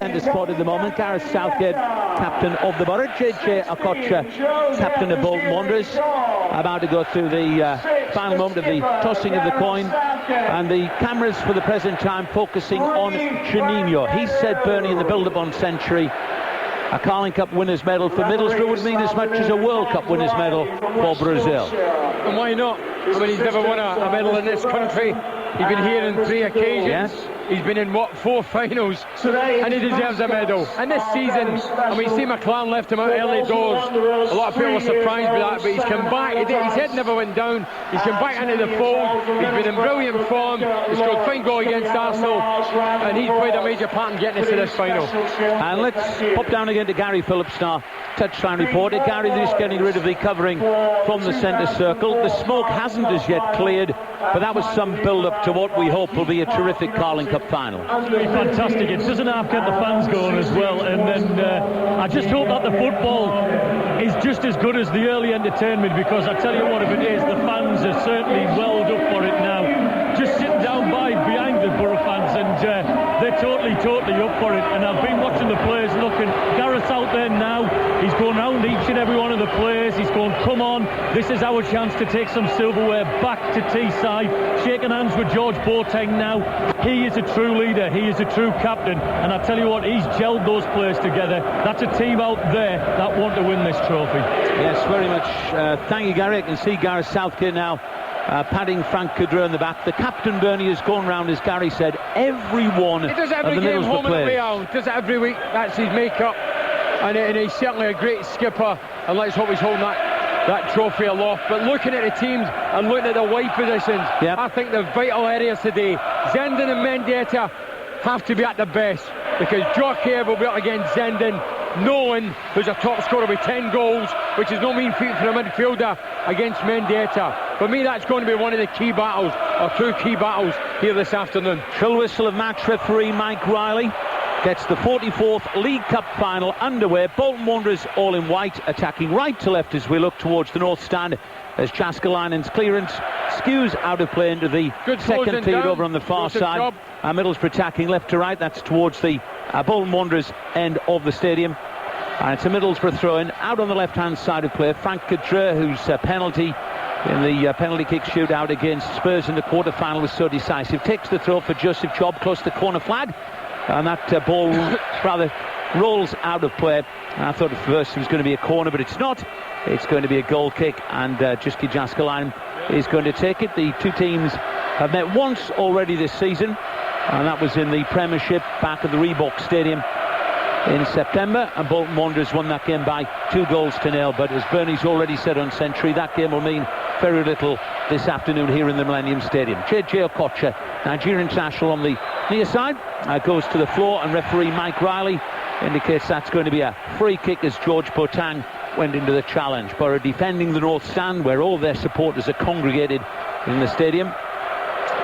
Centre spot at the moment. Gareth Southgate, captain of the Boro. JJ Okocha, captain of Bolton Wanderers, about to go through the final moment of the tossing of the coin, and the cameras for the present time focusing on Juninho. He said, Bernie, in the build-up on Century, a Carling Cup winners medal for Middlesbrough would mean as much as a World Cup winners medal for Brazil. And why not? I mean, he's never won a medal in this country. He's been here on 3 occasions. Yes. He's been in, 4 finals, and he deserves a medal. And this season, I mean, Steve McLaren left him out early doors. A lot of people were surprised by that, but he's come back. His head never went down. He's come back into the fold. He's been in brilliant form. He scored a fine goal against Arsenal, and he's played a major part in getting us to this final. And let's pop down again to Gary Phillips now. Touchline reporter. Gary, just getting rid of the covering from the centre circle. The smoke hasn't as yet cleared, but that was some build-up to what we hope will be a terrific Carling Cup final. Absolutely fantastic. It doesn't half get the fans going as well, and then I just hope that the football is just as good as the early entertainment, because I tell you what, if it is, the fans are certainly welled up for it now. Just sitting down behind the Boro fans, and they're totally up for it. And I've been watching the players looking. Gareth's out there now. He's going round each and every one of the players. He's going, come on, this is our chance to take some silverware back to Teesside. Shaking hands with George Boateng now. He is a true leader. He is a true captain. And I tell you what, he's gelled those players together. That's a team out there that want to win this trophy. Yes, very much. Thank you, Gary. I can see Gareth Southgate now patting Frank Cadre in the back. The captain, Bernie, has gone round, as Gary said, every one of the Middlesbrough players. He does it every week. That's his make-up. And he's certainly a great skipper. And let's hope he's holding that trophy aloft. But looking at the teams and looking at the wide positions, yep, I think the vital areas today, Zenden and Mendieta have to be at the best, because Joker will be up against Zenden. Nolan, who's a top scorer with 10 goals, which is no mean feat for a midfielder, against Mendieta. For me, that's going to be one of the key battles, or 2 key battles here this afternoon. Full whistle of match referee Mike Riley gets the 44th League Cup final underway. Bolton Wanderers all in white, attacking right to left as we look towards the north stand, as Jaskalainen's clearance skews out of play into the second tee over on the far side. Middlesbrough attacking left to right. That's towards the Bolton Wanderers end of the stadium. And it's a Middlesbrough throw-in out on the left-hand side of play. Frank Cadre, whose penalty in the penalty kick shootout against Spurs in the quarter-final was so decisive, takes the throw for Joseph Job close to the corner flag. And that ball rather rolls out of play. I thought at first it was going to be a corner, but it's not. It's going to be a goal kick, and Jiski Jaskalainen is going to take it. The 2 teams have met once already this season, and that was in the Premiership back at the Reebok Stadium in September, and Bolton Wanderers won that game by 2-0. But as Bernie's already said on Century, that game will mean very little this afternoon here in the Millennium Stadium. JJ Okocha, Nigerian international, on the near side, goes to the floor, and referee Mike Riley indicates that's going to be a free kick as George Boateng went into the challenge. Boro defending the north stand, where all their supporters are congregated in the stadium,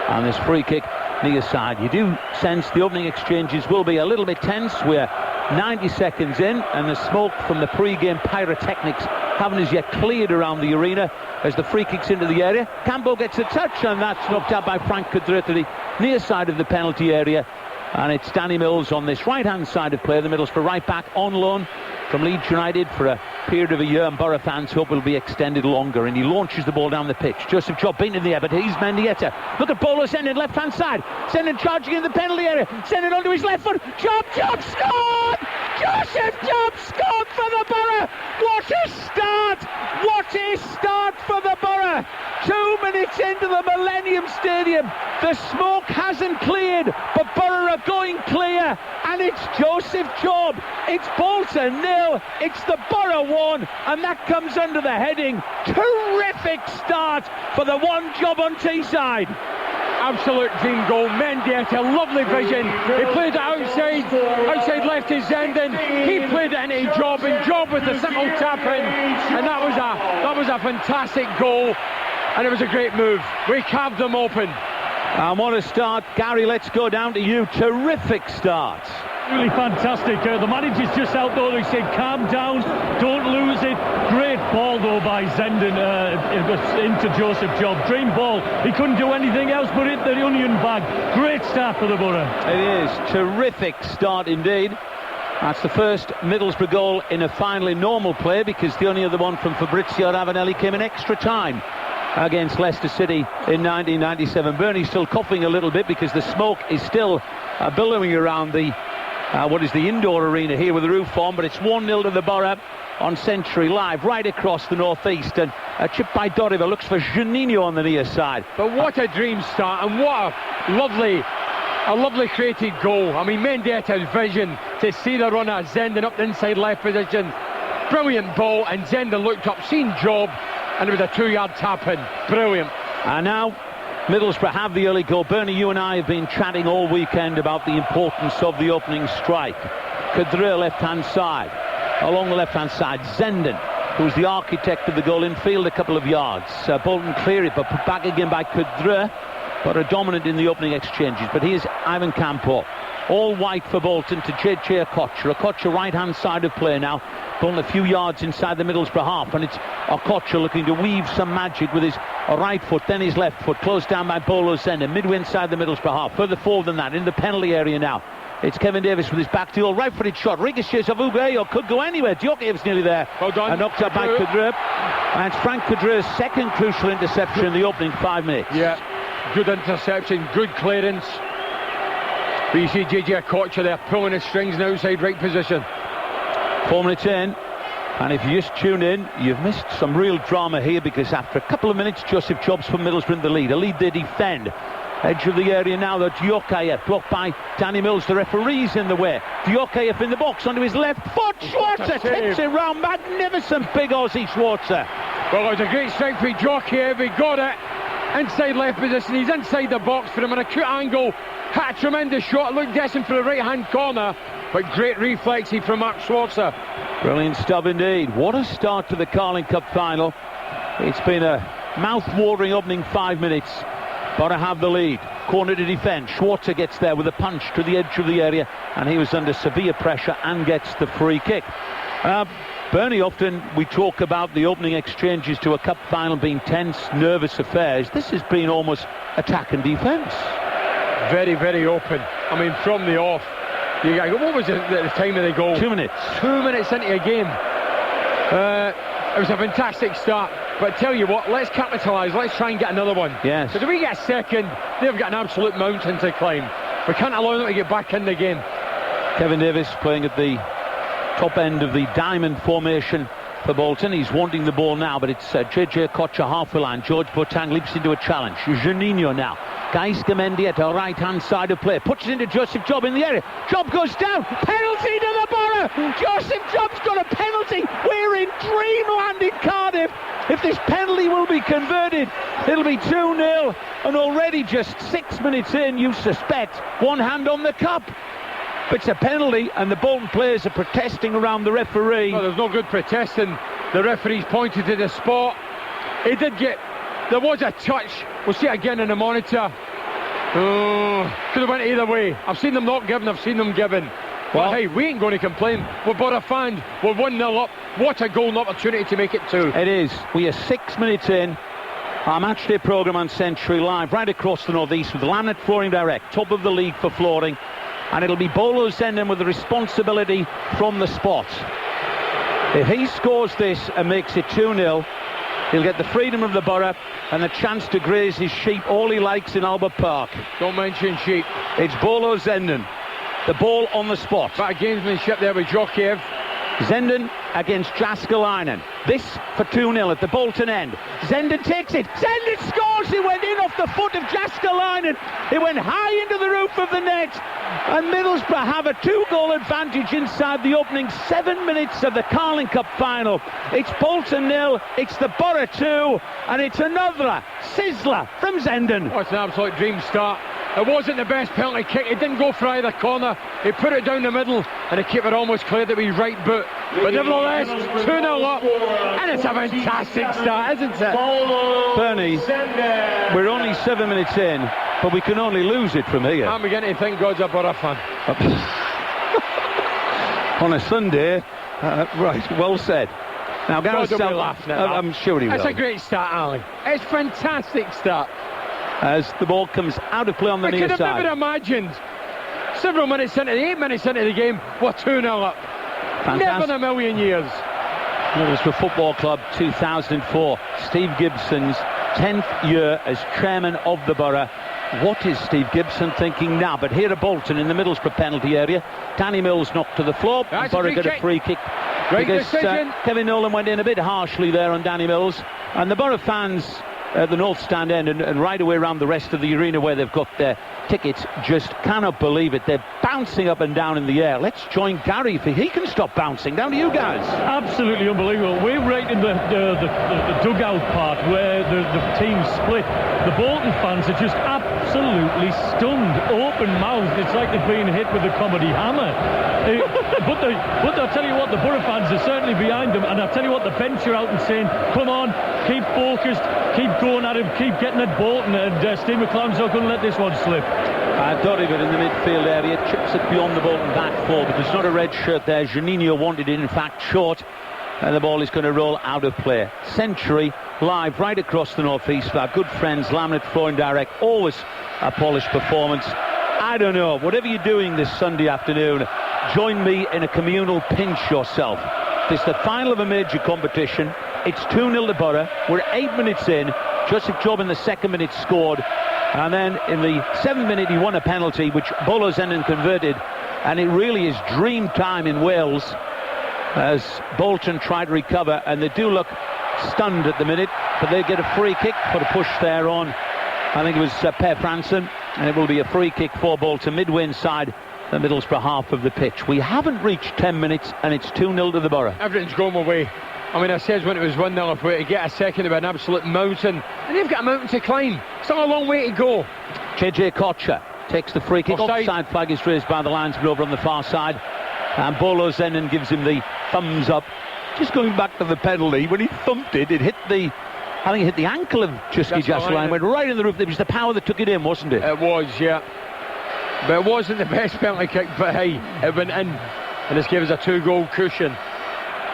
and this free kick near side. You do sense the opening exchanges will be a little bit tense. We're 90 seconds in, and the smoke from the pre-game pyrotechnics haven't as yet cleared around the arena as the free kicks into the area. Campbell gets a touch, and that's knocked out by Frank Cadre to the near side of the penalty area. And it's Danny Mills on this right-hand side of play, the Middlesbrough right back, on loan from Leeds United for a period of a year, and Boro fans hope will be extended longer. And he launches the ball down the pitch. Joseph Job beaten in the air, but he's Mendieta. Look at Bolo Zenden, left-hand side. Zenden charging in the penalty area. Zenden onto his left foot. Job scored! Joseph Job scored for the Boro! What a start! What a start for the Boro! 2 minutes into the Millennium Stadium. The smoke hasn't cleared, but Boro are going clear. And it's Joseph Job. It's Bolton 0. It's the Boro 1. And that comes under the heading terrific start for the one Job on Teesside. Absolute dream goal. Mendieta, lovely vision. He played it outside left to Zenden. He played it into Job, and Job with a simple tap in, and that was a fantastic goal, and it was a great move. We carved them open. And what a start. Gary, let's go down to you. Terrific start. Really fantastic. The manager's just out there. He said, calm down, don't lose it. Great ball, though, by Zenden into Joseph Job. Dream ball. He couldn't do anything else but hit the onion bag. Great start for the Boro. It is. Terrific start indeed. That's the first Middlesbrough goal in a finally normal play, because the only other one from Fabrizio Ravanelli came in extra time against Leicester City in 1997. Bernie's still coughing a little bit because the smoke is still billowing around the indoor arena here with the roof on, but it's 1-0 to the Boro on Century Live, right across the northeast, and a chip by Doriva looks for Juninho on the near side. But what a dream start, and what a lovely created goal. I mean, Mendetta's vision to see the runner, Zenden up the inside left position, brilliant ball, and Zenden looked up, seen Job, and it was a 2-yard tap in. Brilliant. And now Middlesbrough have the early goal. Bernie, you and I have been chatting all weekend about the importance of the opening strike. Kadri left-hand side. Along the left-hand side, Zenden, who's the architect of the goal, infield a couple of yards. Bolton clear it, but put back again by Kadri, but are dominant in the opening exchanges. But here's Ivan Campo. All white for Bolton to JJ Okocha. Okocha right-hand side of play now. Bolton a few yards inside the Middlesbrough half, and it's Okocha looking to weave some magic with his right foot, then his left foot, closed down by Bolo Zenden, midway inside the Middlesbrough half. Further forward than that, in the penalty area now. It's Kevin Davis with his back to goal, right-footed shot. Ricochets of Uguayo, could go anywhere. Diokiev's nearly there. Well done. And knocked up by Kadri. And it's Frank Kadri's second crucial interception in the opening 5 minutes. Yeah, good interception, good clearance. But you see JJ Okocha there pulling his strings in the outside right position. 4 minutes in, and if you just tune in, you've missed some real drama here, because after a couple of minutes, Joseph Jobs from Middlesbrough in the lead. A lead they defend. Edge of the area now, though, Diokayev blocked by Danny Mills. The referee's in the way. Diokayev in the box onto his left foot. Schwarzer tips it round. Magnificent big Aussie Schwarzer. Well, it was a great strike for Diokayev. He got it inside left position. He's inside the box for him on a acute angle. Had a tremendous shot. Looked destined for the right-hand corner, but great reflexes from Mark Schwarzer. Brilliant stuff indeed. What a start to the Carling Cup final. It's been a mouth-watering opening 5 minutes. Boro have the lead. Corner to defend. Schwarzer gets there with a punch to the edge of the area, and he was under severe pressure and gets the free kick. Bernie, often we talk about the opening exchanges to a cup final being tense, nervous affairs. This has been almost attack and defence. Very, very open. I mean, from the off. You go, what was it at the time of the goal? 2 minutes. 2 minutes into a game. It was a fantastic start. But tell you what, let's capitalise. Let's try and get another one. Yes. Because if we get a second, they've got an absolute mountain to climb. We can't allow them to get back in the game. Kevin Davis playing at the top end of the diamond formation for Bolton. He's wanting the ball now, but it's JJ Okocha half the line. George Boateng leaps into a challenge. Juninho now. Gaiska Mendieta, right-hand side of play. Puts it into Joseph Job in the area. Job goes down. Penalty to the Boro. Joseph Job's got a penalty. We're in dreamland in Cardiff. If this penalty will be converted, it'll be 2-0. And already just 6 minutes in, you suspect one hand on the cup. But it's a penalty, and the Bolton players are protesting around the referee. Well, there's no good protesting. The referee's pointed to the spot. There was a touch. We'll see it again in the monitor. Could have went either way. I've seen them not given, I've seen them given. Well, but hey, we ain't going to complain. We're Boro fans. We're 1-0 up. What a goal and opportunity to make it 2. It is. We are 6 minutes in. Our matchday programme on Century Live, right across the northeast with Laminate Flooring Direct, top of the league for flooring. And it'll be Bolo Zenden with the responsibility from the spot. If he scores this and makes it 2-0, he'll get the freedom of the Boro and the chance to graze his sheep all he likes in Albert Park. Don't mention sheep. It's Bolo Zenden. The ball on the spot. But a gamesmanship there with Diokayev. Zenden against Jaskalainen. This for 2-0 at the Bolton end. Zenden takes it. Zenden scores. It went in off the foot of Jaskalainen. It went high into the roof of the net. And Middlesbrough have a 2-goal advantage inside the opening 7 minutes of the Carling Cup final. It's Bolton 0. It's the Boro 2. And it's another sizzler from Zenden. Oh, it's an absolute dream start. It wasn't the best penalty kick. It didn't go for either corner. He put it down the middle, and the keeper almost cleared it with his right boot. But nevertheless, 2-0 up, and it's a fantastic start, isn't it? Bernie, we're only 7 minutes in, but we can only lose it from here. I'm beginning to think God's a Boro fan. On a Sunday, right, well said. Now, Gareth, I'm sure he will. It's a great start, Ali. It's a fantastic start. As the ball comes out of play on the near side. I could have never imagined Several minutes into the 8 minutes into the game, we're 2-0 up. Fantastic. Never in a million years. Middlesbrough Football Club, 2004. Steve Gibson's 10th year as chairman of the borough. What is Steve Gibson thinking now? But here at Bolton in the Middlesbrough penalty area, Danny Mills knocked to the floor. And Boro got a free kick. Great because Kevin Nolan went in a bit harshly there on Danny Mills. And the Boro fans at the North Stand end and right away around the rest of the arena where they've got their tickets just cannot believe it. They're bouncing up and down in the air. Let's join Gary if he can stop bouncing. Down to you guys. Absolutely unbelievable. We're right in the dugout part where the team split. The Bolton fans are just absolutely stunned, open mouthed. It's like they've been hit with a comedy hammer. But I'll tell you what, the Boro fans are certainly behind them, and I'll tell you what, the bench are out and saying, come on, keep focused, keep going at him, keep getting at Bolton, and Steve McLaren's not going to let this one slip. Doriver in the midfield area chips it beyond the Bolton back four, but there's not a red shirt there. Juninho wanted it, in fact, short, and the ball is going to roll out of play. Century live right across the northeast for our good friends Laminate Flooring Direct. Always a polished performance. I don't know, whatever you're doing this Sunday afternoon, join me in a communal pinch yourself. This is the final of a major competition. It's 2-0 to Boro. We're 8 minutes in. Joseph Job in the second minute scored, and then in the 7th minute he won a penalty which Bolo Zenon converted, and it really is dream time in Wales as Bolton try to recover, and they do look stunned at the minute, but they get a free kick for the push there on, I think it was Per Franson, and it will be a free kick for Bolton midway inside the Middlesbrough half of the pitch. We haven't reached 10 minutes and it's 2-0 to the Boro. Everything's going my way. I mean, I said when it was 1-0, if we were to get a second of an absolute mountain, and they've got a mountain to climb. It's not a long way to go. JJ Kocher takes the free kick. Offside flag is raised by the linesman over on the far side, and Bolo Zenon gives him the thumbs up. Just going back to the penalty, when he thumped it, it hit the, I think it hit the ankle of Jusky Jasselin, went right in the roof. It was the power that took it in, wasn't it? It was, yeah. But it wasn't the best penalty kick, but hey, it went in, and this gave us a 2-goal cushion.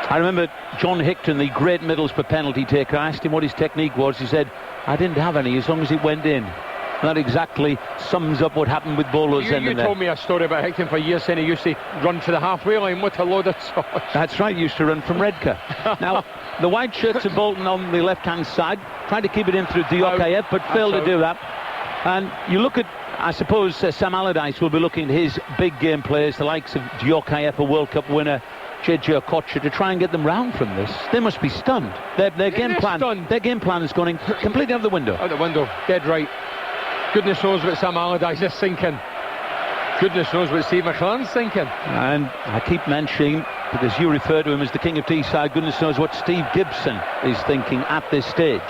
I remember John Hickton, the great Middlesbrough penalty taker. I asked him what his technique was. He said, I didn't have any as long as it went in. And that exactly sums up what happened with Bolo Zenon. You told me a story about Hickton for years, saying he used to run to the halfway line. What a load of sauce. That's right, he used to run from Redcar. Now, the white shirts of Bolton on the left-hand side, tried to keep it in through Diokayev, but failed to do that. And you look at, I suppose Sam Allardyce will be looking at his big game players, the likes of Diokayev, a World Cup winner, JJ Kocher, to try and get them round from this. They must be stunned. Their game plan is going completely out the window. Out the window, dead right. Goodness knows what Sam Allardyce is thinking. Goodness knows what Steve McLaren's thinking. And I keep mentioning, because you refer to him as the king of Teesside, goodness knows what Steve Gibson is thinking at this stage.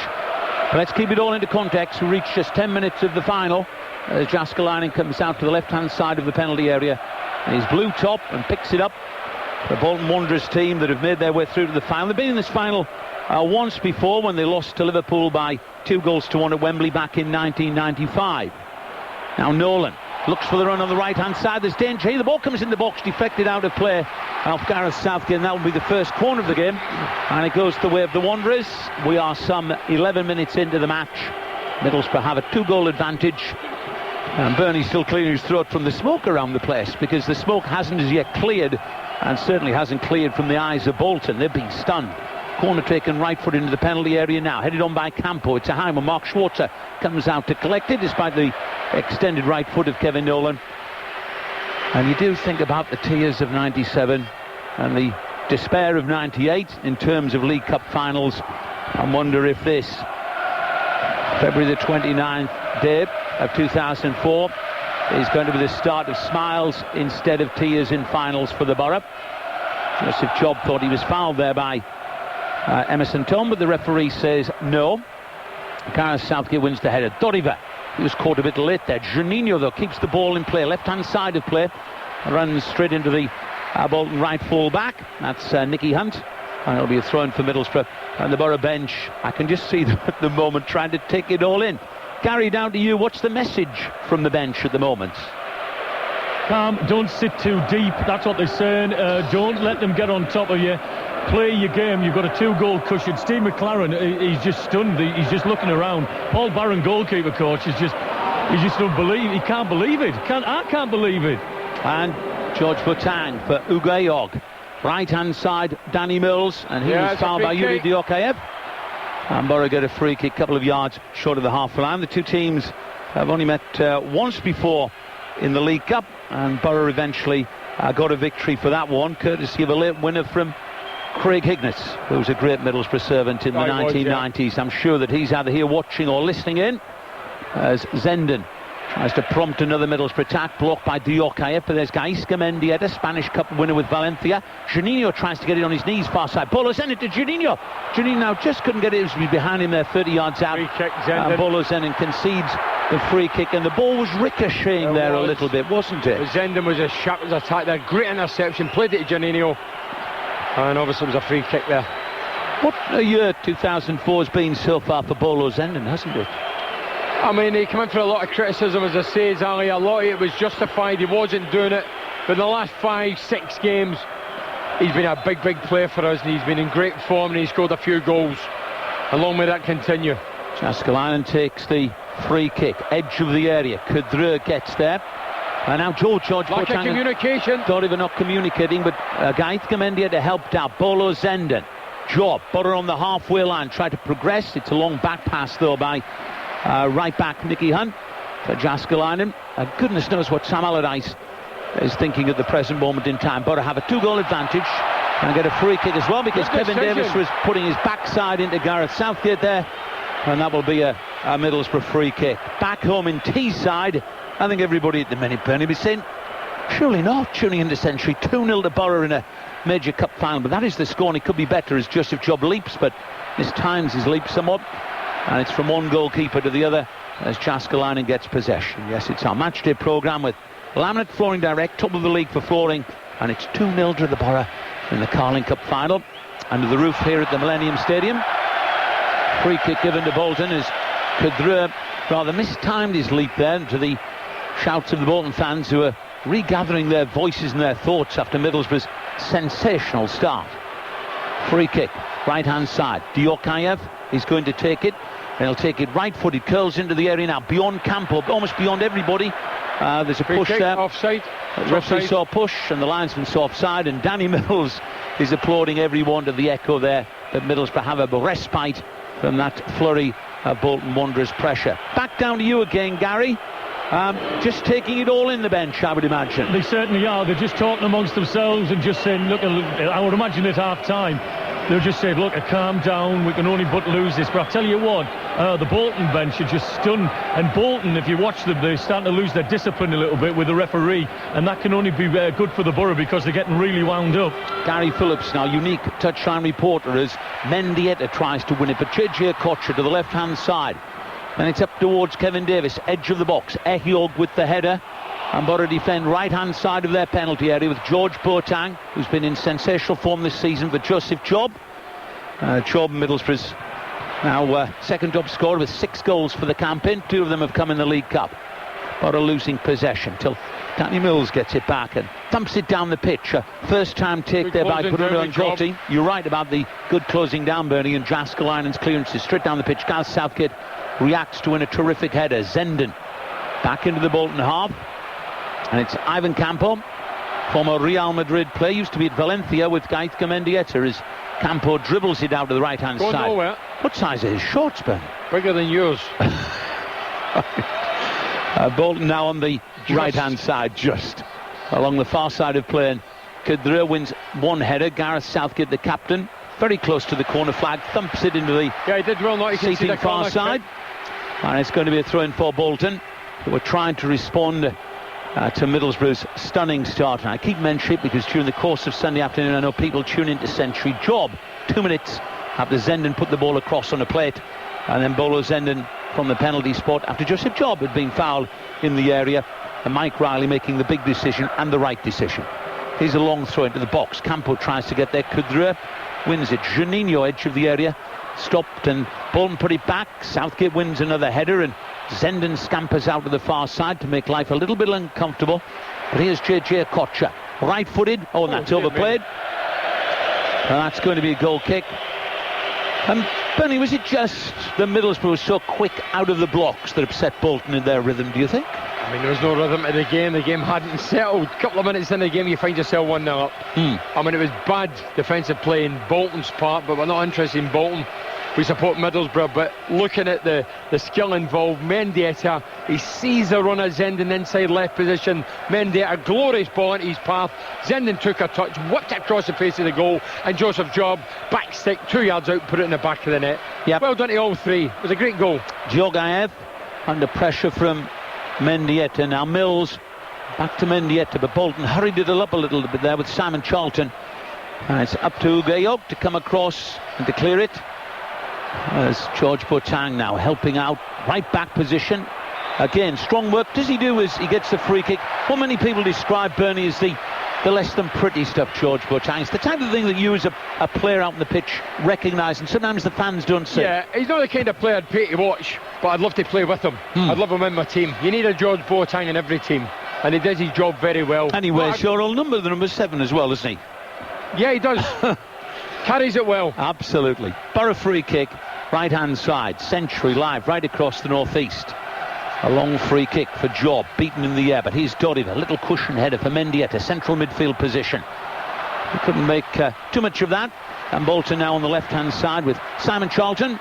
But let's keep it all into context. We reach just 10 minutes of the final as Jaskalainen comes out to the left-hand side of the penalty area in his blue top and picks it up. The Bolton Wanderers team that have made their way through to the final. They've been in this final once before when they lost to Liverpool by 2-1 at Wembley back in 1995. Now Nolan looks for the run on the right-hand side. There's danger here. The ball comes in the box, deflected out of play off Gareth Southgate, and that will be the first corner of the game. And it goes the way of the Wanderers. We are some 11 minutes into the match. Middlesbrough have a 2-goal advantage. And Bernie's still clearing his throat from the smoke around the place, because the smoke hasn't as yet cleared, and certainly hasn't cleared from the eyes of Bolton. They've been stunned. Corner taken right foot into the penalty area now, headed on by Campo. It's a high one. Mark Schwarzer comes out to collect it despite the extended right foot of Kevin Nolan. And you do think about the tears of 97 and the despair of 98 in terms of League Cup finals, and wonder if this February the 29th day of 2004 is going to be the start of smiles instead of tears in finals for the Boro. Joseph Job thought he was fouled there by Emerson Tom, but the referee says no. Gareth Southgate wins the header. Doriver, he was caught a bit late there. Juninho, though, keeps the ball in play, left-hand side of play, runs straight into the Bolton right full back. That's Nicky Hunt, and it'll be a throw-in for Middlesbrough. And the Boro bench, I can just see them at the moment trying to take it all in. Gary, down to you. What's the message from the bench at the moment? Calm, don't sit too deep. That's what they're saying. Don't let them get on top of you. Play your game. You've got a 2-goal cushion. Steve McLaren, he's just stunned. He's just looking around. Paul Barron, goalkeeper coach, is just unbelievable. He can't believe it. I can't believe it. And George Boateng for Ugayog. Right hand side, Danny Mills, and he was fouled by Yuri Diokayev. And Boro get a free kick, a couple of yards short of the half line. The two teams have only met once before in the League Cup, and Boro eventually got a victory for that one, courtesy of a late winner from Craig Hignett, who was a great Middlesbrough servant in the 1990s. I'm sure that he's either here watching or listening in, as Zenden tries to prompt another Middlesbrough attack, blocked by Diokayev, but there's Gaisca Mendieta, Spanish Cup winner with Valencia. Juninho tries to get it on his knees, far side. Bolo sent it to Juninho. Juninho now just couldn't get it. It was behind him there, 30 yards out. Free kick, Zenden. And Bolo Zenden concedes the free kick, and the ball was ricocheting there a little bit, wasn't it? Zenden was as sharp as attack there. Great interception, played it to Juninho, and obviously it was a free kick there. What a year 2004 has been so far for Bolo Zenden, hasn't it? I mean, he came in for a lot of criticism, as I say, Ali. A lot of it was justified. He wasn't doing it. But in the last 5-6 games, he's been a big player for us, and he's been in great form, and he's scored a few goals. And long may that continue. Jaskalainen takes the free kick, edge of the area. Kudreux gets there. And now George Lack of communication. Thought even not communicating, but Gaisca Mendieta helped out. Bolo Zenden. Job. Boro on the halfway line. Tried to progress. It's a long back pass, though, by right back Nicky Hunt for Jaskalainen. Goodness knows what Sam Allardyce is thinking at the present moment in time. Boro have a 2-goal advantage and get a free kick as well, because Kevin Davis was putting his backside into Gareth Southgate there, and that will be a Middlesbrough free kick. Back home in Teesside, I think everybody at the minute, Bernie, was saying, surely not, tuning into Century. 2-0 to Boro in a major cup final, but that is the score, and it could be better as Joseph Job leaps, but mistimes his leap somewhat. And it's from one goalkeeper to the other as Jaskalainen gets possession. Yes, it's our matchday programme with Laminate Flooring Direct, top of the league for flooring, and it's 2-0 to the Boro in the Carling Cup final under the roof here at the Millennium Stadium. Free kick given to Bolton as Kudreux rather mistimed his leap there, to the shouts of the Bolton fans, who are regathering their voices and their thoughts after Middlesbrough's sensational start. Free kick, right hand side. Diokayev is going to take it. He'll take it right-footed, curls into the area now, beyond Campo, almost beyond everybody. There's a push there. Offside. The referee saw a push, and the linesman saw offside, and Danny Mills is applauding everyone to the echo there that Middlesbrough have a respite from that flurry of Bolton Wanderers pressure. Back down to you again, Gary. Just taking it all in, the bench, I would imagine. They certainly are. They're just talking amongst themselves and just saying, look, I would imagine at half-time they'll just say, look, calm down, we can only but lose this. But I'll tell you what, the Bolton bench are just stunned. And Bolton, if you watch them, they're starting to lose their discipline a little bit with the referee. And that can only be good for the Boro, because they're getting really wound up. Gary Phillips, now unique touchline reporter, as Mendieta tries to win it. But JJ Kocher to the left-hand side. And it's up towards Kevin Davis, edge of the box. Ehiog with the header. And Boro defend right-hand side of their penalty area with George Boateng, who's been in sensational form this season for Joseph Job. Job, Middlesbrough's now second top scorer with 6 goals for the campaign. 2 of them have come in the League Cup. Boro losing possession till Danny Mills gets it back and thumps it down the pitch. First time take there by Bruno and Gotti. You're right about the good closing down, Bernie, and Jaskalainen's clearance is straight down the pitch. Gareth Southgate reacts to win a terrific header. Zenden back into the Bolton half. And it's Ivan Campo, former Real Madrid player, used to be at Valencia with Gaisca Mendieta, as Campo dribbles it out to the right-hand side. Nowhere. What size are his shorts, Ben? Bigger than yours. Bolton now on the right-hand side, just along the far side of play. Kudreux wins one header. Gareth Southgate, the captain, very close to the corner flag, thumps it into the he did well, not seating far side. And it's going to be a throw-in for Bolton, who are trying to respond to Middlesbrough's stunning start. And I keep mentioning it because during the course of Sunday afternoon, I know people tune into Century. Job, 2 minutes after Zenden put the ball across on a plate, and then Bolo Zenden from the penalty spot after Joseph Job had been fouled in the area, and Mike Riley making the big decision and the right decision. Here's a long throw into the box. Campo tries to get there. Kudreux wins it. Juninho, edge of the area, stopped, and Bolton put it back. Southgate wins another header, and Zenden scampers out to the far side to make life a little bit uncomfortable. But here's JJ Kocher, right-footed. Oh, and that's overplayed. And that's going to be a goal kick. Bernie, was it just the Middlesbrough was so quick out of the blocks that upset Bolton in their rhythm, do you think? I mean, there was no rhythm to the game. The game hadn't settled. A couple of minutes in the game, you find yourself 1-0 up. I mean, it was bad defensive play in Bolton's part, but we're not interested in Bolton. We support Middlesbrough, but looking at the skill involved, Mendieta, he sees the runner Zenden inside left position. Mendieta, glorious ball into his path. Zenden took a touch, whipped it across the face of the goal, and Joseph Job, back stick, 2 yards out, put it in the back of the net. Yep. Well done to all three. It was a great goal. Diogaev under pressure from Mendieta. Now Mills back to Mendieta, but Bolton hurried it up a little bit there with Simon Charlton. And it's up to Gayok to come across and to clear it. As George Boateng now helping out, right back position. Again, strong work. Does he do as he gets the free kick? What many people describe Bernie as the less than pretty stuff, George Boateng. It's the type of thing that you as a player out on the pitch recognise, and sometimes the fans don't see. Yeah, he's not the kind of player I'd pay to watch, but I'd love to play with him. I'd love him in my team. You need a George Boateng in every team, and he does his job very well. And he wears your old number, the number 7 as well, doesn't he? Yeah, he does. Carries it well. Absolutely. Boro free kick, right hand side, Century live right across the northeast. A long free kick for Job, beaten in the air, but he's dotted. A little cushion header for Mendieta, central midfield position. He couldn't make too much of that. And Bolton now on the left hand side with Simon Charlton.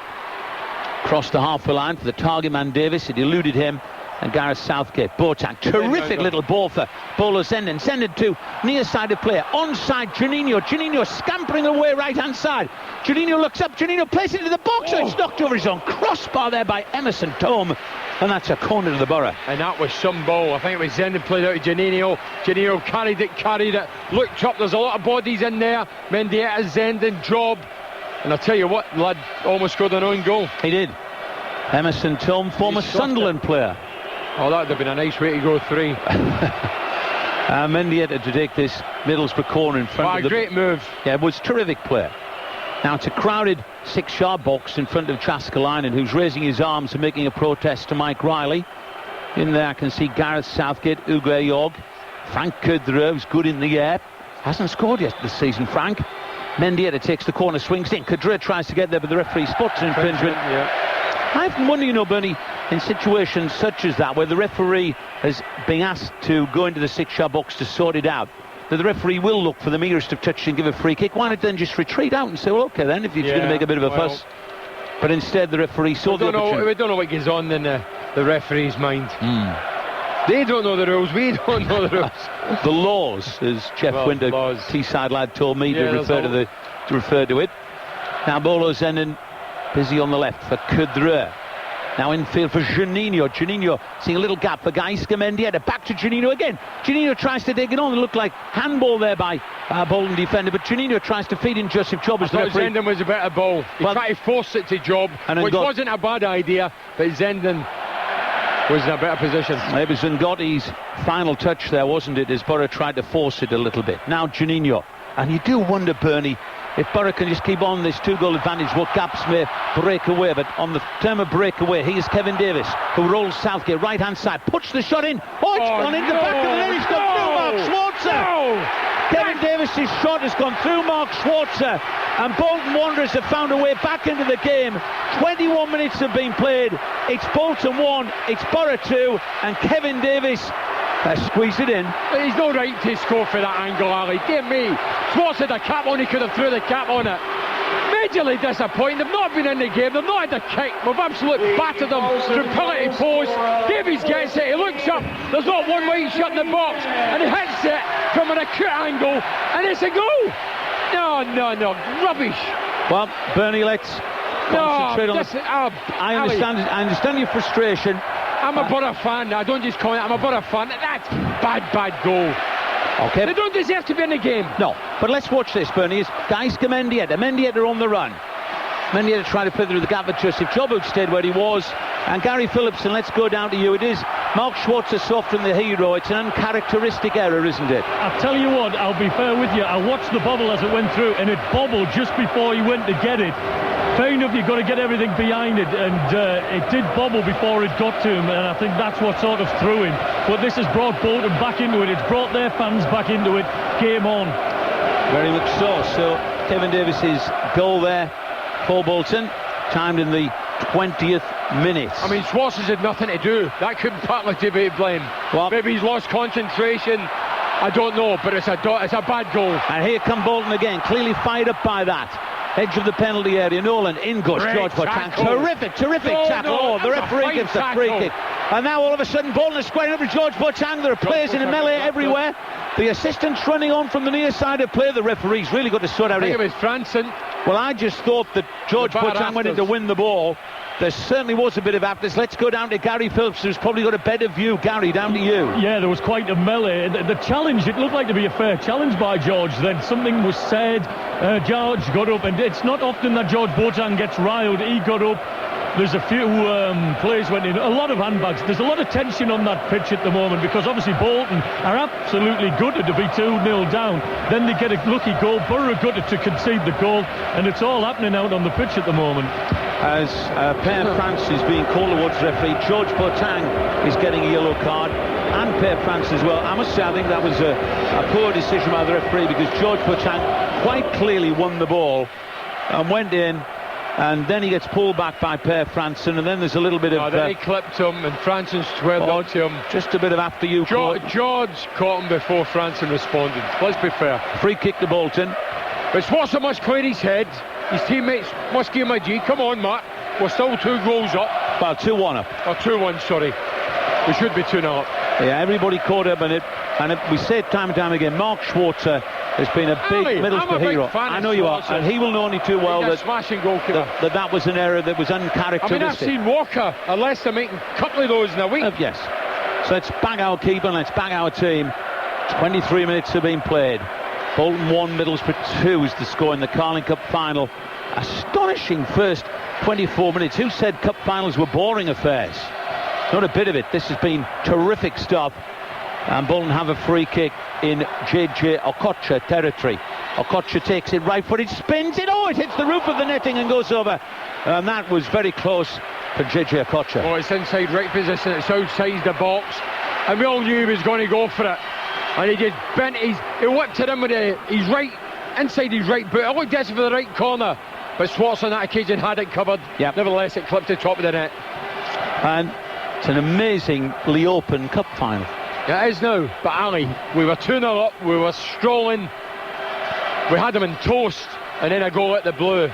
Crossed the halfway line for the target man Davis. It eluded him. And Gareth Southgate, Boateng, terrific little ball for Bolo Zenden. Send it to near-sided player, onside Juninho. Juninho scampering away right-hand side. Juninho looks up, Juninho places it into the box. Oh, it's knocked over his own crossbar there by Emerson Thome. And that's a corner to the Boro. And that was some ball. I think it was Zenden played out to Juninho. Juninho carried it, looked up. There's a lot of bodies in there. Mendieta, Zenden, Job. And I tell you what, lad almost scored an own goal. He did. Emerson Thome, former Sunderland player. Oh, that would have been a nice way to go 3. Mendieta to take this Middlesbrough corner in front of the... great move. Yeah, it was a terrific play. Now it's a crowded 6-yard box in front of Chaskalainen, who's raising his arms and making a protest to Mike Riley. In there I can see Gareth Southgate, Uwe York, Frank Kudra, who's good in the air. Hasn't scored yet this season, Frank. Mendieta takes the corner, swings in. Kudra tries to get there, but the referee spots an infringement. Yeah. I often wonder, Bernie, in situations such as that, where the referee has been asked to go into the 6-yard box to sort it out, that the referee will look for the merest of touch and give a free kick. Why not then just retreat out and say, well, OK then, if you're going to make a bit of a fuss. But instead the referee saw the opportunity. We don't know what goes on in the referee's mind. They don't know the rules, we don't know the rules. The laws, as Jeff Winter, Teesside lad, told me to refer to it. Now Bolo Zenden busy on the left for Kudra. Now infield for Juninho. Juninho seeing a little gap for Gaiska Mendieta. Back to Juninho again. Juninho tries to take it on. It looked like handball there by Bolton defender, but Juninho tries to feed in Joseph Job as the referee. Zenden was a better ball. He tried to force it to Job, which wasn't a bad idea, but Zenden was in a better position. It was Ngotti's final touch there, wasn't it, as Boro tried to force it a little bit. Now Juninho. And you do wonder, Bernie, if Boro can just keep on this 2-goal advantage, what gaps may break away. But on the term of breakaway, here's Kevin Davis, who rolls Southgate right-hand side, puts the shot in. Oh, it's gone in the back of the net. It's gone through Mark Schwarzer. Kevin Davis's shot has gone through Mark Schwarzer, and Bolton Wanderers have found a way back into the game. 21 minutes have been played. It's Bolton 1, it's Boro 2, and Kevin Davis squeezed it in. He's no right to score for that angle, Ali. Give me. Schwarzer had a cap on, he could have threw the cap on it. Majorly disappointing. They've not been in the game, they've not had a kick. We've absolutely battered them through penalty post. Davies gets it, he looks up, there's not one way shut in the box, and he hits it from an acute angle, and it's a goal. No, rubbish. Well, Bernie, let's concentrate on this. I understand your frustration. I'm a Boro fan. I don't just comment. I'm a Boro fan. That's bad goal. Okay. They don't deserve to be in the game. No. But let's watch this, Bernie. It's Gaiska Mendieta on the run. Mendieta trying to play through the gap with Joseph Job, who stayed where he was. And Gary Phillipson, let's go down to you. It is Mark Schwarzer soft from the hero. It's an uncharacteristic error, isn't it? I'll tell you what, I'll be fair with you. I watched the bobble as it went through, and it bobbled just before he went to get it. Fair enough, you've got to get everything behind it, and it did bobble before it got to him, and I think that's what sort of threw him. But this has brought Bolton back into it. It's brought their fans back into it. Game on. Very much so. So Kevin Davis's goal there for Bolton, timed in the 20th minute. I mean, Schwarzer had nothing to do. That couldn't partly be to blame. Well, maybe he's lost concentration. I don't know, but it's a bad goal. And here come Bolton again, clearly fired up by that. Edge of the penalty area, Nolan, in goes George Boateng. Terrific tackle. Oh, the referee gives the free kick. And now all of a sudden Bolton is squaring up with George Boateng. There are players in a melee everywhere. The assistant's running on from the near side of play. The referee's really got to sort out here. I think it was Franson. Well, I just thought that George Boateng went in to win the ball. There certainly was a bit of afters. Let's go down to Gary Phillips, who's probably got a better view. Gary, down to you. Yeah, there was quite a melee. The challenge, it looked like to be a fair challenge by George. Then something was said. George got up, and it's not often that George Boateng gets riled. He got up. There's a few players went in. A lot of handbags. There's a lot of tension on that pitch at the moment because obviously Bolton are absolutely gutted to be 2-0 down. Then they get a lucky goal. Boro gutted to concede the goal, and it's all happening out on the pitch at the moment. As Per France is being called towards the referee, George Boateng is getting a yellow card, and Per France as well. I must say, I think that was a poor decision by the referee because George Boateng quite clearly won the ball and went in. And then he gets pulled back by Per Franson, and then there's a little bit of... then he clipped him, and Franson swerved onto him. Just a bit of after you. George caught him before Franson responded. Let's be fair. Free kick to Bolton. But Schwarzer must clear his head. His teammates must give him a G. Come on, Matt. We're still 2 goals up. Well, 2-1 up. Or 2-1, sorry. We should be 2-0 up. Yeah, everybody caught up in it. And we say it time and time again, Mark Schwarzer has been a big Middlesbrough hero. I know you are, and he will know only too well that smashing goalkeeper. That was an error that was uncharacteristic. I mean, I've seen Walker and Leicester making a couple of those in a week. Yes. So let's bang our keeper and let's bang our team. 23 minutes have been played. Bolton 1, Middlesbrough 2 is the score in the Carling Cup final. Astonishing first 24 minutes. Who said cup finals were boring affairs? Not a bit of it. This has been terrific stuff. And Bolton have a free kick in JJ Okocha territory. Okocha takes it right foot, it spins it, it hits the roof of the netting and goes over. And that was very close for JJ Okocha. Oh, it's inside right position, it's outside the box. And we all knew he was going to go for it. And he just bent, he whipped it in with his right, inside his right boot. I looked desperate for the right corner, but Schwarzer on that occasion had it covered. Yep. Nevertheless, it clipped the top of the net. And it's an amazingly open cup final. Yeah, it is now, but Ali, we were 2-0 up, we were strolling, we had them in toast, and then a goal at the blue,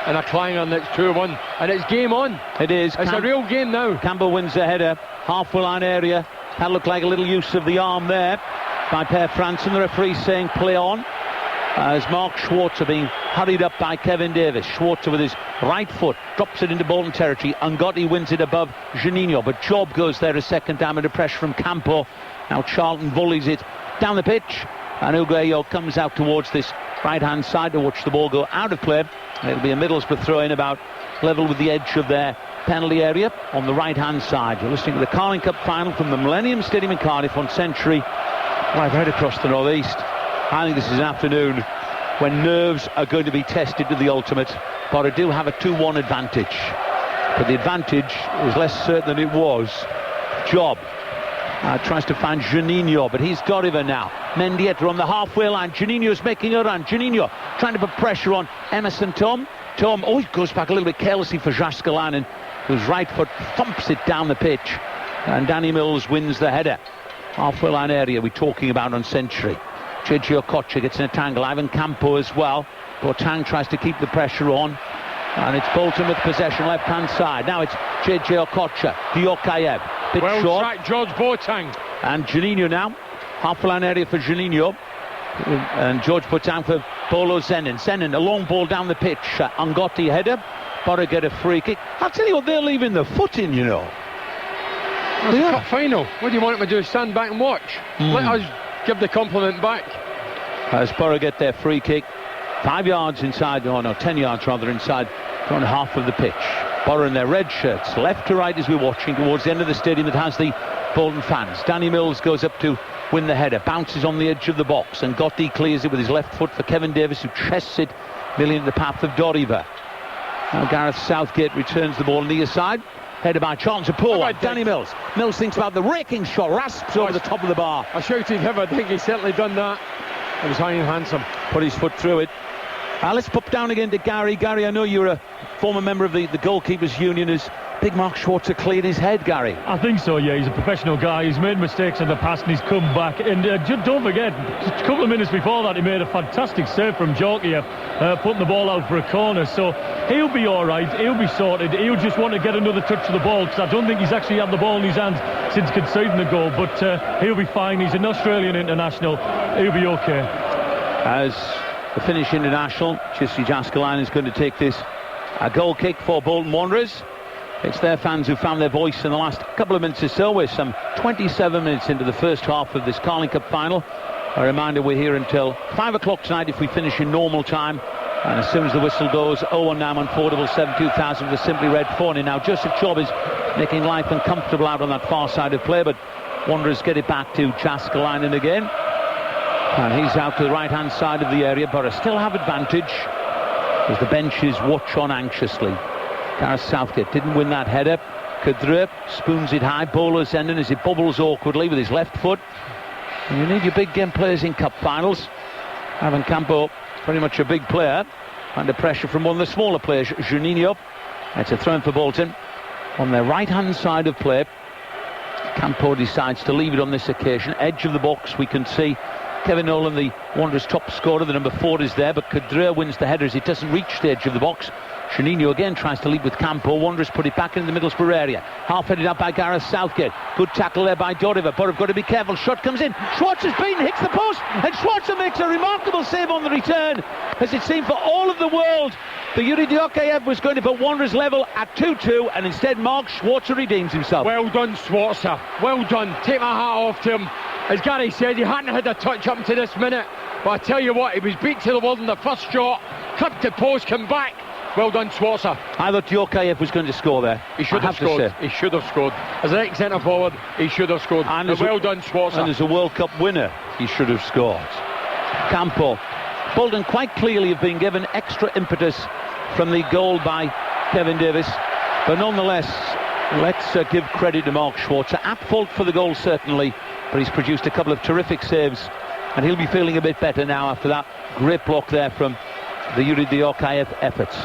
and a clanger, and it's 2-1, and it's game on. It is. It's a real game now. Campbell wins the header, halfway line area. That looked like a little use of the arm there by Per Franson. The referee saying play on. As Mark Schwarzer being hurried up by Kevin Davis. Schwarzer with his right foot drops it into Bolton territory. Ngotti wins it above Juninho, but Job goes there a second time under pressure from Campo. Now Charlton volleys it down the pitch, and Uguayo comes out towards this right hand side to watch the ball go out of play. It'll be a Middlesbrough throw in about level with the edge of their penalty area on the right hand side. You're listening to the Carling Cup final from the Millennium Stadium in Cardiff on Century, right across the northeast. I think this is an afternoon when nerves are going to be tested to the ultimate. Boro do have a 2-1 advantage, but the advantage is less certain than it was. Job tries to find Juninho, but he's got him now. Mendieta on the halfway line. Juninho's making a run. Juninho trying to put pressure on Emerson Tom. He goes back a little bit carelessly for Jaskalainen, whose right foot thumps it down the pitch, and Danny Mills wins the header. Halfway line area we're talking about on Century. JJ Okocha gets in a tangle. Ivan Campo as well. Boateng tries to keep the pressure on, and it's Bolton with possession left hand side. Now it's JJ Okocha, Diokayev, bit well short. Tracked George Boateng. And Juninho now, half line area for Juninho, and George Boateng for Polo Zenin. Zenin, a long ball down the pitch. Ngotti header. Boro get a free kick. I'll tell you what, they're leaving the foot in, you know. It's a cup final. What do you want me to do? Stand back and watch? Let us give the compliment back. As Boro get their free kick 5 yards inside, 10 yards rather inside front half of the pitch. Boro in their red shirts, left to right as we're watching towards the end of the stadium that has the Bolton fans. Danny Mills goes up to win the header, bounces on the edge of the box, and Gotti clears it with his left foot for Kevin Davis, who chests it nearly into the path of Doriva. Now Gareth Southgate returns the ball on the other side. Headed by Charlton, poor one. Danny Mills. Mills thinks about the raking shot, rasps over the top of the bar. I shouted him, I think he's certainly done that. It was hanging handsome. Put his foot through it. Let's pop down again to Gary. Gary, I know you're former member of the goalkeepers union, is big Mark Schwarzer cleared his head, Gary? I think so, yeah. He's a professional guy. He's made mistakes in the past and he's come back. And don't forget, a couple of minutes before that, he made a fantastic save from Jorkiev, putting the ball out for a corner. So he'll be all right. He'll be sorted. He'll just want to get another touch of the ball, because I don't think he's actually had the ball in his hands since conceding the goal. But he'll be fine. He's an Australian international. He'll be okay. As the Finnish international, Jussi Jääskeläinen, is going to take this a goal kick for Bolton Wanderers. It's their fans who found their voice in the last couple of minutes or so. We're some 27 minutes into the first half of this Carling Cup final. A reminder, we're here until 5 o'clock tonight if we finish in normal time. And as soon as the whistle goes, 0-1 now on 477 for Simply Red 4. Now Joseph Job is making life uncomfortable out on that far side of play, but Wanderers get it back to Jääskeläinen again. And he's out to the right-hand side of the area. Boro still have advantage as the benches watch on anxiously. Gareth Southgate didn't win that header. Kadri spoons it high. Bowler's ending as he bobbles awkwardly with his left foot. And you need your big game players in cup finals. Ivan Campo, very much a big player, under pressure from one of the smaller players, Juninho. It's a throw in for Bolton on their right-hand side of play. Campo decides to leave it on this occasion. Edge of the box, we can see Kevin Nolan, the Wanderers' top scorer, the number 4 is there, but Kadri wins the header as it doesn't reach the edge of the box. Juninho again tries to lead with Campo. Wanderers put it back into the Middlesbrough area. Half-headed up by Gareth Southgate. Good tackle there by Doriva. Boro have got to be careful. Shot comes in. Schwarzer's beaten, hits the post, and Schwarzer makes a remarkable save on the return. As it seemed for all of the world, the Yuri Diokayev was going to put Wanderers level at 2-2, and instead Mark Schwarzer redeems himself. Well done, Schwarzer. Well done. Take my hat off to him. As Gary said, he hadn't had a touch up to this minute. But I tell you what, he was beat to the world in the first shot. Clipped the post, come back. Well done, Schwarzer. I thought Diokayev was going to score there. He should have scored. He should have scored. As an ex-centre forward, he should have scored. And well done, Schwarzer. And as a World Cup winner, he should have scored. Campo. Bolton quite clearly have been given extra impetus from the goal by Kevin Davis. But nonetheless, let's give credit to Mark Schwarzer. At fault for the goal, certainly, but he's produced a couple of terrific saves. And he'll be feeling a bit better now after that great block there from the Yuri Diokayev efforts.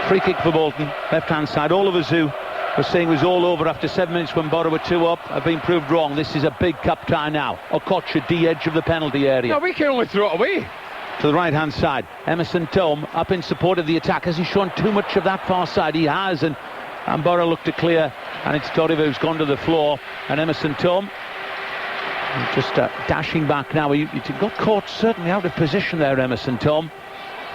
Free kick for Bolton, left-hand side. All of us who were saying it was all over after 7 minutes when Boro were 2 up have been proved wrong. This is a big cup tie now. Okocha, D-edge of the penalty area. No, we can only throw it away. To the right-hand side, Emerson Tome up in support of the attack. Has he shown too much of that far side? He has, and Boro looked to clear, and it's Doriva who's gone to the floor, and Emerson Tome just dashing back now. He got caught certainly out of position there, Emerson Tome.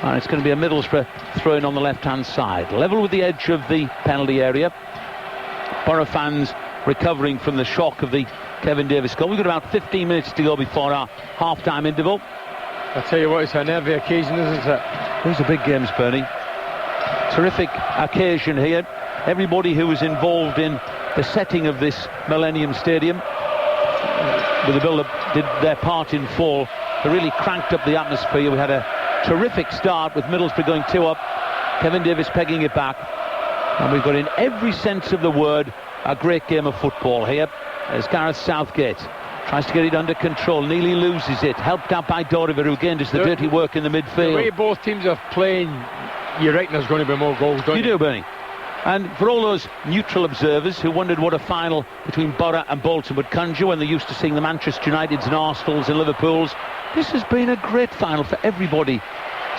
And it's going to be a Middlesbrough throw-in on the left-hand side. Level with the edge of the penalty area. Boro fans recovering from the shock of the Kevin Davis goal. We've got about 15 minutes to go before our half-time interval. I tell you what, it's a nervy occasion, isn't it? These are big games, Bernie. Terrific occasion here. Everybody who was involved in the setting of this Millennium Stadium with the build-up did their part in full. They really cranked up the atmosphere. We had a terrific start with Middlesbrough going 2 up, Kevin Davis pegging it back, and we've got in every sense of the word a great game of football here as Gareth Southgate tries to get it under control, nearly loses it, helped out by Doriva, who again does the dirty work in the midfield. The way both teams are playing, you reckon there's going to be more goals, don't you? You do, Bernie. And for all those neutral observers who wondered what a final between Boro and Bolton would conjure when they're used to seeing the Manchester Uniteds and Arsenals and Liverpools, this has been a great final for everybody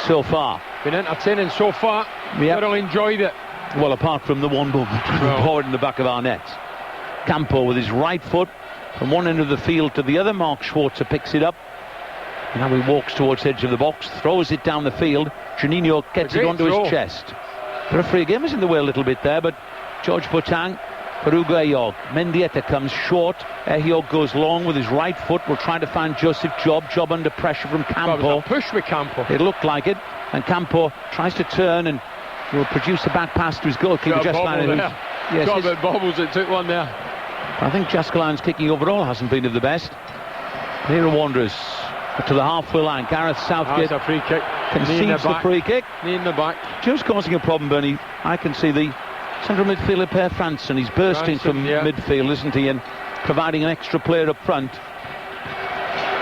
so far. Been entertaining so far. Yep. Thoroughly enjoyed it. Well, apart from the one moment poured in the back of our nets. Campo with his right foot from one end of the field to the other. Mark Schwarzer picks it up. Now he walks towards the edge of the box, throws it down the field. Juninho gets it onto his chest. The referee again was in the way a little bit there, but George Boateng for Eyog. Mendieta comes short. Eyog goes long with his right foot. We're trying to find Joseph Job under pressure from Campo. Push with Campo. It looked like it, and Campo tries to turn and will produce a back pass to his goalkeeper. Yes, got a bit of bobbles, it took one there. I think Jääskeläinen's kicking overall hasn't been of the best. Here are Wanderers to the halfway line. Gareth Southgate a free kick. Concedes the free kick. Knee in the back. Just causing a problem, Bernie. I can see the central midfielder Per Franson. He's bursting from midfield, isn't he, and providing an extra player up front.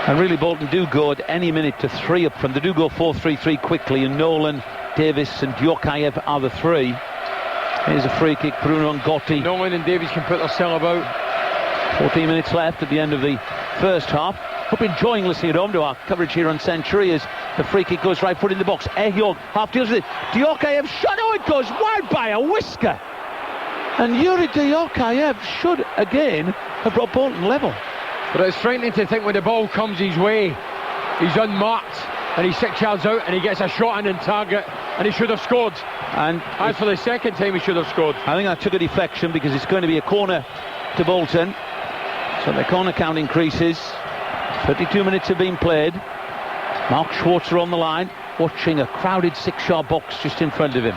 And really Bolton do go at any minute to 3 up front. They do go 4-3-3 quickly, and Nolan Davis and Diokayev are the three. Here's a free kick, Bruno Ngotti. Nolan and Davies can put their cell about. 14 minutes left at the end of the first half. Hope you're enjoying listening at home to our coverage here on Century as the free kick goes right foot in the box. Ehyog half deals with it. Diokayev shot. Oh, it goes wide by a whisker. And Yuri Diokayev should again have brought Bolton level. But it's frightening to think when the ball comes his way, he's unmarked and he's 6 yards out and he gets a shot in target and he should have scored. And as for the second time, he should have scored. I think that took a deflection because it's going to be a corner to Bolton. So the corner count increases. 32 minutes have been played. Mark Schwarzer on the line, watching a crowded 6-yard box just in front of him.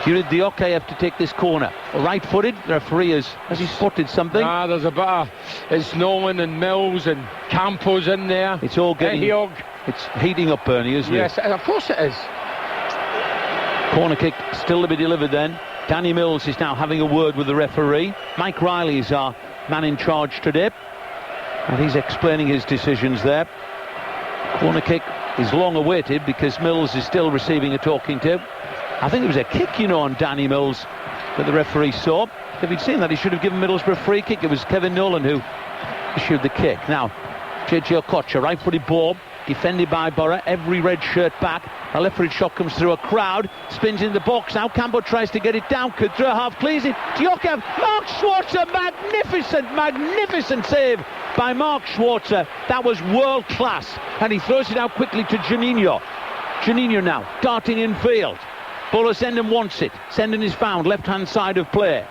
Yuri Diokayev to take this corner. Right-footed, the referee has he spotted something? There's a bit of... It's Nolan and Mills and Campos in there. It's all getting... Ehyog. It's heating up, Bernie, isn't it? Yes, of course it is. Corner kick still to be delivered then. Danny Mills is now having a word with the referee. Mike Riley is our man in charge today, and he's explaining his decisions there. Corner kick is long awaited because Mills is still receiving a talking to. I think it was a kick, on Danny Mills that the referee saw. If he'd seen that, he should have given Middlesbrough a free kick. It was Kevin Nolan who issued the kick. Now, JJ Okocha, right-footed ball, defended by Boro, every red shirt back. A left-footed shot comes through a crowd, spins in the box. Now Campo tries to get it down. Kudra half clears it. Diokayev, Mark Schwarzer, magnificent save by Mark Schwarzer. That was world class. And he throws it out quickly to Juninho. Juninho now darting in field. Bolo Zenden wants it. Zenden is found left-hand side of play.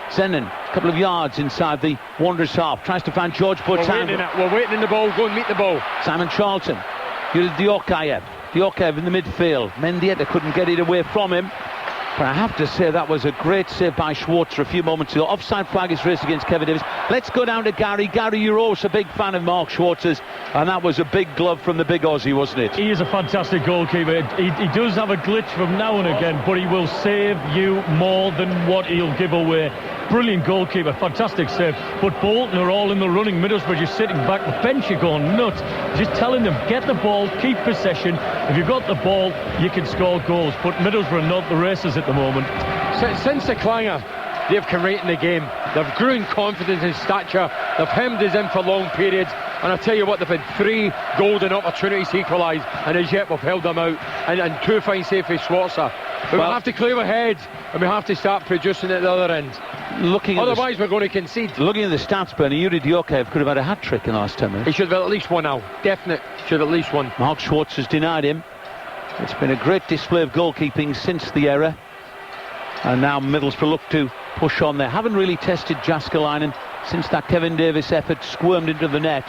Zenden, a couple of yards inside the Wanderers half, tries to find George Botan. We're waiting in the ball. Go and meet the ball. Simon Charlton. Here's Diokayev. Diokayev in the midfield. Mendieta couldn't get it away from him. But I have to say that was a great save by Schwarzer a few moments ago. Offside flag is raised against Kevin Davis. Let's go down to Gary. Gary, you're also a big fan of Mark Schwarzer's, and that was a big glove from the big Aussie, wasn't it? He is a fantastic goalkeeper. He does have a glitch from now and again, but he will save you more than what he'll give away. Brilliant goalkeeper, fantastic save. But Bolton are all in the running. Middlesbrough just sitting back. The bench are going nuts. Just telling them, get the ball, keep possession. If you've got the ball, you can score goals. But Middlesbrough are not the races at the moment. Since the clanger, they've come right in the game. They've grown confidence and stature. They've hemmed us in for long periods. And I tell you what, they've had 3 golden opportunities to equalise, and as yet we've held them out. And 2 fine saves for Schwarzer. But we have to clear our heads, and we have to start producing at the other end. Otherwise we're going to concede. Looking at the stats, Bernie, Yuri Diokayev could have had a hat-trick in the last 10 minutes. He should have at least one now. Definite. Should have at least one. Mark Schwartzer's denied him. It's been a great display of goalkeeping since the error. And now Middlesbrough look to push on. They haven't really tested Jääskeläinen since that Kevin Davis effort squirmed into the net.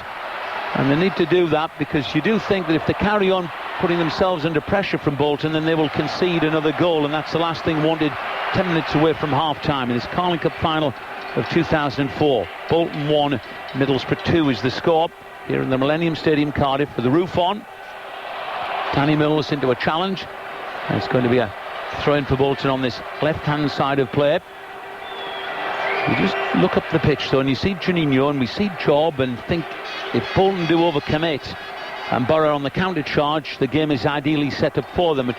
And they need to do that, because you do think that if they carry on putting themselves under pressure from Bolton, then they will concede another goal, and that's the last thing wanted 10 minutes away from half-time in this Carling Cup final of 2004. Bolton 1, Middlesbrough 2 is the score here in the Millennium Stadium, Cardiff, with the roof on. Danny Mills into a challenge, and it's going to be a throw-in for Bolton on this left-hand side of play. You just look up the pitch, though, and you see Juninho and we see Job, and think if Bolton do overcommit and Boro on the counter charge, the game is ideally set up for them.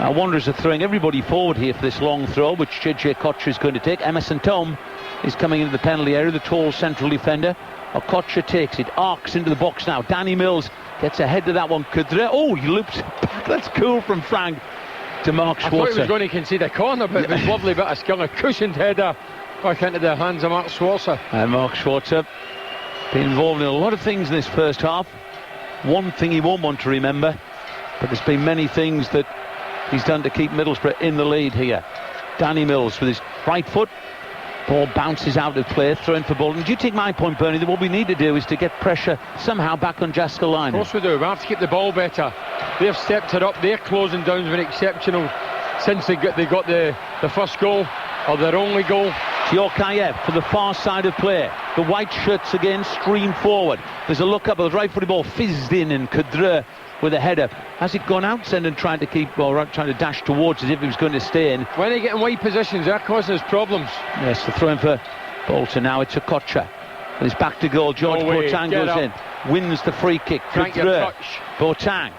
Wanderers are throwing everybody forward here for this long throw, which JJ Okocha is going to take. Emerson Tom is coming into the penalty area, the tall central defender. Okocha takes it, arcs into the box now. Danny Mills gets ahead to that one. Oh, he loops back. That's cool from Frank to Mark Schwarzer. I thought he was going to concede a corner, but it was lovely bit of skill, a cushioned header back into the hands of Mark Schwarzer. And Mark Schwarzer been involved in a lot of things in this first half. One thing he won't want to remember, but there's been many things that he's done to keep Middlesbrough in the lead here. Danny Mills with his right foot. Ball bounces out of play, thrown for Bolton. Do you take my point, Bernie, that what we need to do is to get pressure somehow back on Jääskeläinen? Of course we do. We have to keep the ball better. They've stepped it up. Their closing down's been exceptional since they got the first goal, or their only goal. Diokayev for the far side of play. The white shirts again stream forward. There's a look up, the right footed ball fizzed in, and Kudra with a header. Has it gone out? Zenden trying to keep, or trying to dash towards as if he was going to stay in. When they get in wide positions, they're causing us problems. Yes, the throw in for Bolton now. It's Okocha. And it's back to goal. George Botan goes in. Wins the free kick. Kudra. Botan.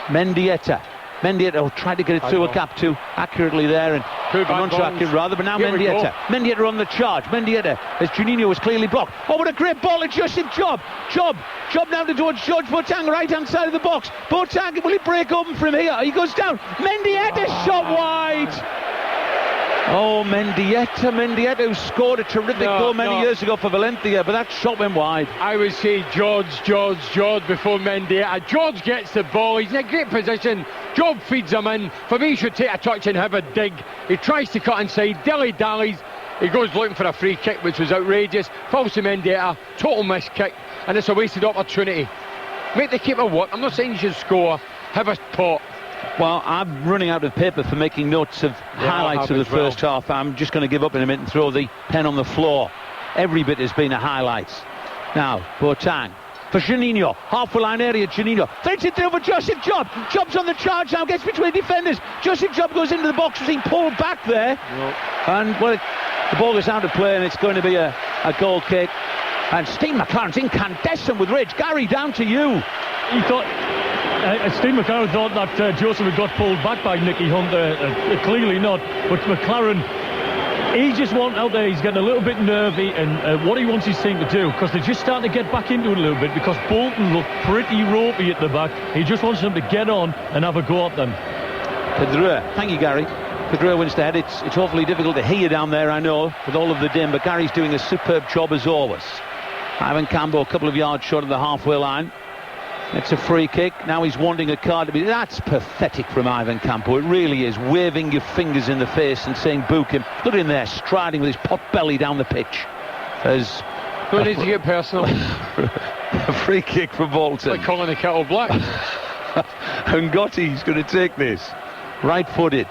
Mendieta. Mendieta tried to get it through a gap too accurately there, and non-tracking rather, but now Mendieta on the charge. Mendieta, as Juninho was clearly blocked. Oh, what a great ball to Joseph Job now towards George Boateng, right hand side of the box. Boateng, will he break open from here? He goes down. Mendieta shot wide. Oh, Mendieta, who scored a terrific goal many years ago for Valencia, but that shot went wide. I would say George before Mendieta. George gets the ball, he's in a great position. Job feeds him in. For me, he should take a touch and have a dig. He tries to cut inside, dilly-dallies. He goes looking for a free kick, which was outrageous. Falls to Mendieta, total miss kick, and it's a wasted opportunity. Make the keeper work. I'm not saying you should score, have a pot. Well, I'm running out of paper for making notes of highlights of the first half. I'm just going to give up in a minute and throw the pen on the floor. Every bit has been a highlight. Now, Boateng for Juninho, halfway line area. Juninho threads it through for Joseph Job. Job's on the charge now, gets between defenders. Joseph Job goes into the box, was he pulled back there? And well, the ball is out of play, and it's going to be a goal kick. And Steve McLaren's incandescent with rage. Gary, down to you. He thought Steve McLaren thought that Joseph had got pulled back by Nicky Hunt. Clearly not, but McLaren, he just went out there. He's getting a little bit nervy, and what he wants his team to do, because they're just starting to get back into it a little bit, because Bolton look pretty ropey at the back. He just wants them to get on and have a go at them. Pedrua, thank you, Gary. Pedrua wins the head. It's awfully difficult to hear down there, I know, with all of the dim, but Gary's doing a superb job as always. Ivan Campo a couple of yards short of the halfway line. It's a free kick. Now he's wanting a card to be. That's pathetic from Ivan Campo. It really is. Waving your fingers in the face and saying book him. Look at him there, striding with his pot belly down the pitch. Who needs to get personal? A free kick for Bolton. Like calling the kettle black. And Gotti's going to take this. Right-footed.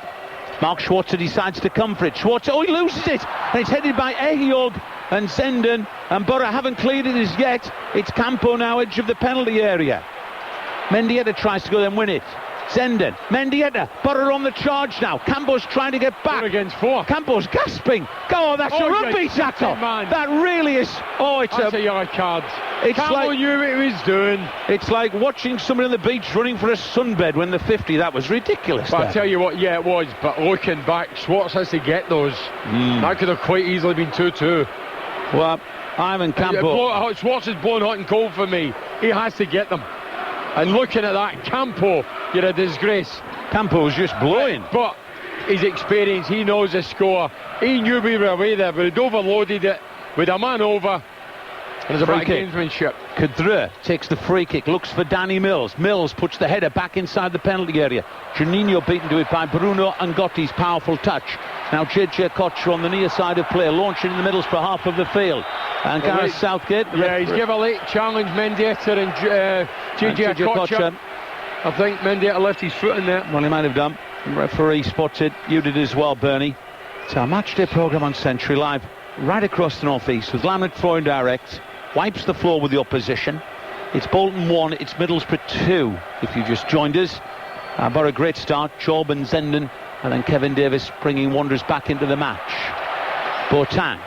Mark Schwarzer decides to come for it. Schwarzer, he loses it. And it's headed by Ehiog and Zenden, and Boro haven't cleared it as yet. It's Campo now, edge of the penalty area. Mendieta tries to go and win it. Zenden, Mendieta, Boro on the charge now. Campo's trying to get back. 4 against 4. Campo's gasping. Go, that's a rugby tackle. That really is. That's a yellow card. Campo knew what he was doing. It's like watching someone on the beach running for a sunbed when they're 50. That was ridiculous. But I tell you what, yeah, it was. But looking back, Schwarzer has to get those. That could have quite easily been 2-2. Well, Ivan Campo. Schwarzer's blown hot and cold for me. He has to get them. And looking at that, Campo, you're a disgrace. Campo's just blowing. But his experience, he knows the score. He knew we were away there, but he'd overloaded it with a man over. And there's a bit of gamesmanship. Kadra takes the free kick, looks for Danny Mills. Mills puts the header back inside the penalty area. Juninho beaten to it by Bruno Angotti's powerful touch. Now JJ Kocher on the near side of play, launching in the Middlesbrough half of the field. And Gareth Southgate. Yeah, he's given a late challenge, Mendieta and JJ Kocher. I think Mendieta left his foot in there. Well, he might have done. The referee spots it. You did as well, Bernie. It's our matchday programme on Century Live, right across the North East, with Laminate Flooring Direct. Wipes the floor with the opposition. It's Bolton 1, it's Middlesbrough 2, if you just joined us. But a great start, Job and Zenden, and then Kevin Davis bringing Wanderers back into the match. Boateng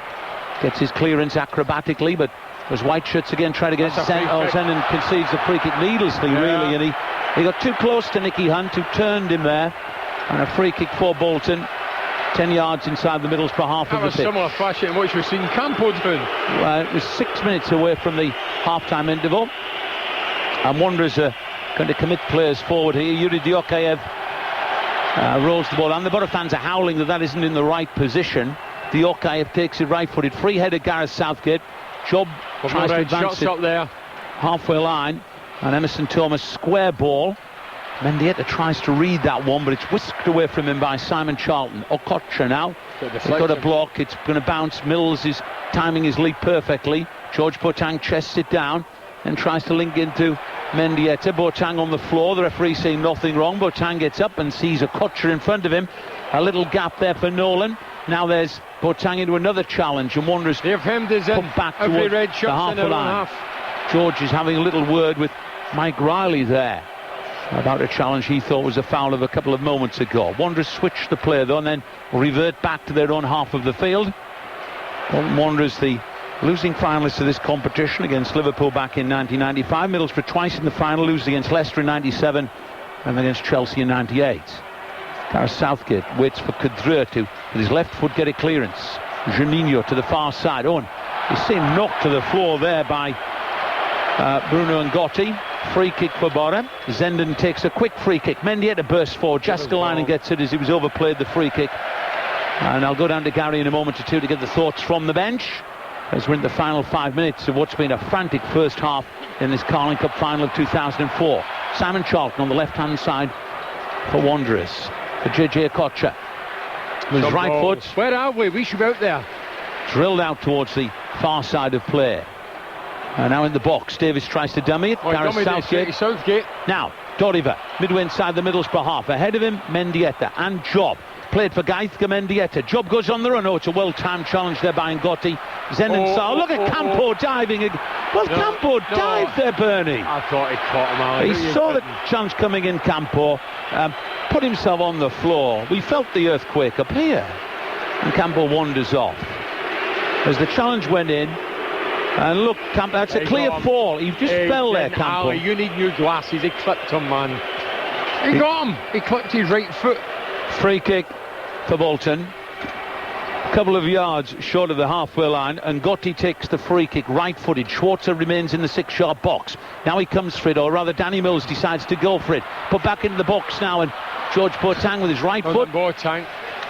gets his clearance acrobatically, but as white shirts again try to get it. Zenden concedes the free kick needlessly, really, and he got too close to Nicky Hunt, who turned him there, and a free kick for Bolton. 10 yards inside the Middlesbrough half of the pitch. Similar fashion in which we've seen Campo doing. It was 6 minutes away from the half-time interval. And Wanderers are going to commit players forward here. Yuri Diokayev rolls the ball, and the Boro fans are howling that isn't in the right position. Diokayev takes it right-footed. Free header, Gareth Southgate. Job tries to advance it up there. Halfway line. And Emerson Thomas, square ball. Mendieta tries to read that one, but it's whisked away from him by Simon Charlton. Okocha now. He's got a block. It's going to bounce. Mills is timing his leap perfectly. George Boateng chests it down and tries to link into Mendieta. Boateng on the floor. The referee saying nothing wrong. Boateng gets up and sees Okocha in front of him. A little gap there for Nolan. Now there's Boateng into another challenge, and Wanderers they've hemmed us in. Back towards the half line. George is having a little word with Mike Riley there about a challenge he thought was a foul of a couple of moments ago. Wanderers switch the play though and then revert back to their own half of the field. Wanderers, the losing finalists of this competition against Liverpool back in 1995. Middlesbrough twice in the final, losing against Leicester in 97 and against Chelsea in '98. Gareth Southgate waits for Cadre to, with his left foot, get a clearance. Juninho to the far side. Owen, he's seen knocked to the floor there by Bruno and Gotti. Free kick for Boro. Zenden takes a quick free kick. Mendieta bursts forward. Jaskalainen gets it as he was overplayed the free kick. And I'll go down to Gary in a moment or two to get the thoughts from the bench, as we're in the final 5 minutes of what's been a frantic first half in this Carling Cup final of 2004. Simon Charlton on the left-hand side for Wanderers. For JJ Okocha. With his right foot. Where are we? We should be out there. Drilled out towards the far side of play. And now in the box, Davis tries to dummy it. Gareth Southgate. Now, Doriva, midway inside the Middlesbrough half. Ahead of him, Mendieta and Job. Played for Gaithka Mendieta. Job goes on the run. Oh, it's a well-timed challenge there by Ngotti. Zenden look at Campo diving. Well, Campo dived there, Bernie. I thought he caught him. He saw the challenge coming in, Campo. Put himself on the floor. We felt the earthquake up here. And Campo wanders off. As the challenge went in, and look, Campo, that's a clear fall. He just fell there, Campo. Ali, you need new glasses. He clipped him, man. He got him. He clipped his right foot. Free kick for Bolton. A couple of yards short of the halfway line, and Gotti takes the free kick right-footed. Schwarzer remains in the 6-yard box. Now he comes for it, or rather Danny Mills decides to go for it. Put back into the box now, and George Boateng with his right foot. Boateng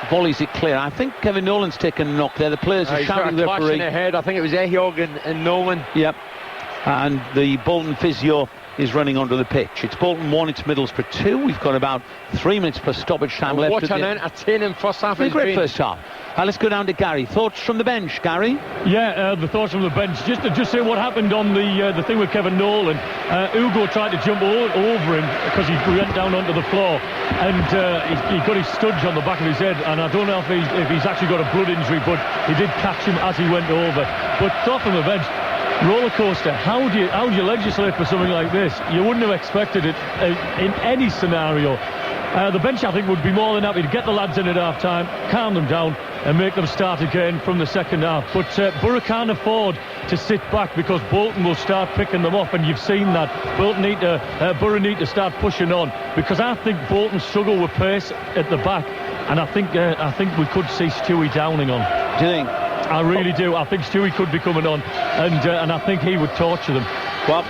volleys it clear. I think Kevin Nolan's taken a knock there. The players are shouting the referee. In the head. I think it was Ehiog and Nolan. Yep. And the Bolton physio is running onto the pitch. It's Bolton 1, it's Middlesbrough 2. We've got about 3 minutes plus stoppage time left. What an entertaining first half. A great first half. Let's go down to Gary. Thoughts from the bench, Gary? Yeah, the thoughts from the bench. Just say what happened on the thing with Kevin Nolan. Ugo tried to jump over him because he went down onto the floor, and he got his studge on the back of his head. And I don't know if he's actually got a blood injury, but he did catch him as he went over. But thought from the bench. Roller coaster. How do you legislate for something like this? You wouldn't have expected it in any scenario. The bench, I think, would be more than happy to get the lads in at half time, calm them down and make them start again from the second half. But Boro can't afford to sit back, because Bolton will start picking them off, and you've seen that. Boro need to start pushing on, because I think Bolton struggle with pace at the back, and I think we could see Stewie Downing on. Do you think? I really do. I think Stewie could be coming on, and I think he would torture them. Well,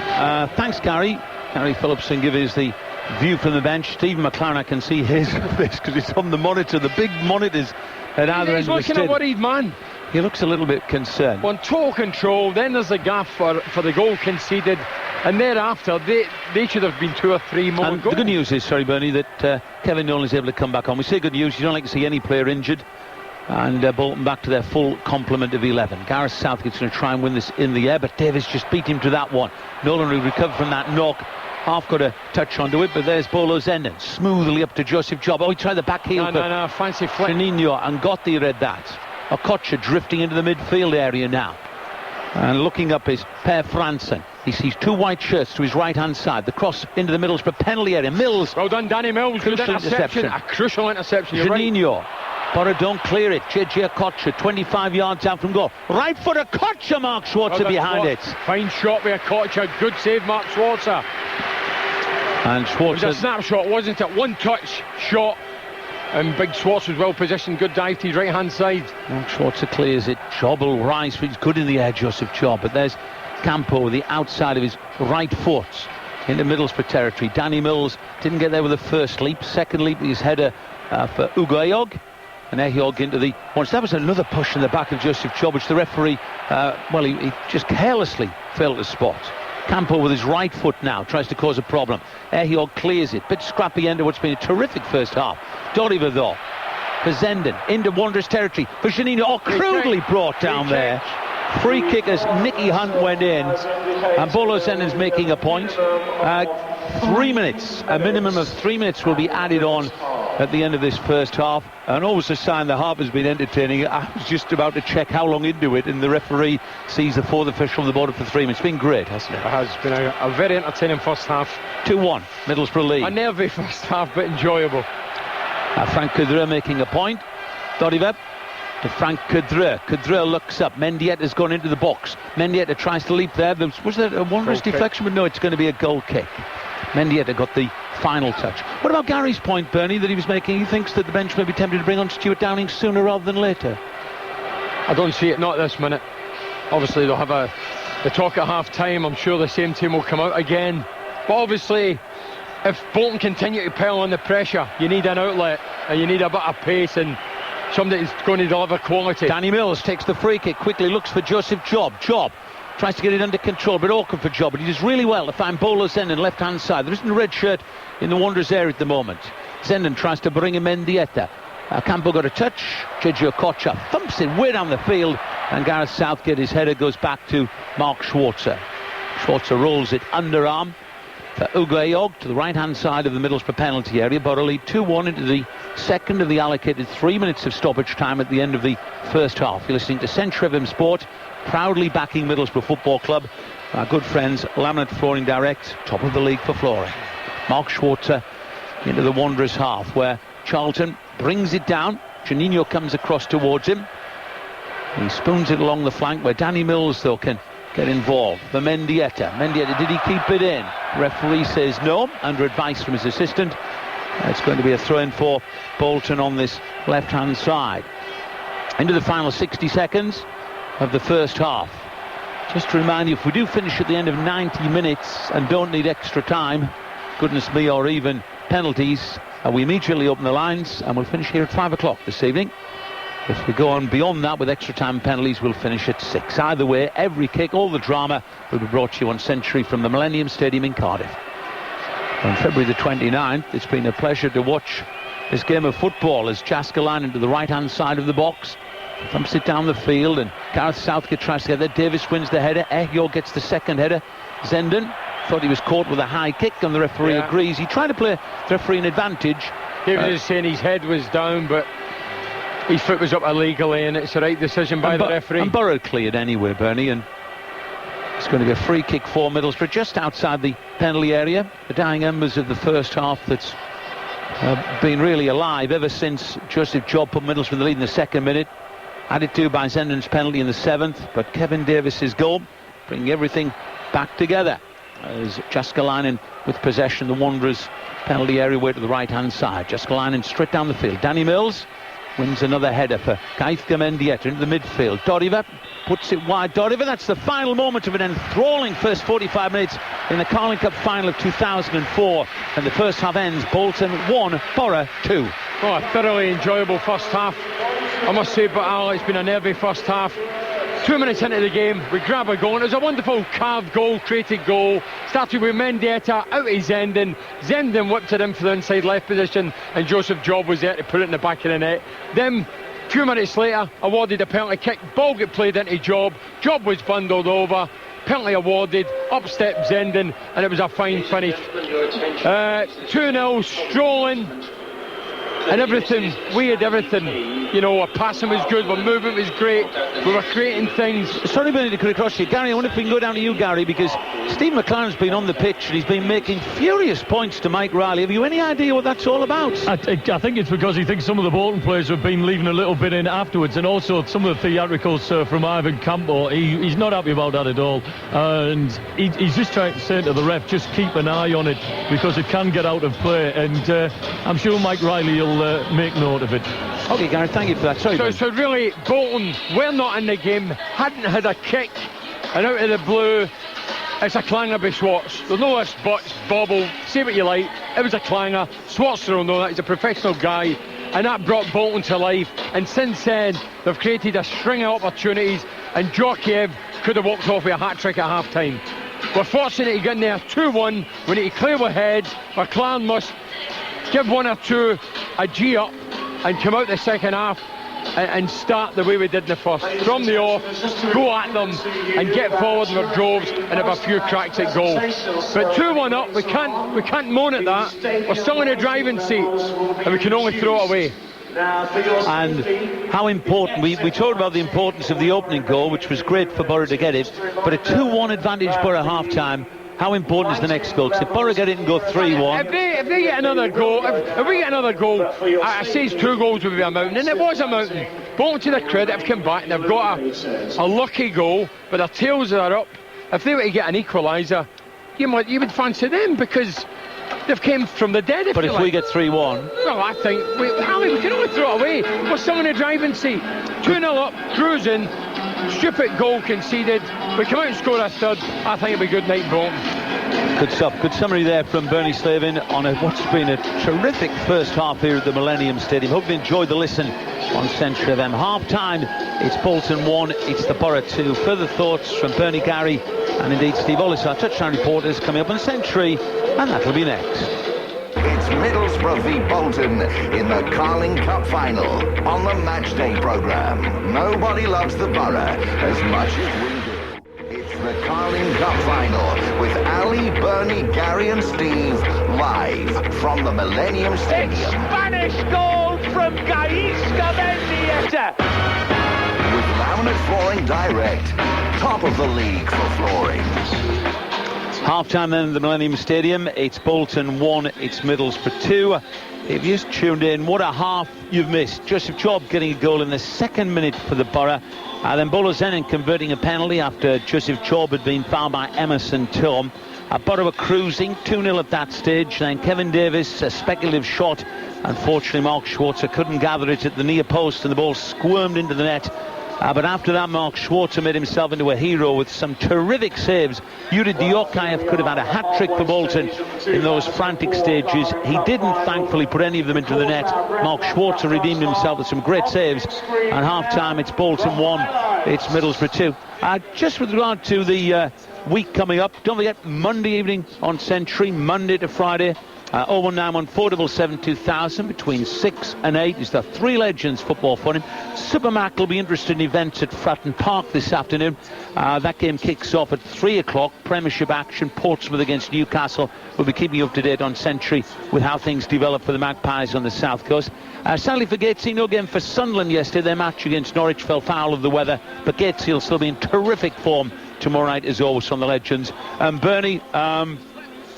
thanks, Gary. Gary Phillipson give us the view from the bench. Stephen McLaren, I can see his face because it's on the monitor, the big monitors at either end of the stadium. He's looking a worried man. He looks a little bit concerned. On total control, then there's a gap for the goal conceded, and thereafter they should have been 2 or 3 more and goals. The good news is, sorry Bernie, that Kevin Nolan is able to come back on. We say good news, you don't like to see any player injured. And Bolton back to their full complement of 11. Gareth Southgate's going to try and win this in the air, but Davis just beat him to that one. Nolan will recover from that knock. Half got a touch onto it, but there's Bolo Zenden smoothly up to Joseph Job. Oh, he tried the back heel. No, fancy flick. Juninho and Gotti read that. Okocha drifting into the midfield area now. And looking up is Per Fransen. He sees 2 white shirts to his right-hand side. The cross into the Middlesbrough penalty area. Mills. Well done, Danny Mills. Crucial interception. A crucial interception. Juninho. Boro don't clear it. JJ Okocha 25 yards out from goal. Right foot Okocha, Mark Schwarzer behind it. Fine shot by Okocha. Good save, Mark Schwarzer. And Schwarzer. It was a snapshot, wasn't it? One touch shot. And big Schwarzer was well positioned. Good dive to his right hand side. Mark Schwarzer clears it. Job will rise. He's good in the air, Joseph Job. But there's Campo, the outside of his right foot into Middlesbrough territory. Danny Mills didn't get there with the first leap. Second leap, his header for Ugo Ehiog. And Ehiog into the once. That was another push in the back of Joseph Job, which the referee, he just carelessly failed to spot. Campo with his right foot now tries to cause a problem. Ehiog clears it. Bit scrappy end of what's been a terrific first half. Doriva though for Zenden into Wanderers territory for Juninho. Oh, crudely brought down there. Free kick as Nicky Hunt went in, and Bolo Zenden's making a point. 3 minutes, a minimum of 3 minutes will be added on at the end of this first half, and always a sign the half has been entertaining. I was just about to check how long into it, and the referee sees the 4th official on the board for 3 minutes. It's been great, hasn't it? It has been a very entertaining first half. 2-1 Middlesbrough lead. A nervy first half, but enjoyable. Frank Cadre making a point. Doriva to Frank Cadre. Cadre looks up. Mendieta's gone into the box. Mendieta tries to leap there. Was there a Wanderers deflection? But no, it's going to be a goal kick. Mendieta got the final touch. What about Gary's point, Bernie, that he was making? He thinks that the bench may be tempted to bring on Stuart Downing sooner rather than later. I don't see it, not this minute. Obviously they'll have the talk at half time. I'm sure the same team will come out again, but obviously if Bolton continue to pile on the pressure, you need an outlet and you need a bit of pace and somebody who's going to deliver quality. Danny Mills takes the free kick, quickly looks for Joseph Job. Tries to get it under control, but awkward for Job, but he does really well to find Bolo Zenden left hand side. There isn't a red shirt in the Wanderers area at the moment. Zenden tries to bring in Mendieta. Campo got a touch. Sergio Kocha thumps it way down the field, and Gareth Southgate, his header goes back to Mark Schwarzer. Schwarzer rolls it underarm for Uguayog to the right hand side of the Middlesbrough penalty area. Boro lead 2-1 into the second of the allocated 3 minutes of stoppage time at the end of the first half. You're listening to Centre FM Sport, proudly backing Middlesbrough Football Club. Our good friends Laminate Flooring Direct, top of the league for flooring. Mark Schwarzer into the Wanderers half, where Charlton brings it down. Juninho comes across towards him. He spoons it along the flank, where Danny Mills though can get involved. For Mendieta, did he keep it in? Referee says no, under advice from his assistant. It's going to be a throw-in for Bolton on this left hand side. Into the final 60 seconds of the first half. Just to remind you, if we do finish at the end of 90 minutes and don't need extra time, goodness me, or even penalties, we immediately open the lines and we'll finish here at 5 o'clock this evening. If we go on beyond that with extra time penalties, we'll finish at 6. Either way, every kick, all the drama will be brought to you on Century from the Millennium Stadium in Cardiff. On February the 29th, it's been a pleasure to watch this game of football as Jaskalainen into the right hand side of the box thumps it down the field, and Gareth Southgate tries to get there. Davis wins the header. Ehyo gets the second header. Zenden thought he was caught with a high kick, and the referee agrees. He tried to play the referee an advantage. David is saying his head was down, but his foot was up illegally, and it's the right decision by the referee. And Boro cleared anyway, Bernie, and it's going to be a free kick for Middlesbrough just outside the penalty area. The dying embers of the first half that's been really alive ever since Joseph Job put Middlesbrough in the lead in the second minute. Added to by Zenden's penalty in the 7th, but Kevin Davis's goal bringing everything back together as Jaskalainen with possession. The Wanderers penalty area way to the right hand side. Jaskalainen straight down the field. Danny Mills wins another header for Gaithka Mendieta into the midfield. Doriva puts it wide. Doriva, that's the final moment of an enthralling first 45 minutes in the Carling Cup final of 2004, and the first half ends Bolton 1, Boro 2. Oh, a thoroughly enjoyable first half, I must say, but Al, it's been a nervy first half. 2 minutes into the game, we grab a goal, and it was a wonderful carved goal, created goal. Started with Mendieta, out to Zenden. Zenden whipped it in for the inside left position, and Joseph Job was there to put it in the back of the net. Then, a few minutes later, awarded a penalty kick. Ball got played into Job. Job was bundled over. Penalty awarded. Up stepped Zenden, and it was a fine finish. 2-0, strolling. And everything, we had everything. You know, our passing was good, our movement was great, we were creating things. Sorry, Bernie, to cut across you. Gary, I wonder if we can go down to you, Gary, because Steve McLaren's been on the pitch and he's been making furious points to Mike Riley. Have you any idea what that's all about? I think it's because he thinks some of the Bolton players have been leaving a little bit in afterwards, and also some of the theatricals from Ivan Campo. He's not happy about that at all, and he's just trying to say to the ref, just keep an eye on it, because it can get out of play, and I'm sure Mike Riley will make note of it. Okay, Gareth, thank you for that. Sorry, so really, Bolton were not in the game, hadn't had a kick, and out of the blue, it's a clanger by Schwarzer. There's no ifs, buts, bobble, say what you like, it was a clanger. Schwarzer will know that, he's a professional guy, and that brought Bolton to life. And since then, they've created a string of opportunities, and Georgiev could have walked off with a hat-trick at half-time. We're fortunate to get in there 2-1, we need to clear our heads. McLaren must give one or two a G up and come out the second half and start the way we did in the first. From the off, go at them and get forward with droves and have a few cracks at goal. But 2-1 up, we can't moan at that. We're still in the driving seat and we can only throw it away. And how important, we talked about the importance of the opening goal, which was great for Boro to get it, but a 2-1 advantage Boro half-time. How important is the next goal? Because if Boro get it and go 3-1... If they get another goal, if we get another goal, I say 2 goals would be a mountain, and it was a mountain. Bolton, to their credit, have come back and they've got a lucky goal, but their tails are up. If they were to get an equaliser, you would fancy them, because they've came from the dead. But if we get 3-1, well, I think we can only throw it away. We're still in the driving seat. 2-0 up, cruising. Stupid goal conceded. We come out and score a third. I think it'll be good night, Bolton. good stuff. Good summary there from Bernie Slaven on what's been a terrific first half here at the Millennium Stadium. Hope you enjoyed the listen on Century FM. Half time, it's Bolton 1, it's the Boro 2. Further thoughts from Bernie, Gary and indeed Steve Ollis, our touchdown reporters, coming up on Century, and that'll be next. It's Middlesbrough v Bolton in the Carling Cup final on the Matchday programme. Nobody loves the Boro as much as we do. It's the Carling Cup final with Ali, Bernie, Gary and Steve live from the Millennium Stadium. It's Spanish goal from Gaisca Mendieta. With laminate flooring direct, top of the league for flooring. Half-time then at the Millennium Stadium. It's Bolton 1, it's Middlesbrough 2. If you just tuned in, what a half you've missed. Joseph Job getting a goal in the second minute for the Boro. Then Bolo Zenin converting a penalty after Joseph Job had been fouled by Emerson Tom. Boro were cruising 2-0 at that stage. Then Kevin Davis, a speculative shot. Unfortunately, Mark Schwarzer couldn't gather it at the near post and the ball squirmed into the net. But after that, Mark Schwarzer made himself into a hero with some terrific saves. Yuri Diokayev could have had a hat-trick for Bolton in those frantic stages. He didn't, thankfully, put any of them into the net. Mark Schwarzer redeemed himself with some great saves. And half-time, it's Bolton 1, it's Middlesbrough 2. Just with regard to the week coming up, don't forget, Monday evening on Century, Monday to Friday. 01914772000 between 6 and 8 is the Three Legends football fun. Supermac will be interested in events at Fratton Park this afternoon. That game kicks off at 3 o'clock. Premiership action, Portsmouth against Newcastle. We'll be keeping you up to date on Century with how things develop for the Magpies on the south coast. Sadly for Gatesy, no game for Sunderland yesterday. Their match against Norwich fell foul of the weather, but Gatesy will still be in terrific form tomorrow night as always on the Legends. Bernie,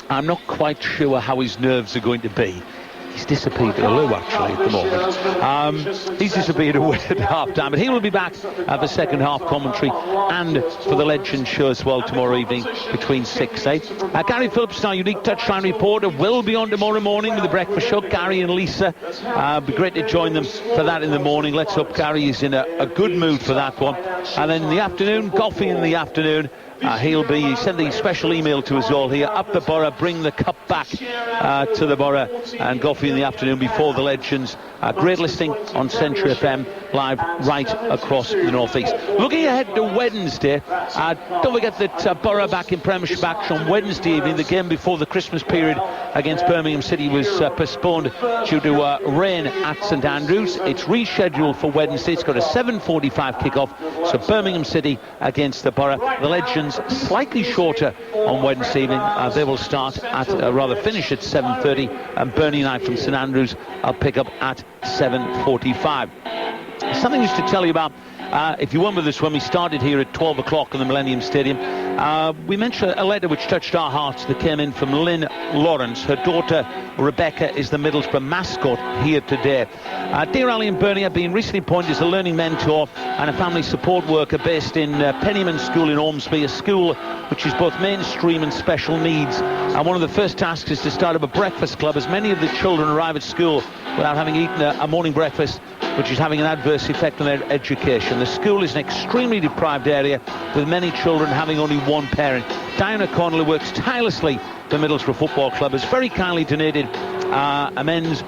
I'm not quite sure how his nerves are going to be. He's disappeared a little, actually, at the moment. He's disappeared away at half-time, but he will be back at the second half commentary and for the Legends show as well tomorrow evening between 6 and 8. Gary Phillips, our unique touchline reporter, will be on tomorrow morning with the breakfast show. Gary and Lisa, be great to join them for that in the morning. Let's hope Gary is in a good mood for that one. And then in the afternoon, coffee in the afternoon. He sent the special email to us all here. Up the Boro, bring the cup back to the Boro, and coffee in the afternoon before the Legends. Great listening on Century FM live right across the northeast. Looking ahead to Wednesday, don't forget that Boro back in Premiership action on Wednesday evening. The game before the Christmas period against Birmingham City was postponed due to rain at St Andrews. It's rescheduled for Wednesday. It's got a 7:45 kickoff. So Birmingham City against the Boro. The Legends slightly shorter on Wednesday evening. They will start at finish at 7:30, and Bernie and I from St Andrews I'll pick up at 7:45. Something just to tell you about, if you weren't with us when we started here at 12 o'clock in the Millennium Stadium, we mentioned a letter which touched our hearts that came in from Lynn Lawrence. Her daughter Rebecca is the Middlesbrough mascot here today. Dear Ali and Bernie, I've been recently appointed as a learning mentor and a family support worker based in Pennyman School in Ormsby, a school which is both mainstream and special needs. And one of the first tasks is to start up a breakfast club, as many of the children arrive at school without having eaten a morning breakfast, which is having an adverse effect on their education. The school is an extremely deprived area, with many children having only one parent. Diana Connolly works tirelessly for Middlesbrough Football Club, has very kindly donated a men's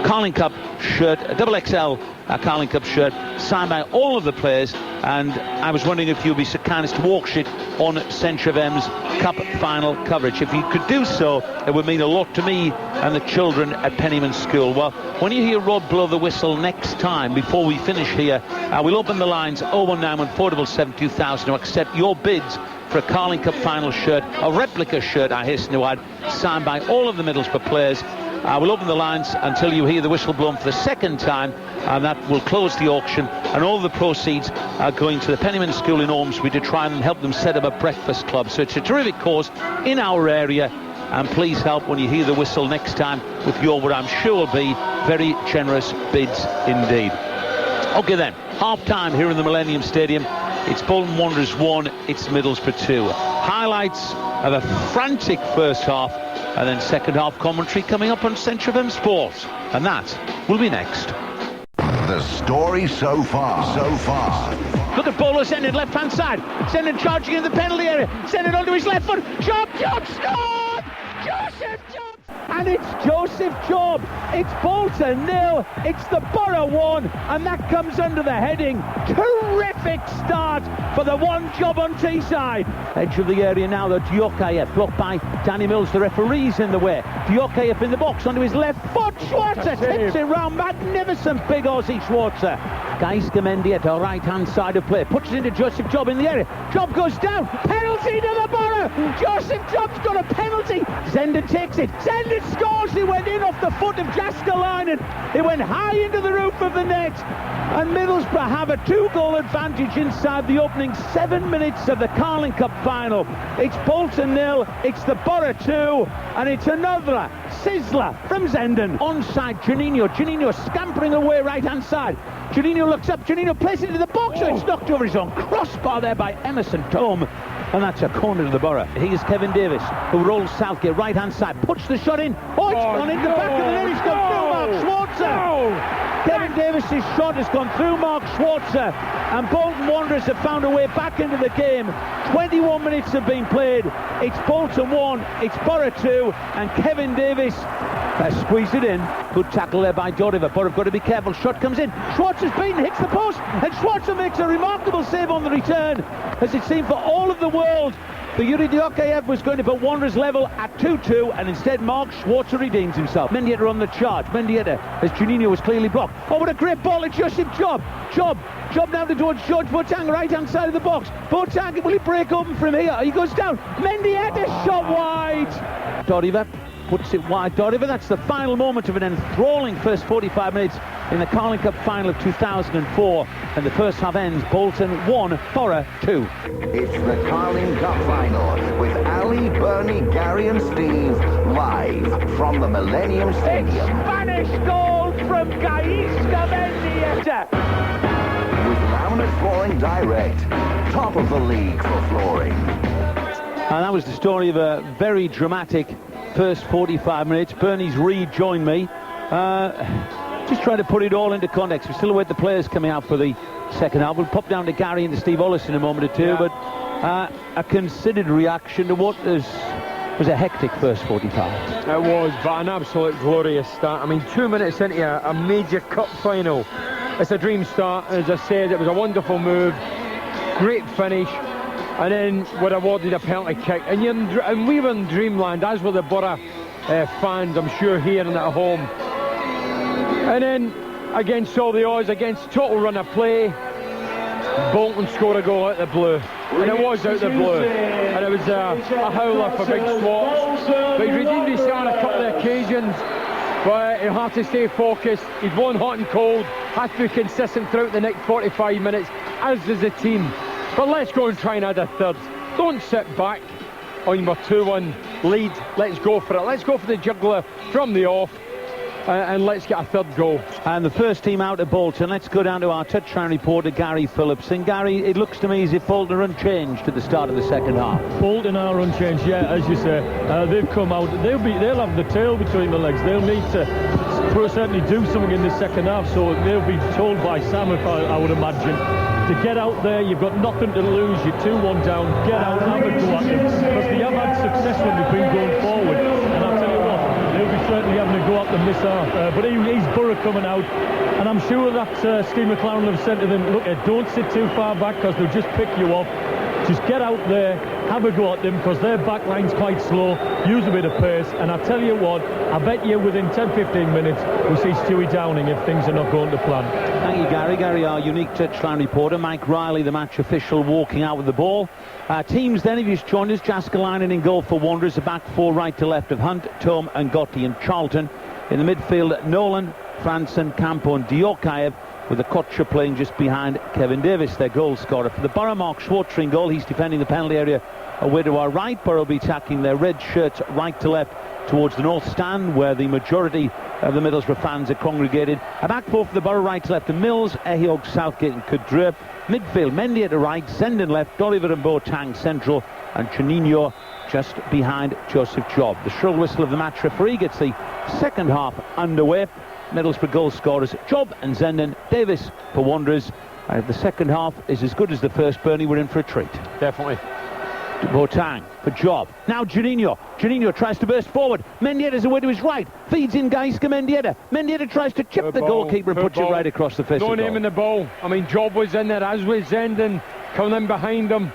Carling Cup shirt, a XXL Carling Cup shirt, signed by all of the players, and I was wondering if you'd be so kind as to auction it on Century FM's Cup final coverage. If you could do so, it would mean a lot to me and the children at Pennyman School. Well, when you hear Rod blow the whistle next time, before we finish here, we'll open the lines 01914772000 to accept your bids for a Carling Cup final shirt, a replica shirt, I hasten to add, signed by all of the Middlesbrough players. We'll open the lines until you hear the whistle blown for the second time, and that will close the auction, and all the proceeds are going to the Pennyman School in Ormsby to try and help them set up a breakfast club. So it's a terrific cause in our area, and please help when you hear the whistle next time with your, what I'm sure will be, very generous bids indeed. Okay then, half-time here in the Millennium Stadium. It's Bolton Wanderers 1, it's Middlesbrough 2. Highlights of a frantic first half And then second half commentary coming up on Central FM Sport. And that will be next. The story so far. Look at Bolo Zenden, left-hand side. Zenden charging in the penalty area. Zenden onto his left foot. Job scored! Joseph Job! And it's Joseph Job. It's Bolton 0. It's the Boro 1. And that comes under the heading. Terrific start for the one Job on Teesside. Edge of the area now, the Diokayev. Blocked by Danny Mills. The referee's in the way. Diokayev in the box onto his left foot. Schwarzer tips it round. Magnificent big Aussie Schwarzer. Gais Gamendi at the right-hand side of play. Puts it into Joseph Job in the area. Job goes down. Penalty to the Boro. Joseph Job's got a penalty. Zenden takes it. Zenden scores. He went in off the foot of Jaskalainen. It went high into the roof of the net. And Middlesbrough have a 2-goal advantage inside the opening 7 minutes of the Carling Cup final. It's Bolton 0. It's the Boro 2. And it's another sizzler from Zenden. Onside Juninho. Juninho scampering away right-hand side. Juninho looks up. Juninho plays it into the box. It's knocked over his own crossbar there by Emerson Tome. And that's a corner to the Boro. Here's Kevin Davis, who rolls Southgate right-hand side. Puts the shot in. Oh, it's gone into the back of the net. It's gone through Mark Schwarzer. Kevin Davis's shot has gone through Mark Schwarzer. And Bolton Wanderers have found a way back into the game. 21 minutes have been played. It's Bolton 1. It's Boro 2. And Kevin Davis squeezed it in. Good tackle there by Doriva. Boro have got to be careful. Shot comes in. Schwarzer's beaten, hits the post. And Schwarzer makes a remarkable save on the return. As it seemed for all of the world, the Yuri Diokayev was going to put Wanderers level at 2-2, and instead Mark Schwarzer redeems himself. Mendieta on the charge. Mendieta, as Juninho was clearly blocked. Oh, what a great ball at Joseph Job. Job now towards George Boateng, right-hand side of the box. Boateng, will he break open from here? He goes down. Mendieta shot wide. Doriva puts it wide. Doriva, that's the final moment of an enthralling first 45 minutes in the Carling Cup final of 2004. And the first half ends Bolton 1, Boro 2. It's the Carling Cup final with Ali, Bernie, Gary and Steve live from the Millennium Stadium. It's Spanish goal from Gaisca Mendieta. With laminate flooring direct, top of the league for flooring. And that was the story of a very dramatic first 45 minutes. Bernie's rejoined me. Just trying to put it all into context. We still await the players coming out for the second half. We'll pop down to Gary and to Steve Ollis in a moment or two. Yeah. But a considered reaction to what was a hectic first 45. It was, but an absolute glorious start. I mean, 2 minutes into a major cup final. It's a dream start. As I said, it was a wonderful move. Great finish. And then we're awarded a penalty kick. And we were in dreamland, as were the Boro fans, I'm sure, hearing it at home. And then, against all the odds, against total run of play, Bolton scored a goal out of the blue. And it was out of the blue. And it was a howler for Big Schwartz. But he redeemed himself on a couple of occasions. But he'll have to stay focused. He's won hot and cold. Has to be consistent throughout the next 45 minutes, as does the team. But let's go and try and add a third. Don't sit back on your 2-1 lead. Let's go for it. Let's go for the juggler from the off. And let's get a third goal. And the first team out of Bolton. Let's go down to our touchline reporter, Gary Phillips. And Gary, it looks to me as if Bolton are unchanged at the start of the second half. Bolton are unchanged, yeah, as you say. They've come out. They'll have the tail between the legs. They'll need to certainly do something in the second half. So they'll be told by Sam, if I would imagine, to get out there. You've got nothing to lose. You're 2-1 down. Get out, have a go at them. Because they have had success when they've been going forward. And I'll tell you what, they'll be certainly having a go at them this half. But he's Boro coming out. And I'm sure that Steve McLaren will have said to them, look, don't sit too far back because they'll just pick you off. Just get out there, have a go at them because their back line's quite slow. Use a bit of pace. And I tell you what, I bet you within 10-15 minutes we'll see Stewie Downing if things are not going to plan. Thank you, Gary. Gary, our unique touchline reporter. Mike Riley, the match official, walking out with the ball. Teams then, if you've joined us, Jaskalainen in goal for Wanderers. A back four right to left of Hunt, Tome and Gotti and Charlton. In the midfield, Nolan, Franson, Campo and Diokayev, with the Kocher playing just behind Kevin Davis, their goal scorer. For the Boro, Mark Schwarzer in goal. He's defending the penalty area away to our right. Boro will be attacking their red shirts right to left towards the north stand, where the majority of the Middlesbrough fans are congregated. A back four for the Boro, right to left, and Mills, Ehiog, Southgate and Kudrip. Midfield, Mendy to right, Zenden left, Oliver and Boateng central, and Juninho just behind Joseph Job. The shrill whistle of the match referee gets the second half underway. Middlesbrough goal scorers Job and Zenden, Davis for Wanderers. And if the second half is as good as the first, Bernie, we're in for a treat. Definitely. Boateng for Job. Now Juninho. Juninho tries to burst forward. Mendietta's away to his right. Feeds in Gaiska Mendieta. Mendieta tries to chip the goalkeeper and puts it right across the face. No of name in the ball. I mean, Job was in there, as was Zenden coming in behind him.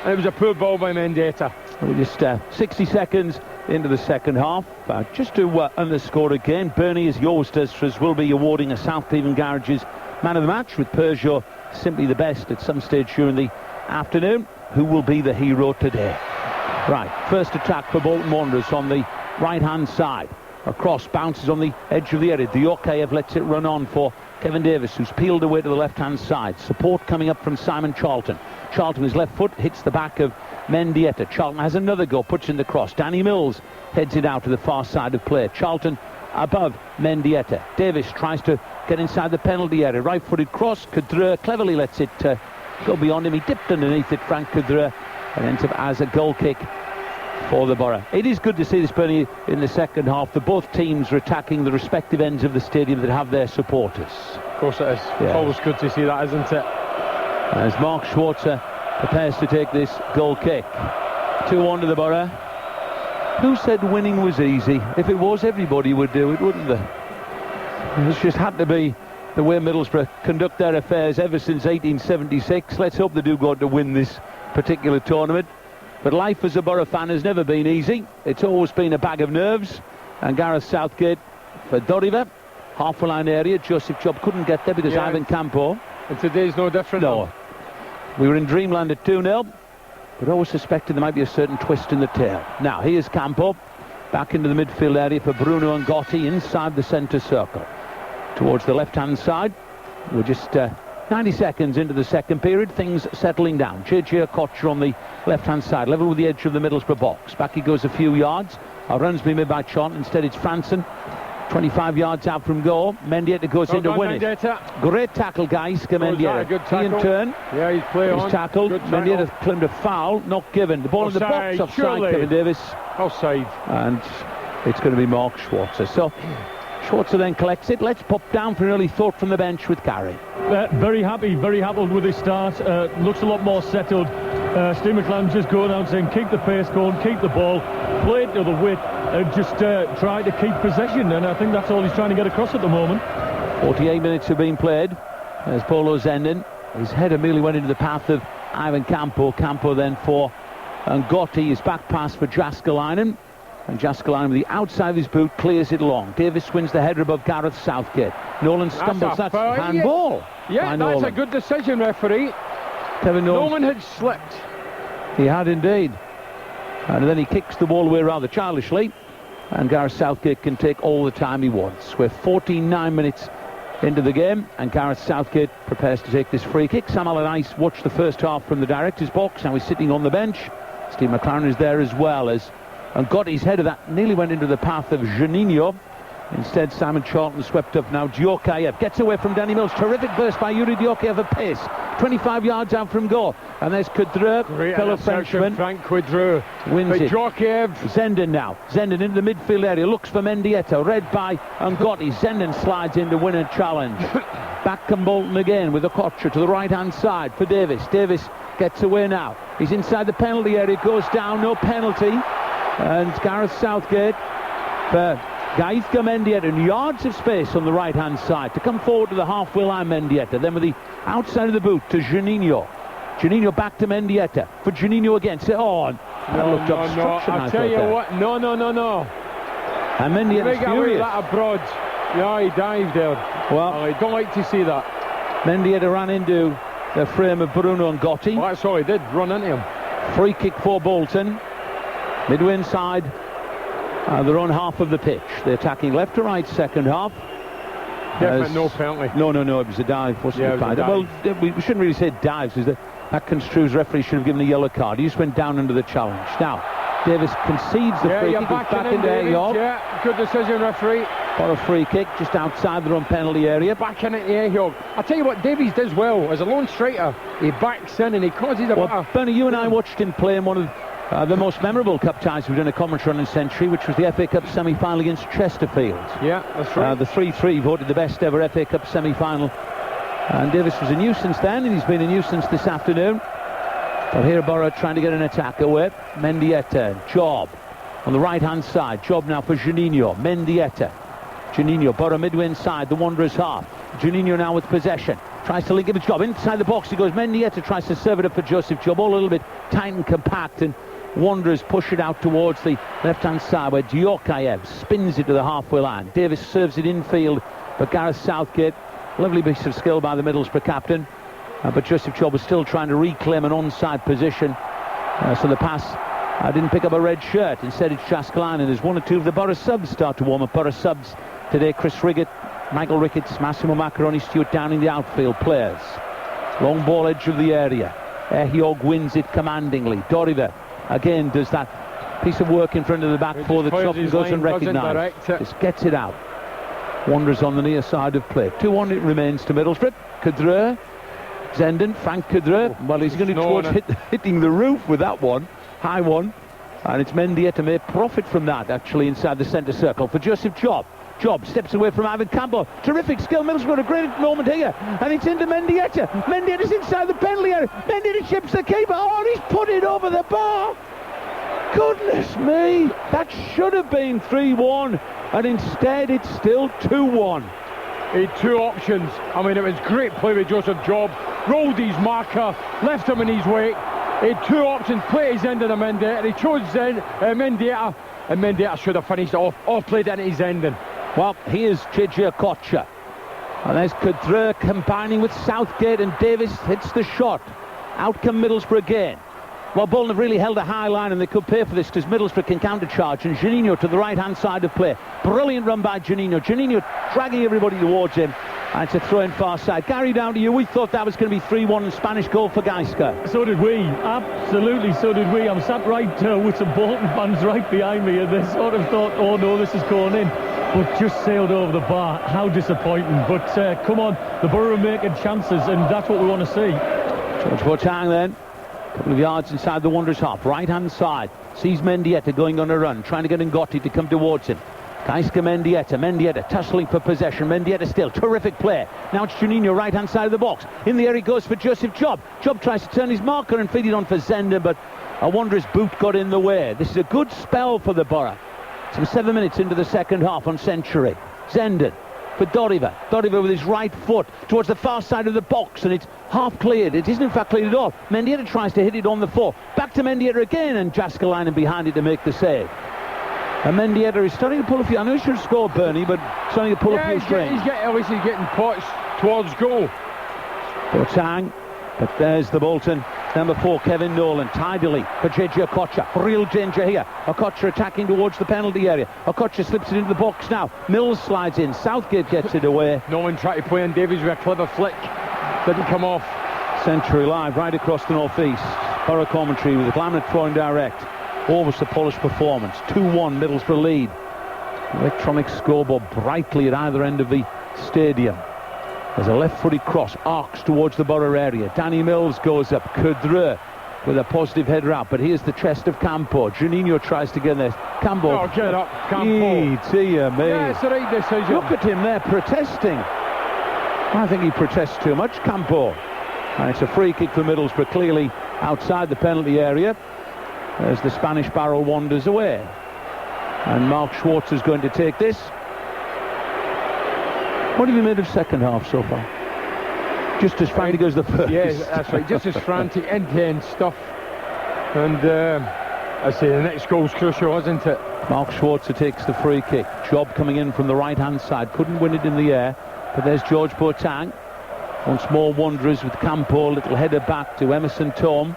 And it was a poor ball by Mendieta. We're just 60 seconds into the second half. Just to underscore again, Bernie, as he always does for us, will be awarding a South Cleveland Garages man of the match, with Peugeot simply the best at some stage during the afternoon. Who will be the hero today? Right, first attack for Bolton Wanderers on the right-hand side. A cross bounces on the edge of the area. Diokayev lets it run on for Kevin Davis, who's peeled away to the left-hand side. Support coming up from Simon Charlton. Charlton, his left foot, hits the back of Mendieta. Charlton has another go, puts in the cross. Danny Mills heads it out to the far side of play. Charlton above Mendieta. Davis tries to get inside the penalty area. Right-footed cross. Kudreur cleverly lets it go beyond him. He dipped underneath it, Frank Kudreur, and ends up as a goal kick for the Boro. It is good to see this, Bernie, in the second half, that both teams are attacking the respective ends of the stadium that have their supporters. Of course it is. Yeah. Always good to see that, isn't it? As Mark Schwarzer prepares to take this goal kick. 2-1 to the Boro. Who said winning was easy? If it was, everybody would do it, wouldn't they? It's just had to be the way Middlesbrough conduct their affairs ever since 1876. Let's hope they do go on to win this particular tournament. But life as a Boro fan has never been easy. It's always been a bag of nerves. And Gareth Southgate for Doriva. Halfway line area. Joseph Job couldn't get there because Ivan Campo. And today's no different. No. We were in dreamland at 2-0. But always suspected there might be a certain twist in the tail. Now, here's Campo. Back into the midfield area for Bruno and Gotti inside the centre circle. Towards the left-hand side. We're just 90 seconds into the second period. Things settling down. J.J. Kocher on the left-hand side, level with the edge of the Middlesbrough box. Back he goes a few yards. A run's been made by Charlton. Instead it's Franson. 25 yards out from goal. Mendieta goes in to win it. Great tackle, guys. Mendieta. Good tackle. He in turn. Yeah, he's tackled. Mendieta claimed a foul. Not given. The ball in the box. Offside, Kevin Davis. Offside. And it's going to be Mark Schwarzer. So Schwarzer then collects it. Let's pop down for an early thought from the bench with Gary. Very happy with his start. Looks a lot more settled. Steve McLaren just going out saying keep the pace going, keep the ball, play it to the width, and just try to keep possession. And I think that's all he's trying to get across at the moment. 48 minutes have been played. There's Polo Zenden. His header merely went into the path of Ivan Campo. Campo then for Ngotti. His back pass for Jaskalainen. And Jaskalainen with the outside of his boot clears it long. Davis wins the header above Gareth Southgate. Nolan stumbles. That's handball. Yeah, that's a good decision, referee. Kevin Nolan had slipped. He had indeed. And then he kicks the ball away rather childishly. And Gareth Southgate can take all the time he wants. We're 49 minutes into the game. And Gareth Southgate prepares to take this free kick. Sam Allardyce watched the first half from the director's box. Now he's sitting on the bench. Steve McLaren is there as well, as and got his header that nearly went into the path of Juninho. Instead, Simon Charlton swept up. Now Diokayev gets away from Danny Mills. Terrific burst by Yuri Diokayev at pace. 25 yards out from goal. And there's Kudreur, fellow Frenchman. Frank Kudreur wins it. Diokayev. Zenden now. Zenden into the midfield area. Looks for Mendieta. Read by Ngotti. Zenden slides in to win a challenge. Back come Bolton again with a Kocher to the right-hand side for Davis. Davis gets away now. He's inside the penalty area. Goes down. No penalty. And Gareth Southgate for Gaiska Mendieta in yards of space on the right-hand side to come forward to the halfway line. Mendieta then with the outside of the boot to Juninho. Juninho back to Mendieta for Juninho again. No. I'll tell you what. No. And Mendieta's furious. That abroad. Yeah, he dived there. Well, I don't like to see that. Mendieta ran into the frame of Bruno and Gotti. Well, that's all he did. Run into him. Free kick for Bolton. Midway inside their own half of the pitch. They're attacking left to right second half. Definitely no penalty. No, it was a dive, wasn't it? Well, we shouldn't really say dives, because that construes referee should have given a yellow card. He just went down under the challenge. Now, Davis concedes the free kick. Back in there, York. Yeah, good decision, referee. For a free kick just outside their own penalty area. Back in it, York. I tell you what, Davies does well as a lone striker. He backs in and he causes a Well, Bernie, you and I watched him play in one of the most memorable cup ties we've done a commentary on in Century, which was the FA Cup semi-final against Chesterfield. Yeah, that's right. The 3-3 voted the best ever FA Cup semi-final. And Davis was a nuisance then, and he's been a nuisance this afternoon. But here Boro trying to get an attack away. Mendieta, Job on the right-hand side. Job now for Juninho. Mendieta. Juninho, Boro midway inside the Wanderers' half. Juninho now with possession. Tries to link it with Job. Inside the box he goes. Mendieta tries to serve it up for Joseph Job. All a little bit tight and compact. And Wanderers push it out towards the left-hand side where Diokayev spins it to the halfway line. Davis serves it infield. But Gareth Southgate, lovely piece of skill by the Middlesbrough captain. But Joseph Job was still trying to reclaim an onside position. So the pass didn't pick up a red shirt. Instead it's Jaskalainen as one or two of the Boro subs start to warm up. Boro subs today: Chris Riggett, Michael Ricketts, Massimo Macaroni, Stuart Downing, the outfield players. Long ball edge of the area. Ehiog wins it commandingly. Doriva again does that piece of work in front of the back four that Chopin goes unrecognised. Just gets it out. Wanderers on the near side of play. 2-1 it remains to Middlesbrough. Kadre, Zenden, Frank Kadre. Well, he's going towards hitting the roof with that one. High one. And it's Mendieta may profit from that, actually, inside the centre circle for Joseph Job. Job steps away from Ivan Campbell. Terrific skill. Middlesbrough a great moment here. And it's into Mendieta. Mendieta's inside the penalty area. Mendieta chips the keeper. Oh, he's put it over the bar. Goodness me. That should have been 3-1. And instead it's still 2-1. He had two options. I mean, it was great play with Joseph Job. Rolled his marker, left him in his wake. He had two options, play his end in a Mendieta. He chose Mendieta, and Mendieta should have finished it off played into his ending. Well, here's JJ Okocha. And there's Kadre combining with Southgate, and Davis hits the shot. Out come Middlesbrough again. Well, Bolton have really held a high line, and they could pay for this because Middlesbrough can counter-charge. And Juninho to the right-hand side of play. Brilliant run by Juninho. Juninho dragging everybody towards him. And it's a throw in far side. Gary, down to you. We thought that was going to be 3-1 and Spanish goal for Geisker. So did we. Absolutely, so did we. I'm sat right with some Bolton fans right behind me, and they sort of thought, oh no, this is going in. But just sailed over the bar. How disappointing. But come on, the Boro are making chances, and that's what we want to see. George Boateng then. A couple of yards inside the Wanderers' half. Right-hand side. Sees Mendieta going on a run. Trying to get Ngotti to come towards him. Geisker Mendieta. Mendieta tussling for possession. Mendieta still. Terrific play. Now it's Juninho, right-hand side of the box. In the air he goes for Joseph Job. Job tries to turn his marker and feed it on for Zenden, but a Wanderers boot got in the way. This is a good spell for the Boro. Some 7 minutes into the second half on Century. Zenden for Doriva. Doriva with his right foot towards the far side of the box, and it's half cleared. It isn't in fact cleared at all. Mendieta tries to hit it on the 4. Back to Mendieta again, and Jaskalainen behind it to make the save. And Mendieta is starting to pull a few. I know he should have scored, Bernie, but starting to pull a few strings. At least he's getting pots towards goal. Boateng, but there's the Bolton. Number 4, Kevin Nolan, tidily for JJ Okocha. Real danger here. Okocha attacking towards the penalty area. Okocha slips it into the box now. Mills slides in. Southgate gets it away. Nolan tried to play on Davies with a clever flick. Didn't come off. Century live right across the northeast. Boro commentary with the Glamnet throwing direct. Almost a polished performance. 2-1 Middlesbrough lead. Electronic scoreboard brightly at either end of the stadium. There's a left-footed cross, arcs towards the Boro area. Danny Mills goes up. Kadre with a positive header out, but here's the chest of Campo. Juninho tries to get there. Campo. Oh, get up, Campo. Dear me. Yeah, it's the right decision. Look at him there protesting. I think he protests too much, Campo. And it's a free kick for Middlesbrough, clearly outside the penalty area, as the Spanish barrel wanders away. And Mark Schwarzer is going to take this. What have you made of second half so far? Just as frantic as the first. Yeah, that's right. Just as frantic, intense stuff. And I say the next goal's crucial, isn't it? Mark Schwarzer takes the free kick. Job coming in from the right-hand side. Couldn't win it in the air. But there's George Boateng. Once more Wanderers with Campo. Little header back to Emerson Thome.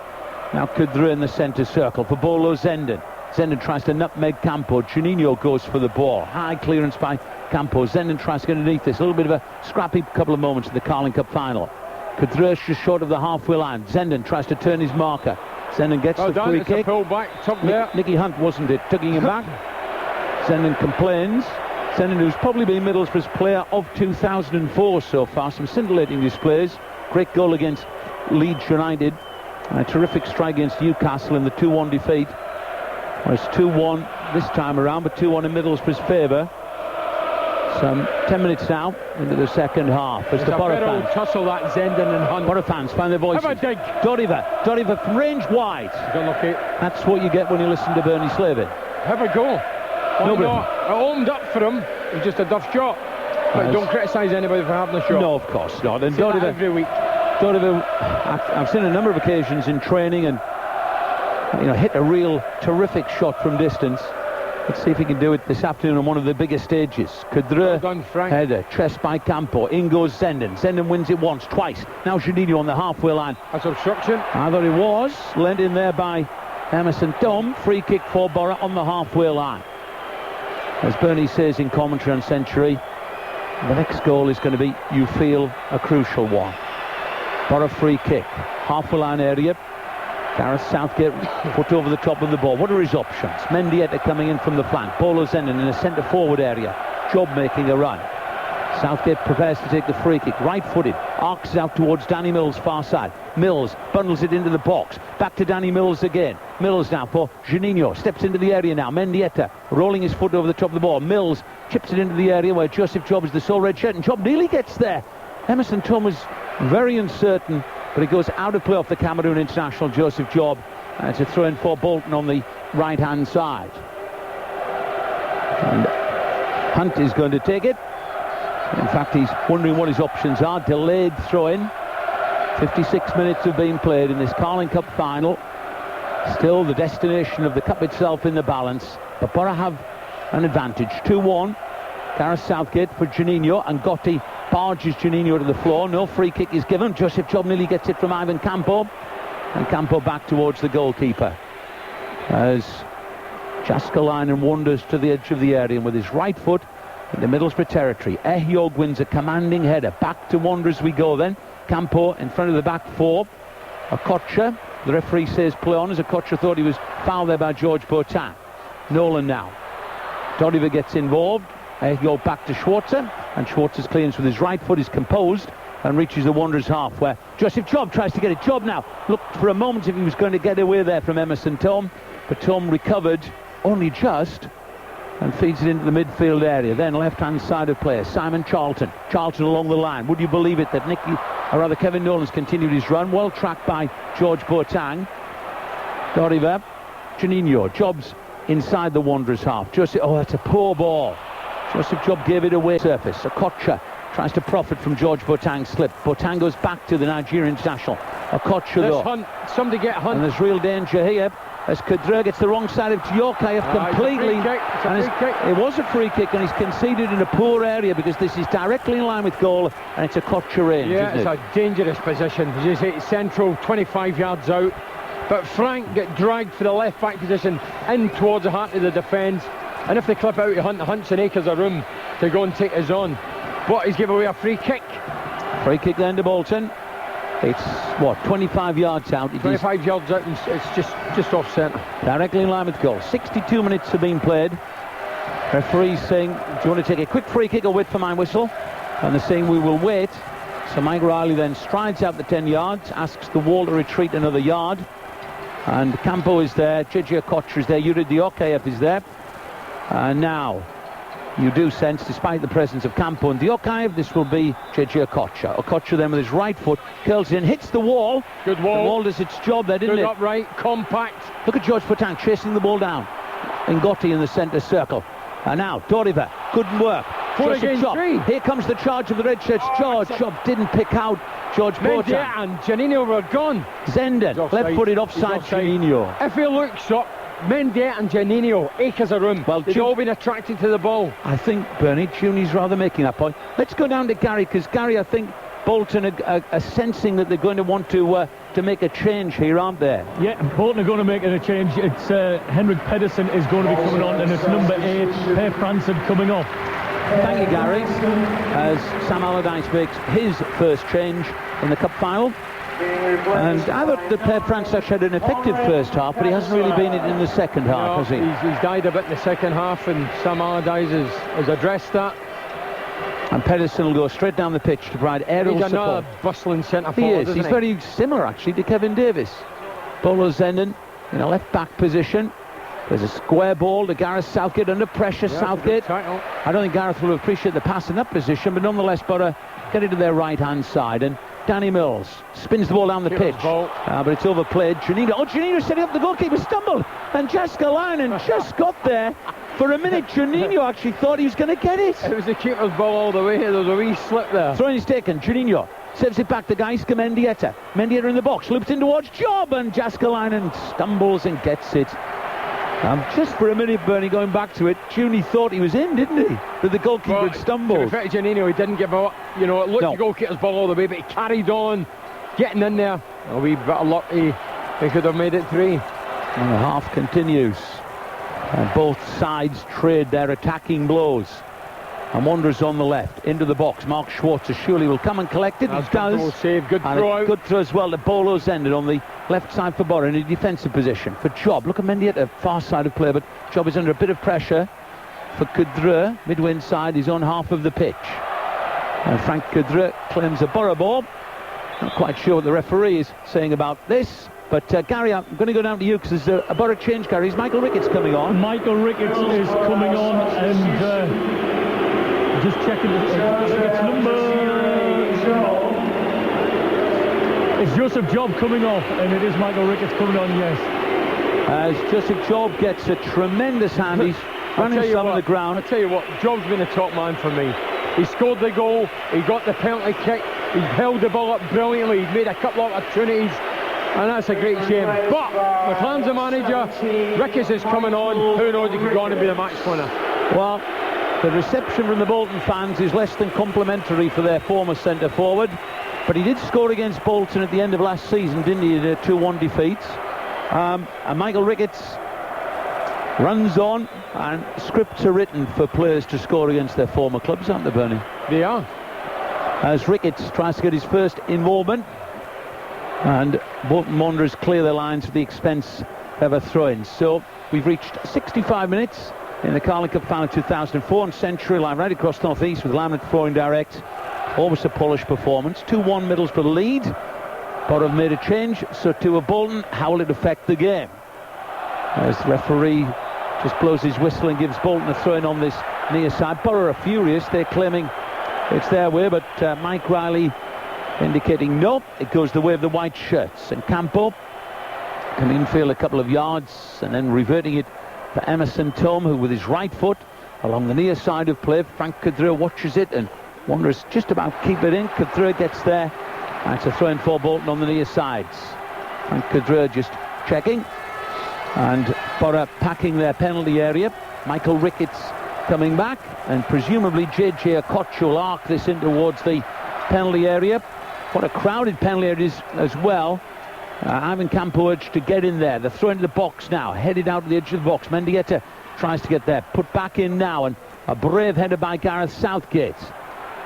Now Kadre in the centre circle for Bolo Zenden. Zenden tries to nutmeg Campo. Juninho goes for the ball. High clearance by Campo. Zenden tries to get underneath this. A little bit of a scrappy couple of moments in the Carling Cup final. Kadre just short of the halfway line. Zenden tries to turn his marker. Zenden gets the free kick. Pull back, top there. Nicky Hunt, wasn't it, tugging him back? Zenden complains. Zenden, who's probably been Middlesbrough's player of 2004 so far. Some scintillating displays. Great goal against Leeds United. And a terrific strike against Newcastle in the 2-1 defeat. Well, it's 2-1 this time around, but 2-1 in Middlesbrough's favour. Some 10 minutes now into the second half. As the Boro fans tussle, that Zenden and Hunt. Boro fans find their voices. Have a dig. Doriva from range wide. That's what you get when you listen to Bernie Slaven. Have a go. It owned up for him. It was just a duff shot. But don't criticise anybody for having a shot. No, of course not. And Doriva every week. Doriva, I've seen a number of occasions in training and hit a real terrific shot from distance. Let's see if he can do it this afternoon on one of the bigger stages. Kudra header, chest by Campo. In goes Zenden. Zenden wins it once, twice. Now Juninho on the halfway line. That's obstruction. I thought it was. Lent in there by Emerson Tom. Free kick for Boro on the halfway line. As Bernie says in commentary on Century, the next goal is going to be, you feel, a crucial one. Boro free kick. Halfway line area. Gareth Southgate put over the top of the ball. What are his options? Mendieta coming in from the flank. Bolo Zenden in the centre forward area. Job making a run. Southgate prepares to take the free kick. Right-footed. Arcs out towards Danny Mills' far side. Mills bundles it into the box. Back to Danny Mills again. Mills now for Juninho. Steps into the area now. Mendieta rolling his foot over the top of the ball. Mills chips it into the area where Joseph Job is the sole red shirt. And Job nearly gets there. Emerson Tom was very uncertain, but it goes out of play off the Cameroon international Joseph Job. It's a throw in for Bolton on the right-hand side. And Hunt is going to take it. In fact, he's wondering what his options are. Delayed throw-in. 56 minutes have been played in this Carling Cup final. Still the destination of the cup itself in the balance. But Boro have an advantage. 2-1. Gareth Southgate for Juninho, and Gotti barges Juninho to the floor. No free kick is given. Joseph Job nearly gets it from Ivan Campo, and Campo back towards the goalkeeper as Jaskalainen wanders to the edge of the area, and with his right foot in the Middlesbrough territory, Ehyog wins a commanding header. Back to Wanderers we go then. Campo in front of the back four. Okocha, the referee says play on, as Okocha thought he was fouled there by George Boateng. Nolan now. Doriva gets involved. Go back to Schwarzer, and Schwarzer's clearance with his right foot is composed and reaches the Wanderers half, where Joseph Job tries to get it. Job now looked for a moment if he was going to get away there from Emerson Tom, but Tom recovered only just and feeds it into the midfield area. Then left-hand side of play, Simon Charlton along the line. Would you believe it that Kevin Nolan's continued his run, well tracked by George Boateng. Doriva, Juninho, Job's inside the Wanderers half. That's a poor ball. Joseph Job gave it away surface. Okocha tries to profit from George Boateng's slip. Boateng goes back to the Nigerian international. Okocha though. Hunt. Somebody get Hunt. And there's real danger here as Kudra gets the wrong side of Tiokayev completely. It was a free kick, and he's conceded in a poor area because this is directly in line with goal, and it's a Okocha range. Yeah, isn't it's a dangerous position. You say it's central, 25 yards out. But Frank get dragged for the left back position in towards the heart of the defence. And if they clip out to Hunt, Hunt's in acres of room to go and take his on. But he's given away a free kick. Free kick then to Bolton. It's, 25 yards out? 25 yards out, and it's just off centre. Directly in line with goal. 62 minutes have been played. Referee's saying, do you want to take a quick free kick or wait for my whistle? And they're saying we will wait. So Mike Riley then strides out the 10 yards, asks the wall to retreat another yard. And Campo is there, JJ Okocha is there, Yuri Diokayev is there. And now you do sense, despite the presence of Campo and Diokayev, this will be JJ Okocha. Okocha then with his right foot curls in, hits the wall. Good wall. The wall does its job there, didn't it? Good upright, compact. Look at George Boateng chasing the ball down. Ngotti in the centre circle. And now Doriva, good work. 4 against 3. Here comes the charge of the red shirts. George didn't pick out George Boateng. And Juninho were gone. Zenden, left-footed offside Juninho. If he looks up, Mendieta and Juninho, acres of room. Well, they've all been attracted to the ball. I think, Bernie, Junie's rather making that point. Let's go down to Gary, because Gary, I think Bolton are sensing that they're going to want to make a change here, aren't they? Yeah, Bolton are going to make a change. It's Henrik Pedersen is going to be coming on, and it's number 8, Per Franson, coming off. Thank you, Gary, as Sam Allardyce makes his first change in the cup final. And I thought that Per Francis had an effective first half, but he hasn't really been it in the second half, has he? He's died a bit in the second half, and Sam Allardyce has addressed that. And Pedersen will go straight down the pitch to provide aerial support. He's another bustling centre forward, He is. isn't He's very similar, actually, to Kevin Davis. Bolo Zenden in a left-back position. There's a square ball to Gareth Southgate under pressure. Southgate. I don't think Gareth will appreciate the pass in that position, but nonetheless, Boro get it to their right-hand side. And Danny Mills spins the ball down the pitch. But it's overplayed. Juninho setting up the goalkeeper, stumbled. And Jääskeläinen just got there. For a minute, Juninho actually thought he was going to get it. It was the keeper's ball all the way. There was a wee slip there. Throwing is taken. Juninho serves it back to Gaiska Mendieta. Mendieta in the box, loops in towards Job, and Jääskeläinen stumbles and gets it. Just for a minute, Bernie, going back to it, Junie thought he was in, didn't he? But the goalkeeper had stumbled. To be fair to Juninho, he didn't give up. You know, it looked the goalkeeper's ball all the way, but he carried on, getting in there. A wee bit of luck, he could have made it 3. And the half continues. And both sides trade their attacking blows. And Wanderers on the left, into the box. Mark Schwarzer surely will come and collect it. He does. Good save, good throw out. Good throw as well. The Bolo's ended on the left side for Boro in a defensive position. For Job, look at Mendy at the far side of play, but Job is under a bit of pressure. For Kudre, midway inside his own half of the pitch. And Frank Kudre claims a Boro ball. Not quite sure what the referee is saying about this. But Gary, I'm going to go down to you because there's a Boro change, Gary. Is Michael Ricketts coming on? Michael Ricketts is coming on, and just checking its number. It's Joseph Job coming off, and it is Michael Ricketts coming on, yes. As Joseph Job gets a tremendous hand. He's running some on the ground. I'll tell you what, Job's been a top man for me. He scored the goal, he got the penalty kick, he held the ball up brilliantly, he made a couple of opportunities. And that's a great shame. But McLean's the manager. Ricketts is coming on. Who knows, he could go on and be the match winner. Well, the reception from the Bolton fans is less than complimentary for their former centre forward. But he did score against Bolton at the end of last season, didn't he, in a 2-1 defeat. And Michael Ricketts runs on, and scripts are written for players to score against their former clubs, aren't they, Bernie? They are. As Ricketts tries to get his first involvement. And Bolton Wanderers clear their lines at the expense of a throw-in. So we've reached 65 minutes in the Carling Cup final 2004 on Century Line right across North East with Laminate throwing direct. Almost a polished performance. 2-1 Middlesbrough lead. Boro have made a change, so to a Bolton. How will it affect the game? As the referee just blows his whistle and gives Bolton a throw-in on this near side. Boro are furious. They're claiming it's their way, but Mike Riley indicating no, it goes the way of the white shirts. And Campo can infield a couple of yards and then reverting it for Emerson Tom, who with his right foot along the near side of play. Frank Kudre watches it and Wanderers just about keep it in. Kudre gets there, and it's a throw in for Bolton on the near sides. Frank Kudre just checking, and Boro packing their penalty area. Michael Ricketts coming back, and presumably JJ Okocha will arc this in towards the penalty area. What a crowded penalty area is as well. Ivan Campo urged to get in there. They're throwing to the box now, headed out to the edge of the box. Mendieta tries to get there, put back in now, and a brave header by Gareth Southgate.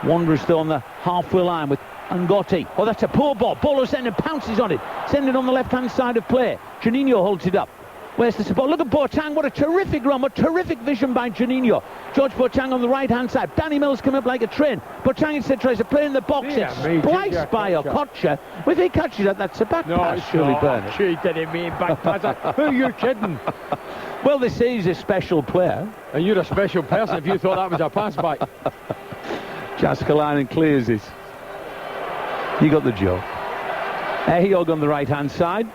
Wanderers still on the halfway line with Ngotti. Oh, that's a poor ball. Bolo Zenden pounces on it. Send it on the left-hand side of play. Juninho holds it up. Where's the support? Look at Boateng. What a terrific run. What terrific vision by Juninho. George Boateng on the right-hand side. Danny Mills come up like a train. Boateng instead tries to play in the box. It's spliced by Okocha. If he catches it, that's a back pass, surely, Bernard. He didn't mean back pass. Who are you kidding? Well, they say he's a special player. And you're a special person if you thought that was a pass back. Jääskeläinen clears it. You got the joke. Ehiyog on the right-hand side.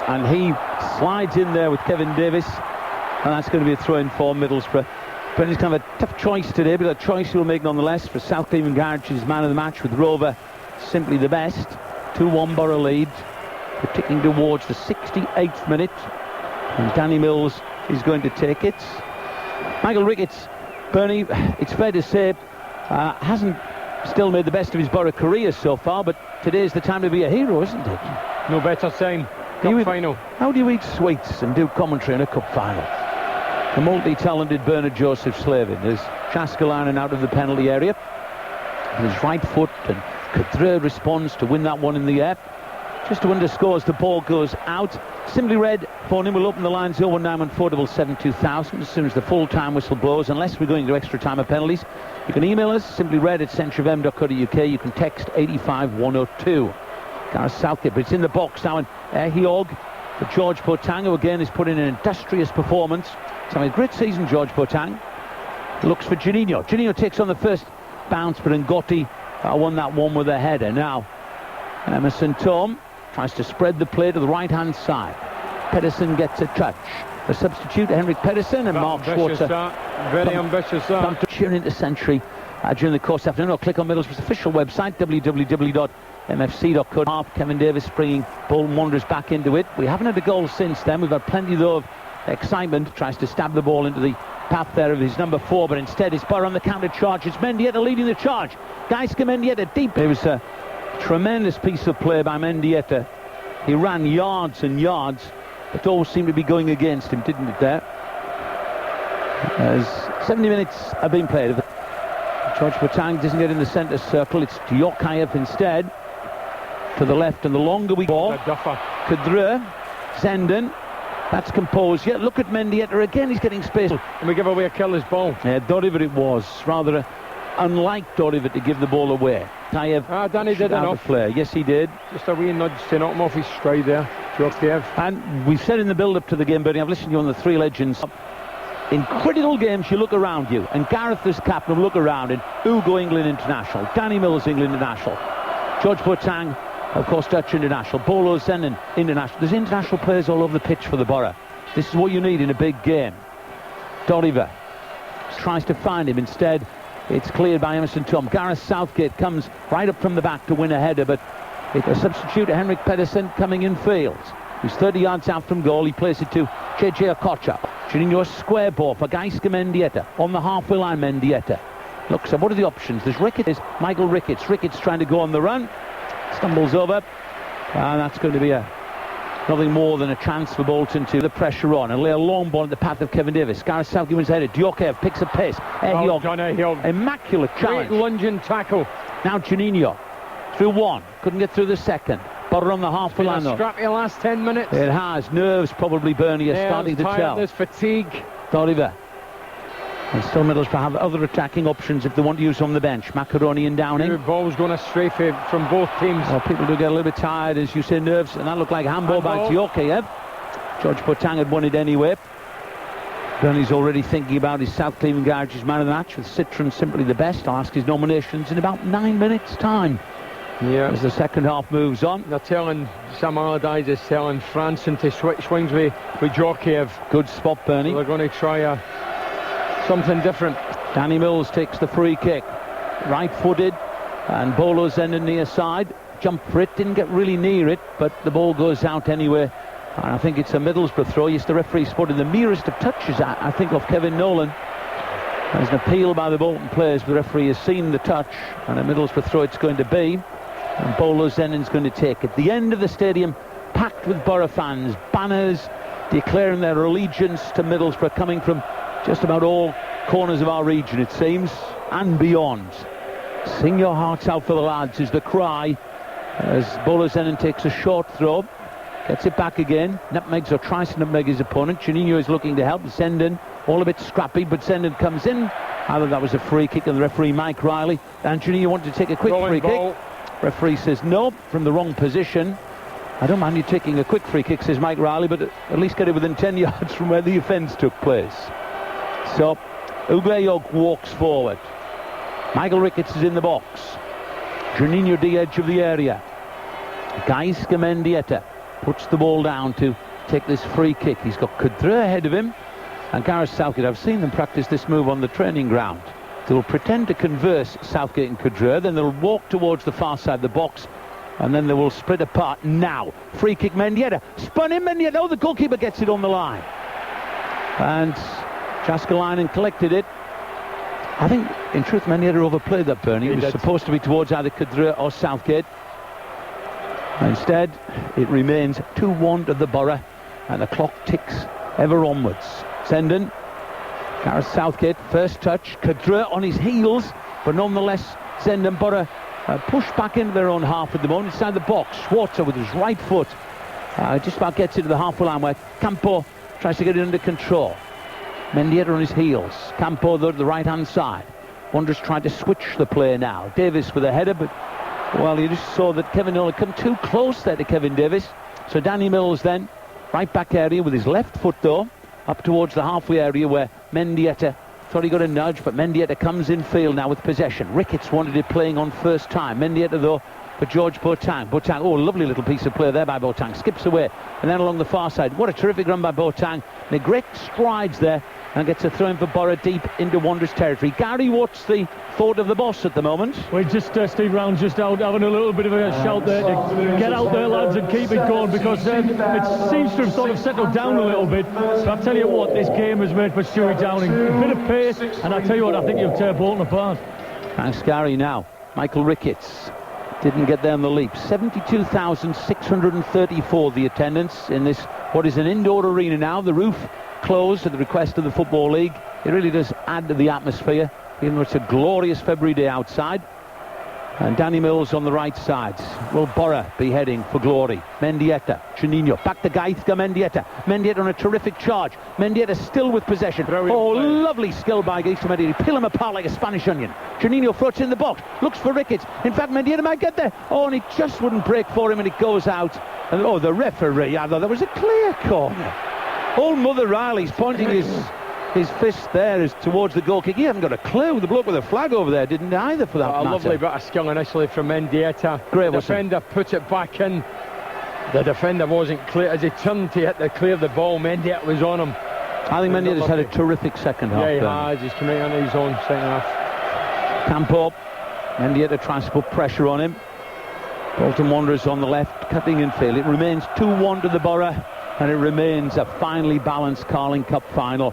And he slides in there with Kevin Davis, and that's going to be a throw-in for Middlesbrough. But it's kind of a tough choice today, but a choice he'll make nonetheless. For South Cleveland Garage, his man of the match, with Rover simply the best. 2-1 Boro lead. We're ticking towards the 68th minute, and Danny Mills is going to take it. Michael Ricketts, Bernie, it's fair to say, hasn't still made the best of his Boro career so far, but today's the time to be a hero, isn't it? No better sign. Cup final. How do you eat sweets and do commentary in a cup final? The multi-talented Bernard Joseph Slavin. There's Jääskeläinen out of the penalty area with his right foot and Kudre responds to win that one in the air. Just to underscores, the ball goes out. Simply Red phone in will open the lines 01914772000 as soon as the full time whistle blows, unless we're going to extra time or penalties. You can email us, simplyred@centralfm.co.uk. You can text 85102. Gareth Southgate, but it's in the box now, and Hiog for George Boateng, who again is putting in an industrious performance. He's having a great season, George Boateng. Looks for Juninho. Juninho takes on the first bounce, but Ngotti won that one with a header. Now, Emerson Thome tries to spread the play to the right-hand side. Pedersen gets a touch. The substitute, Henrik Pedersen, and Mark Schwarzer. Very ambitious start. Cheering into Century during the course of the afternoon. Or click on Middlesbrough's official website, www.mfc.co.uk. Kevin Davis bringing Bolton Wanderers back into it. We haven't had a goal since then. We've had plenty, though, of excitement. Tries to stab the ball into the path there of his number 4, but instead it's Boro on the counter charge. It's Mendieta leading the charge. Geiske Mendieta deep. It was a tremendous piece of play by Mendieta. He ran yards and yards, but all seemed to be going against him, didn't it there? As 70 minutes have been played. George Boateng doesn't get in the centre circle. It's Diokayev instead. To the left, and the longer we go, Kudre, Zenden. That's composed. Yeah, look at Mendieta again. He's getting space. And we give away a killer's ball. Yeah, Doriver it was. Rather unlike Doriver to give the ball away. Danny did enough. Play. Yes, he did. Just a wee nudge to knock him off his stride there. And we've said in the build-up to the game, Bernie, I've listened to you on the Three Legends. In critical games, you look around you. And Gareth, as captain, will look around. And Ugo, England international. Danny Mills, England international. George Boateng, of course, Dutch international. Bolo Zenden, international. There's international players all over the pitch for the Boro. This is what you need in a big game. Doriver tries to find him. Instead, it's cleared by Emerson Thome. Gareth Southgate comes right up from the back to win a header, but a substitute, Henrik Pedersen, coming in field. He's 30 yards out from goal. He plays it to JJ Okocha. Juninho, a square ball for Geiske Mendieta. On the halfway line, Mendieta looks at what are the options. There's Ricketts, Michael Ricketts. Ricketts trying to go on the run. Stumbles over, and that's going to be nothing more than a chance for Bolton to the pressure on and lay a long ball in the path of Kevin Davis. Gareth Southgate wins headed. Diokayev picks a pace. Immaculate challenge. Great lunging tackle. Now Juninho through one, couldn't get through the second. Boro on the halfway line. Scrappy last 10 minutes. It has. Nerves probably, Bernie, are starting to tell. There's fatigue. Doriver. And still Middlesbrough have other attacking options if they want to use on the bench. Macaroni and Downing. The ball's going astray from both teams. Well, people do get a little bit tired, as you say, nerves, and that looked like handball by Diokayev. George Boateng had won it anyway. Bernie's already thinking about his South Cleveland Garage's man of the match, with Citron simply the best. I'll ask his nominations in about 9 minutes' time. Yeah. As the second half moves on. They're telling, Sam Allardyce is telling Franson to switch wings with Djorkaeff. Good spot, Bernie. So they're going to try something different. Danny Mills takes the free kick. Right-footed, and Bolo Zenden near side. Jumped for it, didn't get really near it, but the ball goes out anyway. And I think it's a Middlesbrough throw. Yes, the referee spotted the merest of touches, I think, of Kevin Nolan. There's an appeal by the Bolton players. The referee has seen the touch, and a Middlesbrough throw it's going to be. And Bolo Zenden's going to take it. The end of the stadium packed with Boro fans, banners declaring their allegiance to Middlesbrough, coming from just about all corners of our region, it seems, and beyond. Sing your hearts out for the lads is the cry as Bolo Zenden takes a short throw, gets it back again, nutmegs or tries to nutmeg his opponent. Juninho is looking to help Zenden, all a bit scrappy, but Zenden comes in. Either that was a free kick, and the referee Mike Riley, and Juninho wanted to take a quick free kick. Referee says no, from the wrong position. I don't mind you taking a quick free kick, says Mike Riley, but at least get it within 10 yards from where the offence took place. So Ugleyog walks forward. Michael Ricketts is in the box. Juninho, the edge of the area. Geiske Mendieta puts the ball down to take this free kick. He's got Kudre ahead of him, and Gareth Southgate. I've seen them practice this move on the training ground. They'll pretend to converse, Southgate and Kudre, then they'll walk towards the far side of the box, and then they will split apart. Now, free kick Mendieta, spun in Mendieta, oh, the goalkeeper gets it on the line. And Jaskalainen collected it. I think, in truth, Mendieta overplayed that, Bernie. It was supposed to be towards either Kudre or Southgate. Instead, it remains 2-1 to the Boro, and the clock ticks ever onwards. Zenden. Gareth Southgate, first touch. Kudre on his heels, but nonetheless, Zenden Boro pushed back into their own half at the moment, inside the box. Schwarzer with his right foot just about gets into the halfway line where Campo tries to get it under control. Mendieta on his heels. Campo though to the right hand side. Wanderers trying to switch the play now. Davis with a header, but well, you just saw that Kevin Nolan come too close there to Kevin Davis. So Danny Mills then, right back area with his left foot though, up towards the halfway area where Mendieta thought he got a nudge, but Mendieta comes in field now with possession. Ricketts wanted it playing on first time. Mendieta though for George Boateng. Boateng, oh, lovely little piece of play there by Boateng. Skips away and then along the far side. What a terrific run by Boateng. And great strides there and gets a throw in for Boro deep into Wanderers territory. Gary, what's the thought of the boss at the moment? Well, just Steve Round just out having a little bit of a shout there to get out there, lads, and keep it going, because it seems to have sort of settled down a little bit. But I'll tell you what, this game has made for Stewie Downing a bit of pace, and I'll tell you what, I think you'll tear Bolton apart. Thanks, Gary. Now Michael Ricketts didn't get there on the leap. 72,634 the attendance in this, what is an indoor arena now. The roof closed at the request of the Football League. It really does add to the atmosphere, even though it's a glorious February day outside. And Danny Mills on the right side. Will Boro be heading for glory? Mendieta, Juninho, back to Gaithka. Mendieta on a terrific charge. Mendieta still with possession. Lovely skill by Gaithka Mendieta. Peel him apart like a Spanish onion. Juninho floats in the box, looks for Ricketts. In fact, Mendieta might get there. Oh, and it just wouldn't break for him, and it goes out. And oh, the referee, I thought that was a clear corner. Old Mother Riley's pointing his fist there is towards the goal kick. He hasn't got a clue. The bloke with the flag over there didn't either, for that matter. A lovely bit of skill initially from Mendieta. Great, the defender puts it back in. The defender wasn't clear. As he turned to hit the clear the ball, Mendieta was on him. I think Mendieta's had a terrific second half. Yeah, he has. He's coming on his own second half. Campo. Mendieta tries to put pressure on him. Bolton Wanderers on the left, cutting in field. It remains 2-1 to the Boro, and it remains a finely balanced Carling Cup final.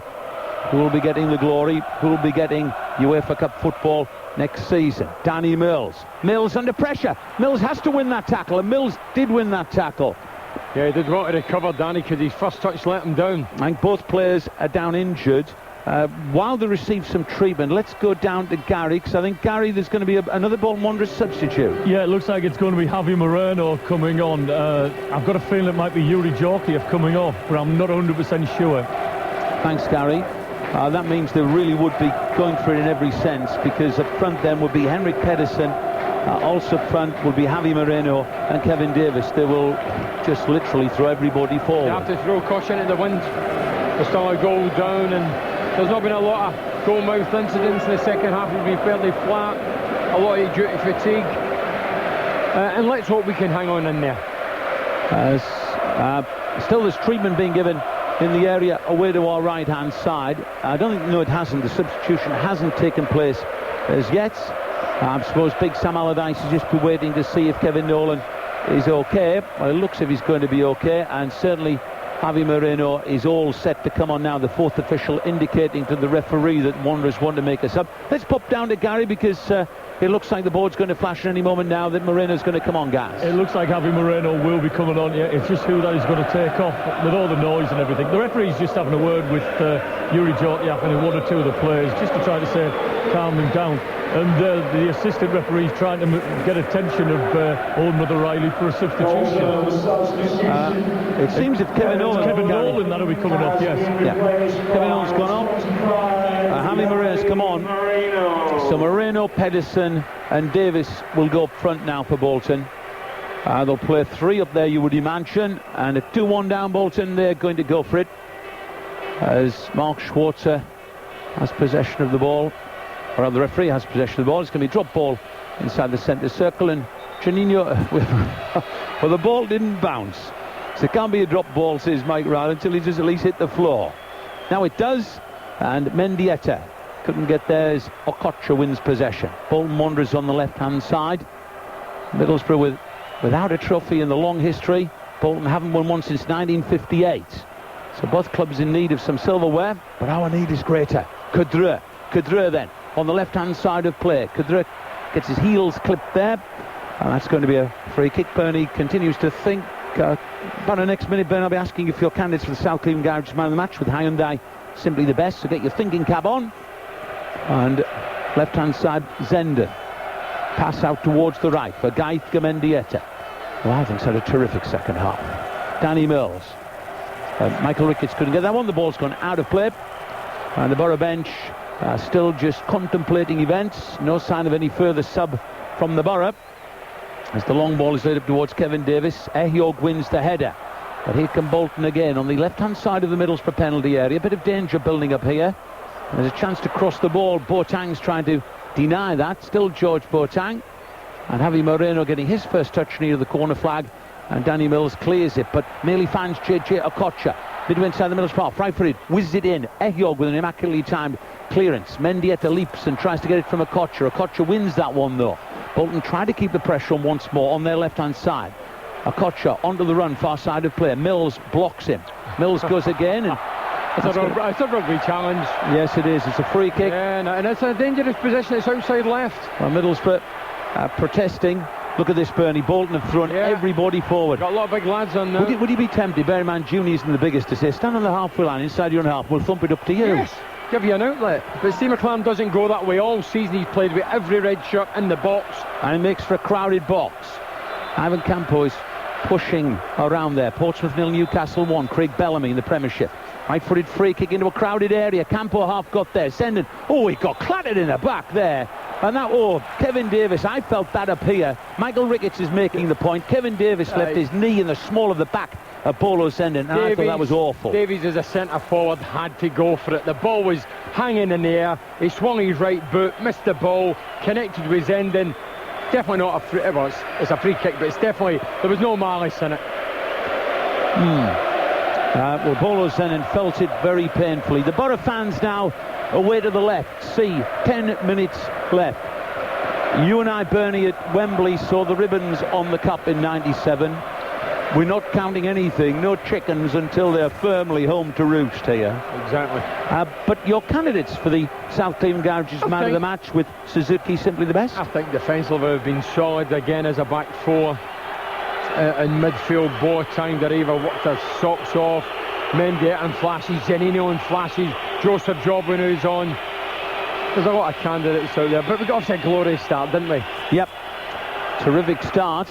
Who will be getting the glory? Who will be getting UEFA Cup football next season? Danny Mills. Mills under pressure. Mills has to win that tackle, and Mills did win that tackle. Yeah, he did want to recover, Danny, because his first touch let him down. I think both players are down injured. While they receive some treatment, let's go down to Gary, because I think, Gary, there's going to be another Bolton Wanderers substitute. Yeah, it looks like it's going to be Javi Moreno coming on. I've got a feeling it might be Yuri Djorkaeff coming off, but I'm not 100% sure. Thanks, Gary. That means they really would be going for it in every sense, because up front then would be Henrik Pedersen. Also up front would be Javi Moreno and Kevin Davis. They will just literally throw everybody forward. They have to throw caution into the wind. There's still a goal down, and there's not been a lot of goal-mouth incidents in the second half. It's been fairly flat. A lot of duty fatigue. And let's hope we can hang on in there. Still there's treatment being given in the area away to our right hand side. I don't think, no, it hasn't. The substitution hasn't taken place as yet. I suppose Big Sam Allardyce has just been waiting to see if Kevin Nolan is okay. Well, it looks as if he's going to be okay, and certainly Javi Moreno is all set to come on now. The fourth official indicating to the referee that Wanderers want to make us up. Let's pop down to Gary, because it looks like the board's going to flash at any moment now that Moreno's going to come on, Gaz. It looks like Javi Moreno will be coming on. Yeah, it's just who that is going to take off with all the noise and everything. The referee's just having a word with Yuri Djorkaeff and one or two of the players, just to try to say calm them down. And the assistant referee's trying to get attention of Old Mother Riley for a substitution. It seems if Kevin Nolan that'll be coming off, yes. Yeah. Kevin Nolan's gone off. Javi Moreno's come on. So Moreno, Pedersen and Davis will go up front now for Bolton. They'll play three up there, you would imagine. And at 2-1 down Bolton, they're going to go for it, as Mark Schwarzer has possession of the ball. Or the referee has possession of the ball. It's going to be a drop ball inside the centre circle, and Juninho, well, the ball didn't bounce, so it can't be a drop ball, says Mike Rowell, until he just at least hit the floor. Now it does, and Mendieta couldn't get there as Okocha wins possession. Bolton Wanderers on the left hand side. Middlesbrough without a trophy in the long history. Bolton haven't won one since 1958, so both clubs in need of some silverware, but our need is greater. Kadra then on the left hand side of play. Kadra gets his heels clipped there, and that's going to be a free kick. Bernie continues to think. About the next minute, Bernie, I'll be asking you for your candidates for the South Cleveland Garage Man of the Match, with Hyundai simply the best, so get your thinking cap on. And left hand side, Zenden. Pass out towards the right for Gaithka Mendieta, who I think's had a terrific second half. Danny Mills. Michael Ricketts couldn't get that one. The ball's gone out of play. And the Boro bench still just contemplating events. No sign of any further sub from the Boro. As the long ball is laid up towards Kevin Davis. Ehyog wins the header. But here come Bolton again on the left-hand side of the Middlesbrough penalty area. A bit of danger building up here. There's a chance to cross the ball. Boateng's trying to deny that. Still George Boateng. And Javi Moreno getting his first touch near the corner flag. And Danny Mills clears it, but merely finds JJ Okocha. Midway inside the Middlesbrough half. Right for it. Whizzes it in. Ehyog with an immaculately timed clearance. Mendieta leaps and tries to get it from Okocha. Okocha wins that one though. Bolton try to keep the pressure on once more on their left-hand side. Okocha onto the run, far side of play. Mills blocks him. Mills goes again. And it's a rugby challenge. Yes, it is. It's a free kick. Yeah, and it's a dangerous position. It's outside left. Well, Middlesbrough protesting. Look at this, Bernie. Bolton have thrown everybody forward. Got a lot of big lads on there. Would you be tempted, bear in mind Junior isn't the biggest, to say, stand on the halfway line inside your own half, we'll thump it up to you? Yes, give you an outlet. But Steve McClaren doesn't go that way. All season he's played with every red shirt in the box. And it makes for a crowded box. Ivan Campo is pushing around there. Portsmouth 0, Newcastle 1. Craig Bellamy in the Premiership. Right-footed free kick into a crowded area. Campo half got there. Sending. Oh, he got clattered in the back there. And that, Kevin Davis, I felt that up here. Michael Ricketts is making the point. Kevin Davis left his knee in the small of the back of Bolo Sendin, and I thought that was awful. Davies as a centre forward had to go for it. The ball was hanging in the air. He swung his right boot, missed the ball, connected with Zendin. Definitely not a free, it's a free kick, but it's definitely, there was no malice in it. Well, Bolo Sendin felt it very painfully. The Boro fans now away to the left. See, 10 minutes left. You and I, Bernie, at Wembley saw the ribbons on the cup in '97. We're not counting anything, no chickens until they're firmly home to roost here. Exactly. But your candidates for the South Cleveland Garage's man of the match, with Suzuki simply the best? I think defensively have been solid again as a back four. In midfield, Boateng, Deriva worked their socks off. Mendieta and flashes, Janino and flashes, Joseph Joblin who's on. There's a lot of candidates out there, but we got off to a glorious start, didn't we? Yep. Terrific start.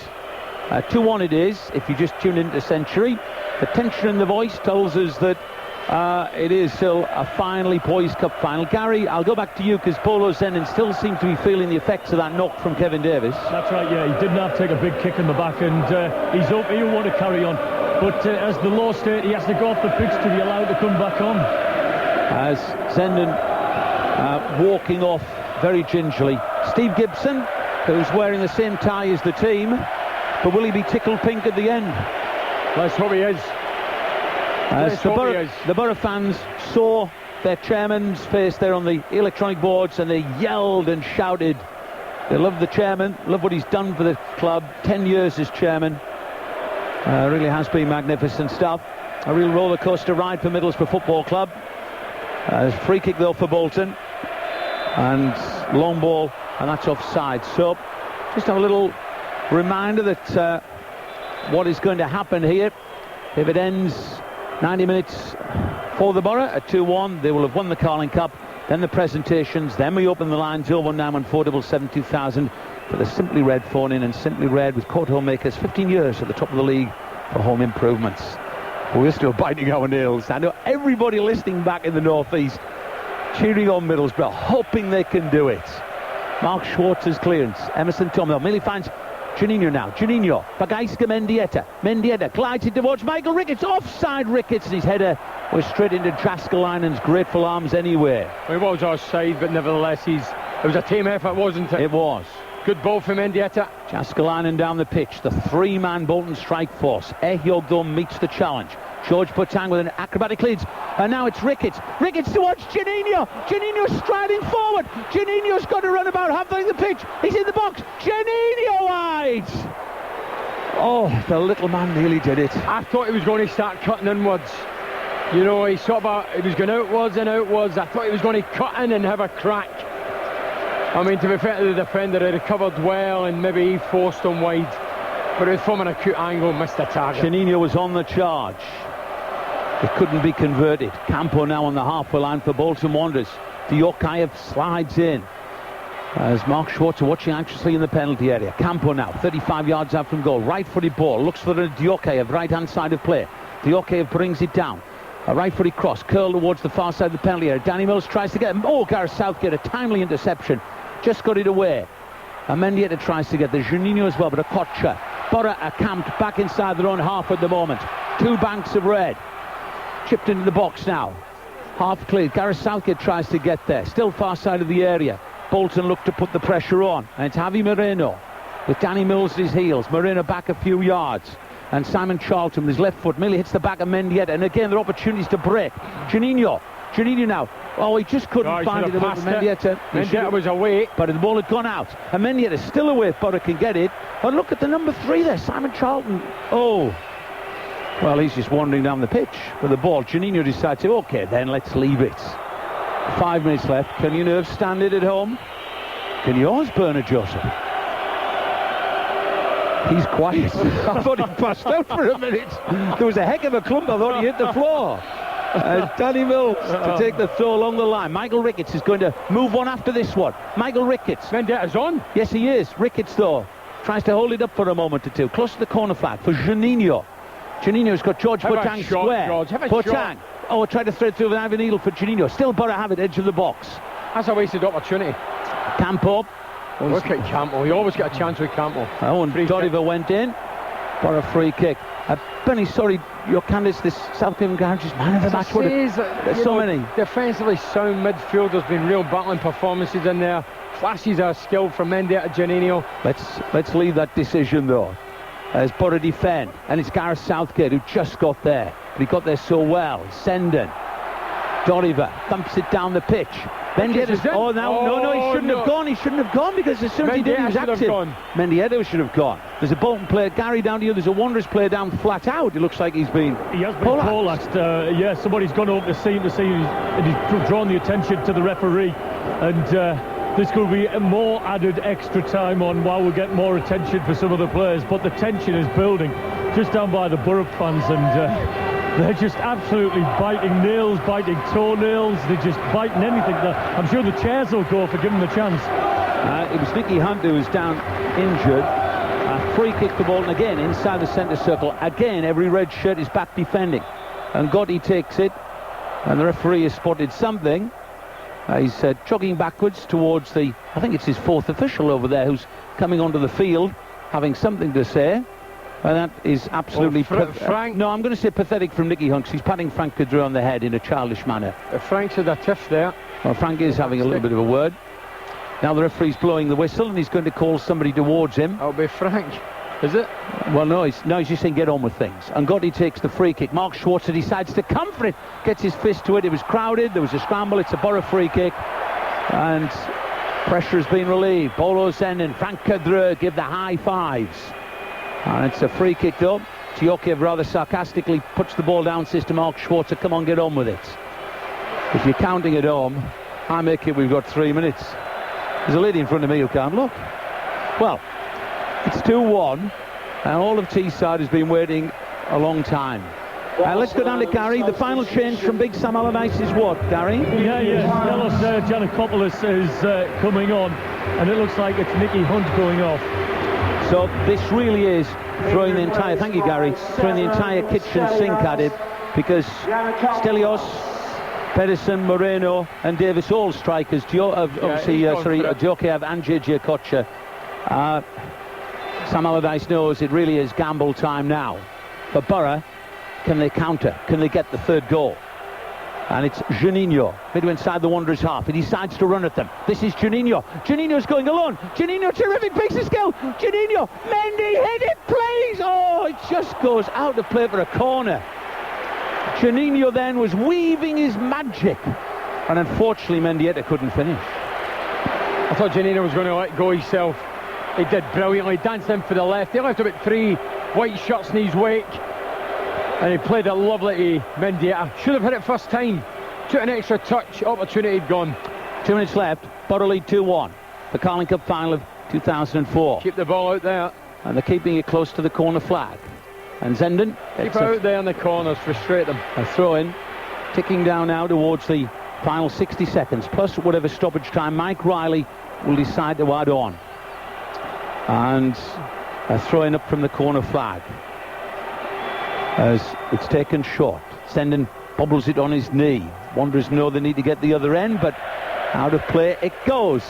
2-1 it is, if you just tune into Century. The tension in the voice tells us that it is still a finely poised cup final. Gary, I'll go back to you, because Bolo Sendin still seems to be feeling the effects of that knock from Kevin Davis. That's right, yeah, he did not take a big kick in the back, and he's up, he'll want to carry on. But as the law states, he has to go off the pitch to be allowed to come back on. As Sendin walking off very gingerly. Steve Gibson, who's wearing the same tie as the team, but will he be tickled pink at the end? Let's hope he is. As the Boro fans saw their chairman's face there on the electronic boards, and they yelled and shouted. They love the chairman, love what he's done for the club. 10 years as chairman. Really has been magnificent stuff. A real roller coaster ride for Middlesbrough Football Club. Free kick though for Bolton, and long ball, and that's offside. So just a little reminder that what is going to happen here, if it ends 90 minutes for the Boro at 2-1, they will have won the Carling Cup, then the presentations, then we open the lines 01914772000 for the Simply Red phone in, and Simply Red with court homemakers, 15 years at the top of the league for home improvements. We're still biting our nails. I know everybody listening back in the northeast cheering on Middlesbrough, hoping they can do it. Mark Schwarzer's clearance, Emerson Tomhill merely finds Juninho now. Juninho, Bagaiska Mendieta. Mendieta glides it towards Michael Ricketts. Offside Ricketts, and his header was straight into Jaskalainen's grateful arms anyway. Well, it was offside, but nevertheless, it was a team effort, wasn't it? It was. Good ball for Mendieta. Jaskalainen down the pitch. The three-man Bolton strike force. Ehyog though meets the challenge. George Boateng with an acrobatic clearance, and now it's Ricketts. Ricketts towards Juninho. Juninho striding forward. Juninho's got to run about halfway the pitch. He's in the box. Juninho wide. Oh, the little man nearly did it. I thought he was going to start cutting inwards. You know, he was going outwards and outwards. I thought he was going to cut in and have a crack. I mean, to be fair to the defender, he recovered well, and maybe he forced him wide, but it was from an acute angle, missed the target. Juninho was on the charge. It couldn't be converted. Campo now on the halfway line for Bolton Wanderers. Diokayev slides in. As Mark Schwarzer watching anxiously in the penalty area. Campo now, 35 yards out from goal. Right-footed ball. Looks for the Diokev, right-hand side of play. Diokev brings it down. A right-footed cross, curled towards the far side of the penalty area. Danny Mills tries to get him. Oh, Gareth Southgate, a timely interception. Just got it away. And Mendieta tries to get the Juninho as well, but a Kocha. Boro are camped back inside their own half at the moment. 2 banks of red. Chipped into the box now. Half cleared. Gareth Southgate tries to get there. Still far side of the area. Bolton look to put the pressure on. And it's Javi Moreno with Danny Mills at his heels. Moreno back a few yards. And Simon Charlton with his left foot merely hits the back of Mendieta. And again, there are opportunities to break. Juninho now. Oh, he just couldn't find it above Mendieta. Mendieta was away. But the ball had gone out. And Mendieta is still away if Boro can get it. But look at the number 3 there, Simon Charlton. Oh. Well, he's just wandering down the pitch with the ball. Juninho decides to, OK, then let's leave it. 5 minutes left. Can your nerves stand it at home? Can yours, Bernard Joseph? He's quiet. I thought he passed out for a minute. There was a heck of a clump. I thought he hit the floor. Danny Mills to take the throw along the line. Michael Ricketts is going to move on after this one. Michael Ricketts. Mendieta's on. Yes, he is. Ricketts, though, tries to hold it up for a moment or two. Close to the corner flag for Juninho. Juninho's got George Boateng square. Boateng. Oh, tried to thread through with Ivan Needle for Juninho. Still Boro have it, edge of the box. That's a wasted opportunity. Campo. Look at Campo. You always get a chance with Campo. Oh, and Doriva went in. Boro free kick. Benny, sorry, your candidates, this South Cleveland Garage's man of the match. There's so many. Defensively sound midfield. There's been real battling performances in there. Flashes of skill from Mendieta, Juninho. Let's leave that decision though. As Boro defend, and it's Gareth Southgate who just got there. But he got there so well. Senden. Doriva thumps it down the pitch. Mendieta's... Oh, no, he shouldn't have gone. He shouldn't have gone because as soon as he did, he was active. Mendieta should have gone. There's a Bolton player, Gary, down here. There's a Wanderers player down flat out. It looks like he has been poleaxed. Yeah, somebody's gone over the scene to see, and he's drawn the attention to the referee. And this could be more added extra time on while we get more attention for some of the players. But the tension is building just down by the Boro fans, and they're just absolutely biting nails, biting toenails. They're just biting anything. I'm sure the chairs will go for giving them a chance. It was Nicky Hunt who was down injured. A free kick to Bolton again inside the centre circle. Again, every red shirt is back defending. And Gotti takes it. And the referee has spotted something. He's jogging backwards towards I think it's his 4th official over there who's coming onto the field, having something to say. And that is absolutely... Frank... No, I'm going to say pathetic from Nicky Hunks. He's patting Frank Cadreau on the head in a childish manner. Frank's had a tiff there. Well, Frank is having a little bit of a word. Now the referee's blowing the whistle and he's going to call somebody towards him. That'll be Frank, is it? Well, no, he's just saying get on with things. And Gotti takes the free kick. Mark Schwarzer decides to come for it. Gets his fist to it. It was crowded. There was a scramble. It's a Boro free kick. And pressure has been relieved. Bolo sending Frank Cadreau give the high fives. And it's a free kick though. Diokev rather sarcastically puts the ball down, says to Mark Schwarzer, come on, get on with it. If you're counting at home, I make it we've got 3 minutes. There's a lady in front of me who can't look. Well, it's 2-1, and all of Teesside has been waiting a long time. Let's go down to Gary. The final change from Big Sam Allardyce is what, Gary? Yeah. Delos Giannakopoulos is coming on, and it looks like it's Nicky Hunt going off. So this really is throwing the entire, thank you Gary, throwing the entire kitchen sink at it, because Stelios, Pedersen, Moreno and Davis, all strikers, Diokev and JJ Kocha. Sam Allardyce knows it really is gamble time now. For Boro, can they counter? Can they get the third goal? And it's Juninho, midway inside the Wanderers' half. He decides to run at them. This is Juninho. Juninho's going alone. Juninho, terrific piece of skill. Juninho, Mendy, hit it, please. Oh, it just goes out of play for a corner. Juninho then was weaving his magic. And unfortunately, Mendieta couldn't finish. I thought Juninho was going to let go himself. He did brilliantly. Danced in for the left. He left about 3 white shirts in his wake. And he played it lovely to Mendieta. Should have hit it first time. Took an extra touch. Opportunity had gone. 2 minutes left. Boro lead 2-1. The Carling Cup final of 2004. Keep the ball out there. And they're keeping it close to the corner flag. And Zenden. Keep it out there in the corners. Frustrate them. A throw in. Ticking down now towards the final 60 seconds. Plus whatever stoppage time. Mike Riley will decide to add on. And a throwing up from the corner flag as it's taken short. Sendon bobbles it on his knee. Wanderers know they need to get the other end, but out of play it goes.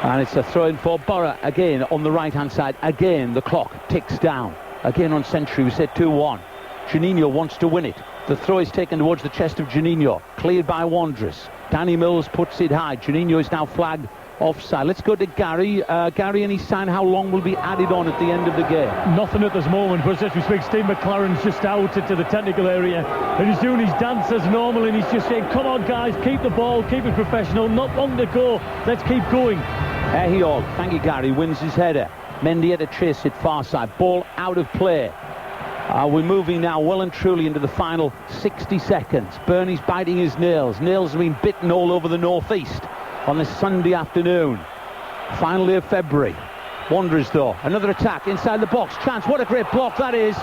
And it's a throw-in for Boro again on the right-hand side. Again, the clock ticks down. Again on century, we said 2-1. Juninho wants to win it. The throw is taken towards the chest of Juninho. Cleared by Wanderers. Danny Mills puts it high. Juninho is now flagged offside. Let's go to Gary. Gary, any sign how long will be added on at the end of the game? Nothing at this moment, but as we speak, Steve McLaren's just out into the technical area and he's doing his dance as normal, and he's just saying, come on guys, keep the ball, keep it professional, not long to go, let's keep going. Ehiog, thank you Gary, wins his header. Mendieta chase it far side, ball out of play. We're moving now well and truly into the final 60 seconds. Bernie's biting his nails. Nails have been bitten all over the northeast on this Sunday afternoon. Final day of February. Wanderers though, another attack inside the box. Chance, what a great block that is.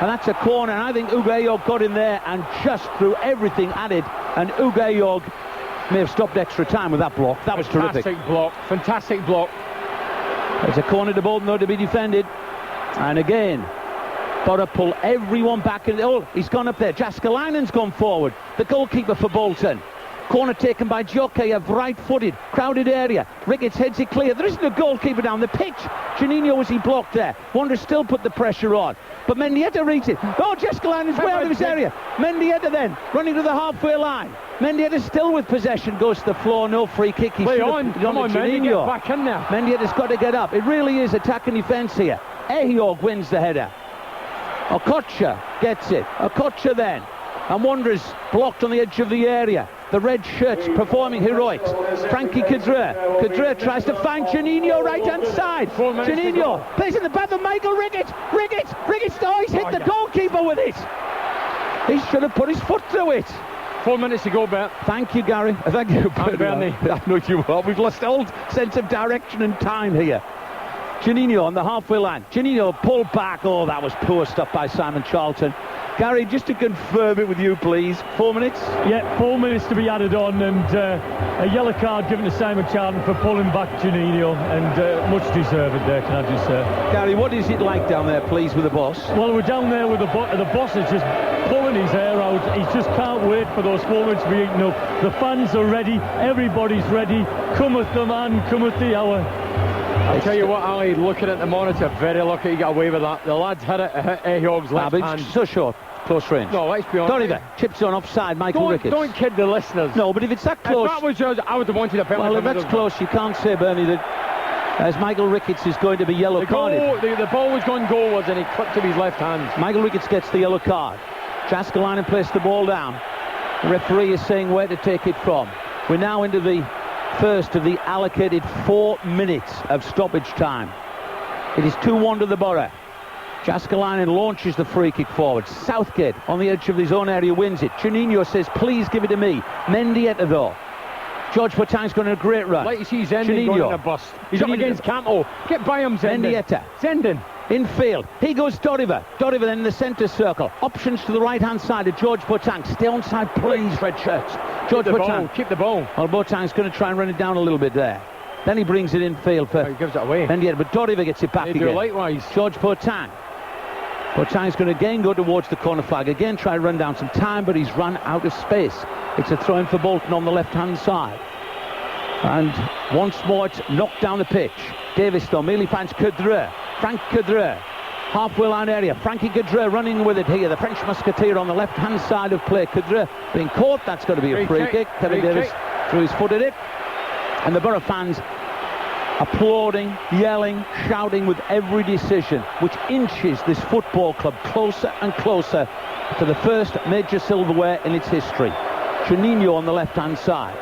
And that's a corner, and I think Uguayog got in there and just threw everything at it. And Uguayog may have stopped extra time with that block. That was terrific. Fantastic block. There's a corner to Bolton though to be defended. And again, Boro pull everyone back. Oh, he's gone up there. Jaskalainen's gone forward. The goalkeeper for Bolton. Corner taken by Djokeyev, right-footed, crowded area. Ricketts heads it clear. There isn't a goalkeeper down the pitch. Juninho, was he blocked there? Wanderers still put the pressure on. But Mendieta reads it. Oh, Jaskalainen's way out of his area. Mendieta then, running to the halfway line. Mendieta still with possession, goes to the floor, no free kick. Play on, come on, Mendieta, get back in there. Mendieta's got to get up. It really is attack and defence here. Ehiog wins the header. Okocha gets it. Okocha then. And Wanderers blocked on the edge of the area. The red shirts performing heroics. Frankie Cadre. Cadre tries to find Juninho right hand side. Juninho plays in the path of Michael Ricketts. Ricketts, oh, he's hit the goalkeeper with it. He should have put his foot through it. 4 minutes to go, Bert. Thank you, Gary. Thank you, Bernie. I know you are. We've lost all sense of direction and time here. Juninho on the halfway line. Juninho pulled back. Oh, that was poor stuff by Simon Charlton. Gary, just to confirm it with you, please. 4 minutes? Yeah, 4 minutes to be added on, and a yellow card given to Simon Charlton for pulling back Juninho, and much deserved there, can I just say. Gary, what is it like down there, please, with the boss? Well, we're down there with the boss is just pulling his hair out. He just can't wait for those 4 minutes to be eaten up. The fans are ready, everybody's ready. Cometh the man, cometh the hour. I'll tell you what, Ali, looking at the monitor, very lucky he got away with that. The lads hit it, Ehiog's left hand. So short, close range. No, let's be honest. Doriver, chips on offside, Michael Ricketts. Don't kid the listeners. No, but if it's that close... If that was yours, I would have wanted a penalty. Well, if that's close, you can't say, Bernie, that as Michael Ricketts is going to be yellow carded. The ball was going goalwards and he clipped to his left hand. Michael Ricketts gets the yellow card. Jaskalainen placed the ball down. The referee is saying where to take it from. We're now into the first of the allocated 4 minutes of stoppage time. It is 2-1 to the Boro. Jaskalainen launches the free kick forward. Southgate on the edge of his own area wins it. Juninho says, please give it to me. Mendieta though. George Boateng's going on a great run. Like you see Zenden going in a bust. He's up against Campo. Get by him, Zenden. Mendieta. Zenden. Infield. He goes Doriver. Doriver then in the centre circle. Options to the right-hand side of George Boateng. Stay on side, please, red shirts. George Boateng. Keep the ball. Well, Boateng's going to try and run it down a little bit there. Then he brings it infield for... He gives it away. Mendieta, but Doriver gets it back again. Do likewise. George Boateng. Boateng's going to again go towards the corner flag. Again try to run down some time, but he's run out of space. It's a throw-in for Bolton on the left-hand side. And once more it's knocked down the pitch. Davis though merely finds Cadre. Frank Cadre. Halfway line area. Frankie Cadre running with it here. The French musketeer on the left-hand side of play. Cadre being caught. That's going to be a free kick. Kevin Davis threw his foot at it. And the Boro fans applauding, yelling, shouting with every decision, which inches this football club closer and closer to the first major silverware in its history. Juninho on the left-hand side.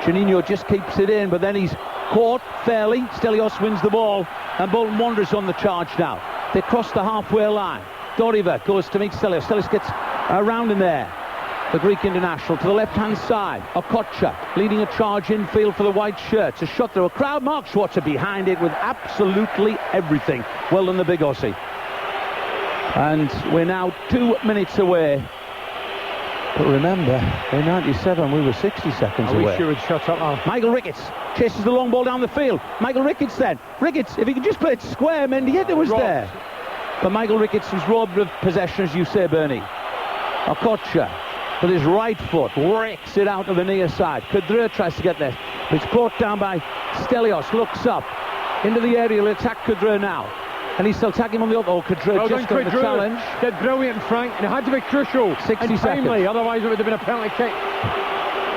Juninho just keeps it in, but then he's caught fairly. Stelios wins the ball, and Bolton Wanderers on the charge now. They cross the halfway line. Doriver goes to meet Stelios. Stelios gets around in there. The Greek international to the left-hand side. Okocha leading a charge infield for the white shirts. A shot through a crowd. Mark Schwarzer behind it with absolutely everything. Well done, the big Aussie. And we're now 2 minutes away But remember, in 97 we were 60 seconds away. I wish you would shut up, Al. Michael Ricketts chases the long ball down the field. Michael Ricketts then. Ricketts, if he could just play it square, Mendieta was there. But Michael Ricketts was robbed of possession, as you say, Bernie. Okocha, with his right foot, rakes it out to the near side. Kadri tries to get there. But it's brought down by Stelios. Looks up into the area. He'll attack Kadri now. And he's still attacking on the other. Oh, Kadri just got the challenge. Did brilliant, Frank, and it had to be crucial. 60 and timely, seconds. Otherwise it would have been a penalty kick.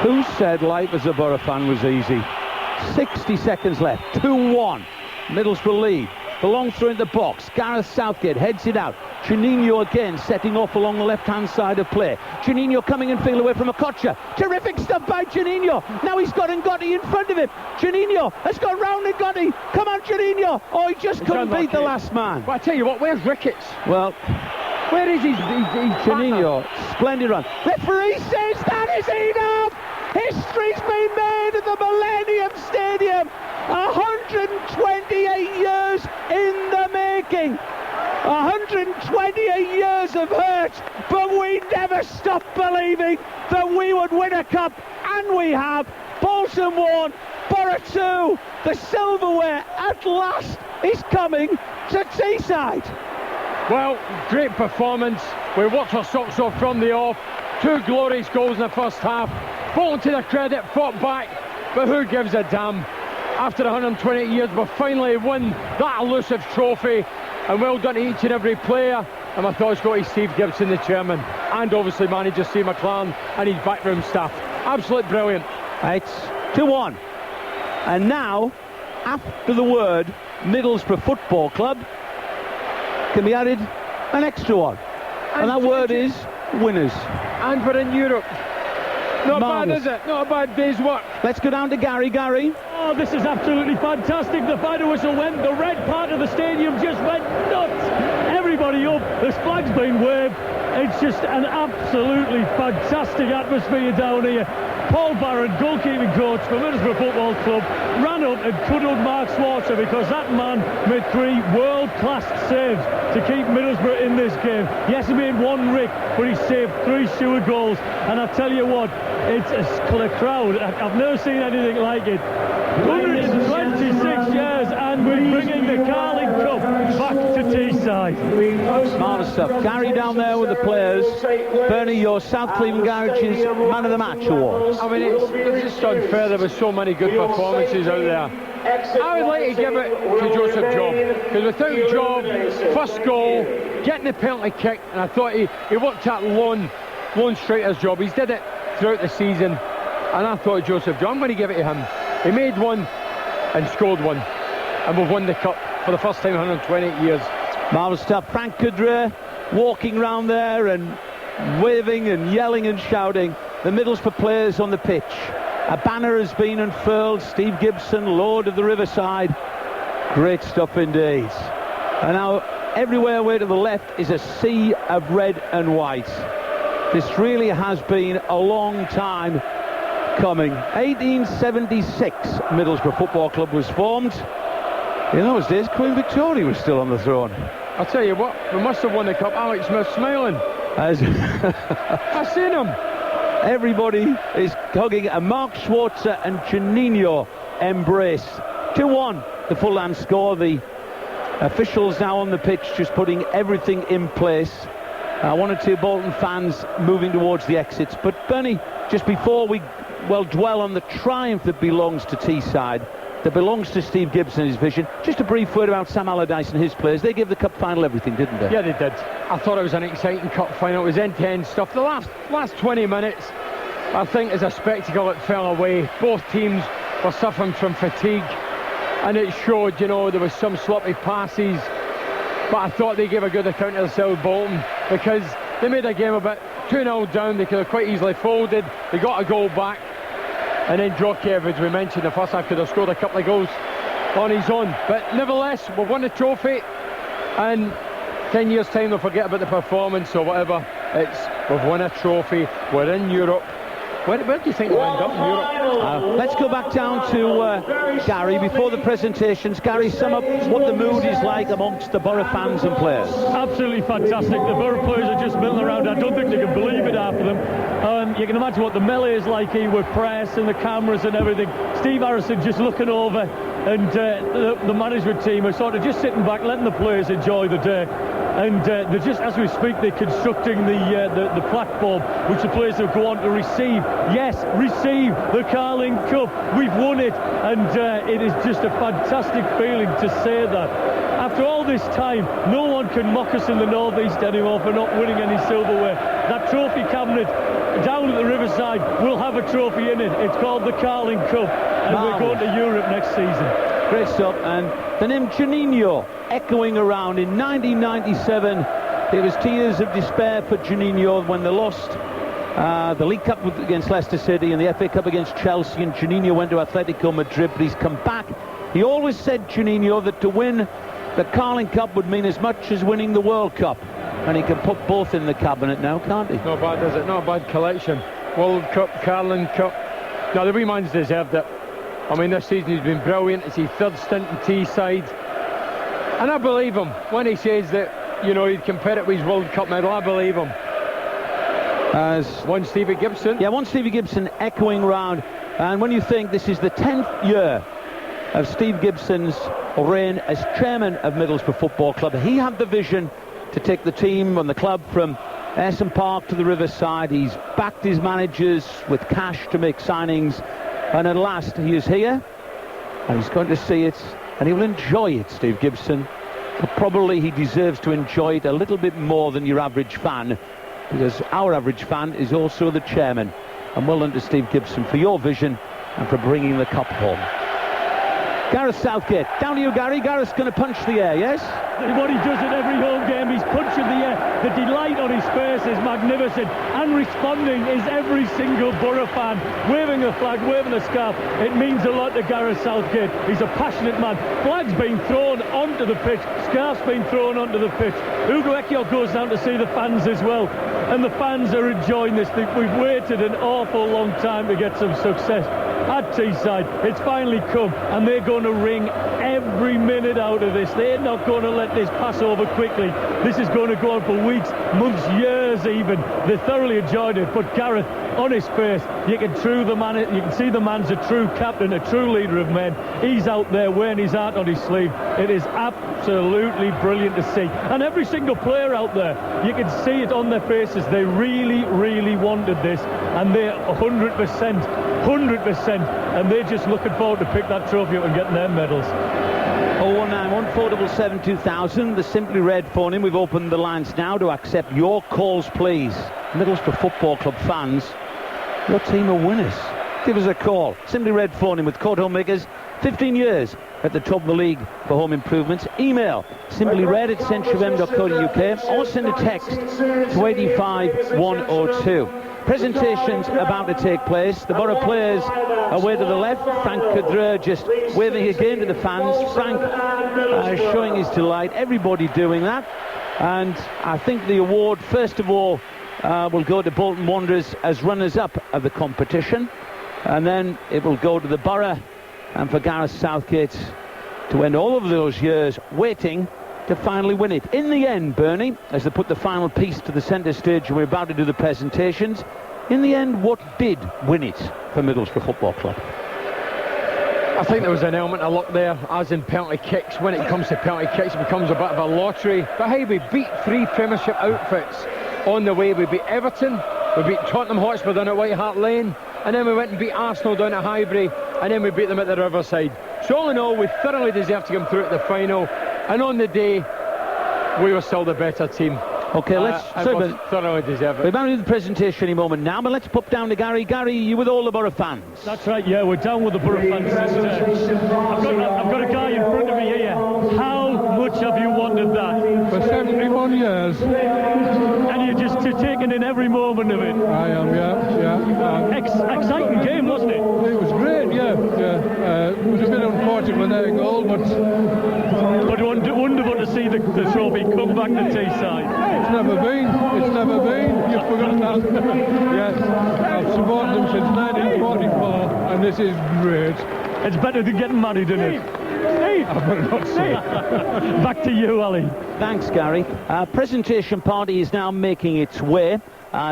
Who said life as a Boro fan was easy? 60 seconds left. 2-1. Middlesbrough lead. The long throw in the box. Gareth Southgate heads it out. Juninho again setting off along the left-hand side of play. Juninho coming in field away from Okocha. Terrific stuff by Juninho. Now he's got Ngotti in front of him. Juninho has got round Ngotti. Come on, Juninho. Oh, he just couldn't beat the last man. But I tell you what, where's Ricketts? Well, where is he? Juninho, splendid run. Referee says that is enough. History's been made at the Millennium Stadium. 128 years in the making. 128 years of hurt, but we never stopped believing that we would win a cup, and we have. Bolton 1, Boro 2. The silverware at last is coming to Teesside. Well, great performance. We worked our socks off from the off. 2 glorious goals in the first half. Bolton, to their credit, fought back, but who gives a damn? After 128 years, we finally won that elusive trophy, and well done to each and every player. And my thoughts go to Steve Gibson, the chairman, and obviously manager Steve McLaren and his backroom staff. Absolutely brilliant. It's 2-1. And now, after the word Middlesbrough Football Club, can be added an extra one. And that word is winners. And we're in Europe. Not Marvellous. bad, is it? Not a bad day's work. Let's go down to Gary. Gary. Oh, this is absolutely fantastic. The final whistle went. The red part of the stadium just went nuts. Everybody up. The flag's been waved. It's just an absolutely fantastic atmosphere down here. Paul Barron, goalkeeping coach for Middlesbrough Football Club, ran up and cuddled Mark Schwarzer because that man made 3 world-class saves to keep Middlesbrough in this game. Yes, he made 1 rick, but he saved 3 sure goals. And I tell you what, it's a crowd. I've never seen anything like it. 126 years, and we're bringing the Carling Cup back to Teesside. Marvellous stuff. Gary down there with the players. Bernie, your South Cleveland Garage's Man of the Match award. I mean, it's just unfair. There were so many good performances out there. I would like to give it to Joseph Job, because without Job, first goal, getting the penalty kick, and I thought he worked that lone striker's job. He's did it throughout the season, and I thought Joseph Job, I'm going to give it to him. He made 1 and scored 1, and we've won the cup for the first time in 128 years. Marvellous stuff. Frank Kadri walking round there and waving and yelling and shouting. The Middlesbrough players on the pitch. A banner has been unfurled. Steve Gibson, Lord of the Riverside. Great stuff indeed. And now everywhere away to the left is a sea of red and white. This really has been a long time coming. 1876 Middlesbrough Football Club was formed. In those days Queen Victoria was still on the throne. I'll tell you what, we must have won the cup. Alex Smith smiling. I've seen him. Everybody is hugging a Mark Schwarzer and Juninho embrace. 2-1 the full-time score. The officials now on the pitch just putting everything in place. 1 or 2 Bolton fans moving towards the exits. But Bernie, just before we dwell on the triumph that belongs to Teesside, that belongs to Steve Gibson and his vision, just a brief word about Sam Allardyce and his players. They gave the cup final everything, didn't they? Yeah, they did. I thought it was an exciting cup final. It was intense stuff. The last 20 minutes, I think, as a spectacle, it fell away. Both teams were suffering from fatigue, and it showed. You know, there was some sloppy passes, but I thought they gave a good account of themselves, Bolton, because they made a game about 2-0 down. They could have quite easily folded. They got a goal back. And then Drokev, as we mentioned, the first half could have scored a couple of goals on his own. But nevertheless, we've won the trophy, and 10 years' time we'll forget about the performance or whatever. We've won a trophy, we're in Europe, Where do you think they'll end up in Europe? Let's go back down to Gary before the presentations. Gary, sum up what the mood is like amongst the Boro fans and players. Absolutely fantastic. The Boro players are just milling around. I don't think they can believe it after them. You can imagine what the melee is like here with press and the cameras and everything. Steve Harrison just looking over, and the management team are sort of just sitting back, letting the players enjoy the day. And they're just, as we speak, they're constructing the platform which the players will go on to receive. Yes, receive the Carling Cup. We've won it, and it is just a fantastic feeling to say that. After all this time, no one can mock us in the North East anymore for not winning any silverware. That trophy cabinet down at the Riverside will have a trophy in it. It's called the Carling Cup, and we're going to Europe next season. Great stuff. And the name Juninho echoing around in 1997. It was tears of despair for Juninho when they lost the League Cup against Leicester City and the FA Cup against Chelsea, and Juninho went to Atletico Madrid, but he's come back. He always said, Juninho, that to win the Carling Cup would mean as much as winning the World Cup, and he can put both in the cabinet now, can't he? Not bad, is it? Not a bad collection. World Cup, Carling Cup. Now the wee man's deserved it. I mean, this season he's been brilliant. It's his third stint in Teesside, and I believe him when he says that, you know, he'd compare it with his World Cup medal. I believe him. As one Stevie Gibson. Yeah, one Stevie Gibson echoing round. And when you think this is the 10th year of Steve Gibson's reign as chairman of Middlesbrough Football Club, he had the vision to take the team and the club from Ayresome Park to the Riverside. He's backed his managers with cash to make signings, and at last he is here, and he's going to see it, and he will enjoy it, Steve Gibson. But probably he deserves to enjoy it a little bit more than your average fan, because our average fan is also the chairman. And well done to Steve Gibson for your vision and for bringing the cup home. Gareth Southgate, down to you, Gary. Gareth's going to punch the air, yes? What he does at every home game, he's punching the air. The delight on his face is magnificent, and responding is every single Boro fan, waving a flag, waving a scarf. It means a lot to Gareth Southgate. He's a passionate man. Flags being thrown onto the pitch, scarves being thrown onto the pitch. Ugo Ekio goes down to see the fans as well, and the fans are enjoying this. We've waited an awful long time to get some success at Teesside. It's finally come, and they're going to wring every minute out of this. They're not going to let this pass over quickly. This is going to go on for weeks, months, years even. They thoroughly enjoyed it, but Gareth, on his face, you can see the man's a true captain, a true leader of men. He's out there wearing his heart on his sleeve. It is absolutely brilliant to see, and every single player out there, you can see it on their faces. They really, really wanted this, and they're 100%, and they're just looking forward to pick that trophy up and getting their medals. 0191477 2000, the Simply Red phone in. We've opened the lines now to accept your calls, please. Middlesbrough Football Club fans, your team are winners. Give us a call. Simply Red phone in with Court Homemakers, 15 years at the top of the league for home improvements. Email simplyred@centralfm.co.uk or send a text to 85102. Presentations about to take place. The Boro players away to the left. Frank Cadre just waving again to the fans. Frank showing his delight. Everybody doing that. And I think the award, first of all, will go to Bolton Wanderers as runners-up of the competition. And then it will go to the Boro and for Gareth Southgate to end all of those years waiting to finally win it. In the end, Bernie, as they put the final piece to the centre stage and we're about to do the presentations, in the end, what did win it for Middlesbrough Football Club? I think there was an element of luck there, as in penalty kicks. When it comes to penalty kicks, it becomes a bit of a lottery. But hey, we beat 3 Premiership outfits on the way. We beat Everton, we beat Tottenham Hotspur down at White Hart Lane, and then we went and beat Arsenal down at Highbury, and then we beat them at the Riverside. So all in all, we thoroughly deserved to come through at the final, and on the day, we were still the better team. Okay, let's thoroughly deserve it. We're about to do the presentation any moment now, but let's pop down to Gary. Gary, you with all the Boro fans? That's right, yeah, we're down with the Boro fans. I've got a guy in front of me here. How much have you wanted that? For 71 years. And you're just taking in every moment of it. I am, yeah. Exciting game, wasn't it? It was great, yeah. It was a bit unfortunate with their goal, but wonderful to see the trophy come back to Teesside. It's never been. You've forgotten that. Yes, I've supported them since 1944, and this is great. It's better than getting married, isn't it? I better not say. Back to you, Ali. Thanks, Gary. Presentation party is now making its way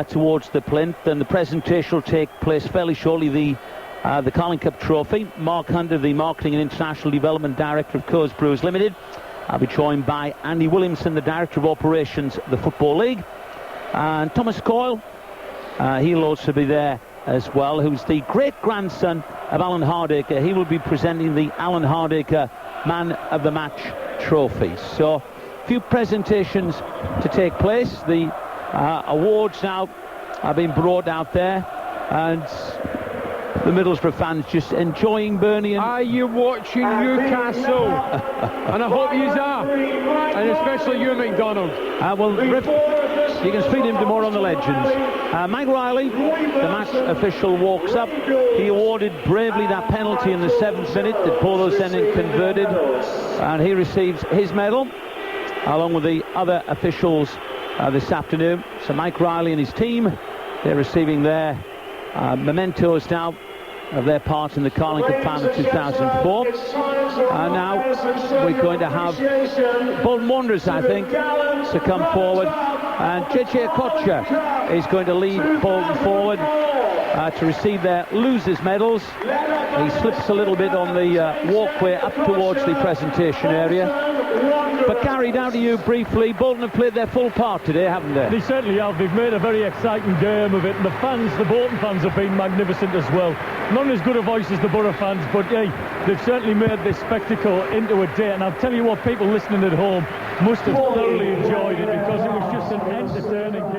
towards the plinth, and the presentation will take place fairly shortly. The Carling Cup Trophy. Mark Hunter, the Marketing and International Development Director of Coors Brewers Limited. I'll be joined by Andy Williamson, the Director of Operations of the Football League. And Thomas Coyle, he'll also be there as well, who's the great-grandson of Alan Hardacre. He will be presenting the Alan Hardacre Man of the Match trophy. So, a few presentations to take place. The awards now have been brought out there, and the Middlesbrough fans just enjoying Bernie. Are you watching Newcastle? And I hope you are, and especially you, McDonald. Well, Rip, you can speak to him tomorrow on the Legends. Mike Riley, the match official, walks up. He awarded bravely that penalty in the 7th minute that Polo Zenin converted, and he receives his medal along with the other officials this afternoon. So Mike Riley and his team, they're receiving their mementos now of their part in the Carling Cup final 2004. And now we're going to have Bolton Wanderers, I think, to come forward, and JJ Okocha is going to lead Bolton forward to receive their losers' medals. He slips a little bit on the walkway up towards the presentation area. But Gary, down to you briefly. Bolton have played their full part today, haven't they? They certainly have. They've made a very exciting game of it, and the fans, the Bolton fans, have been magnificent as well. Not as good a voice as the Boro fans, but hey, they've certainly made this spectacle into a day. And I'll tell you what, people listening at home must have thoroughly enjoyed it, because it was just an entertaining game.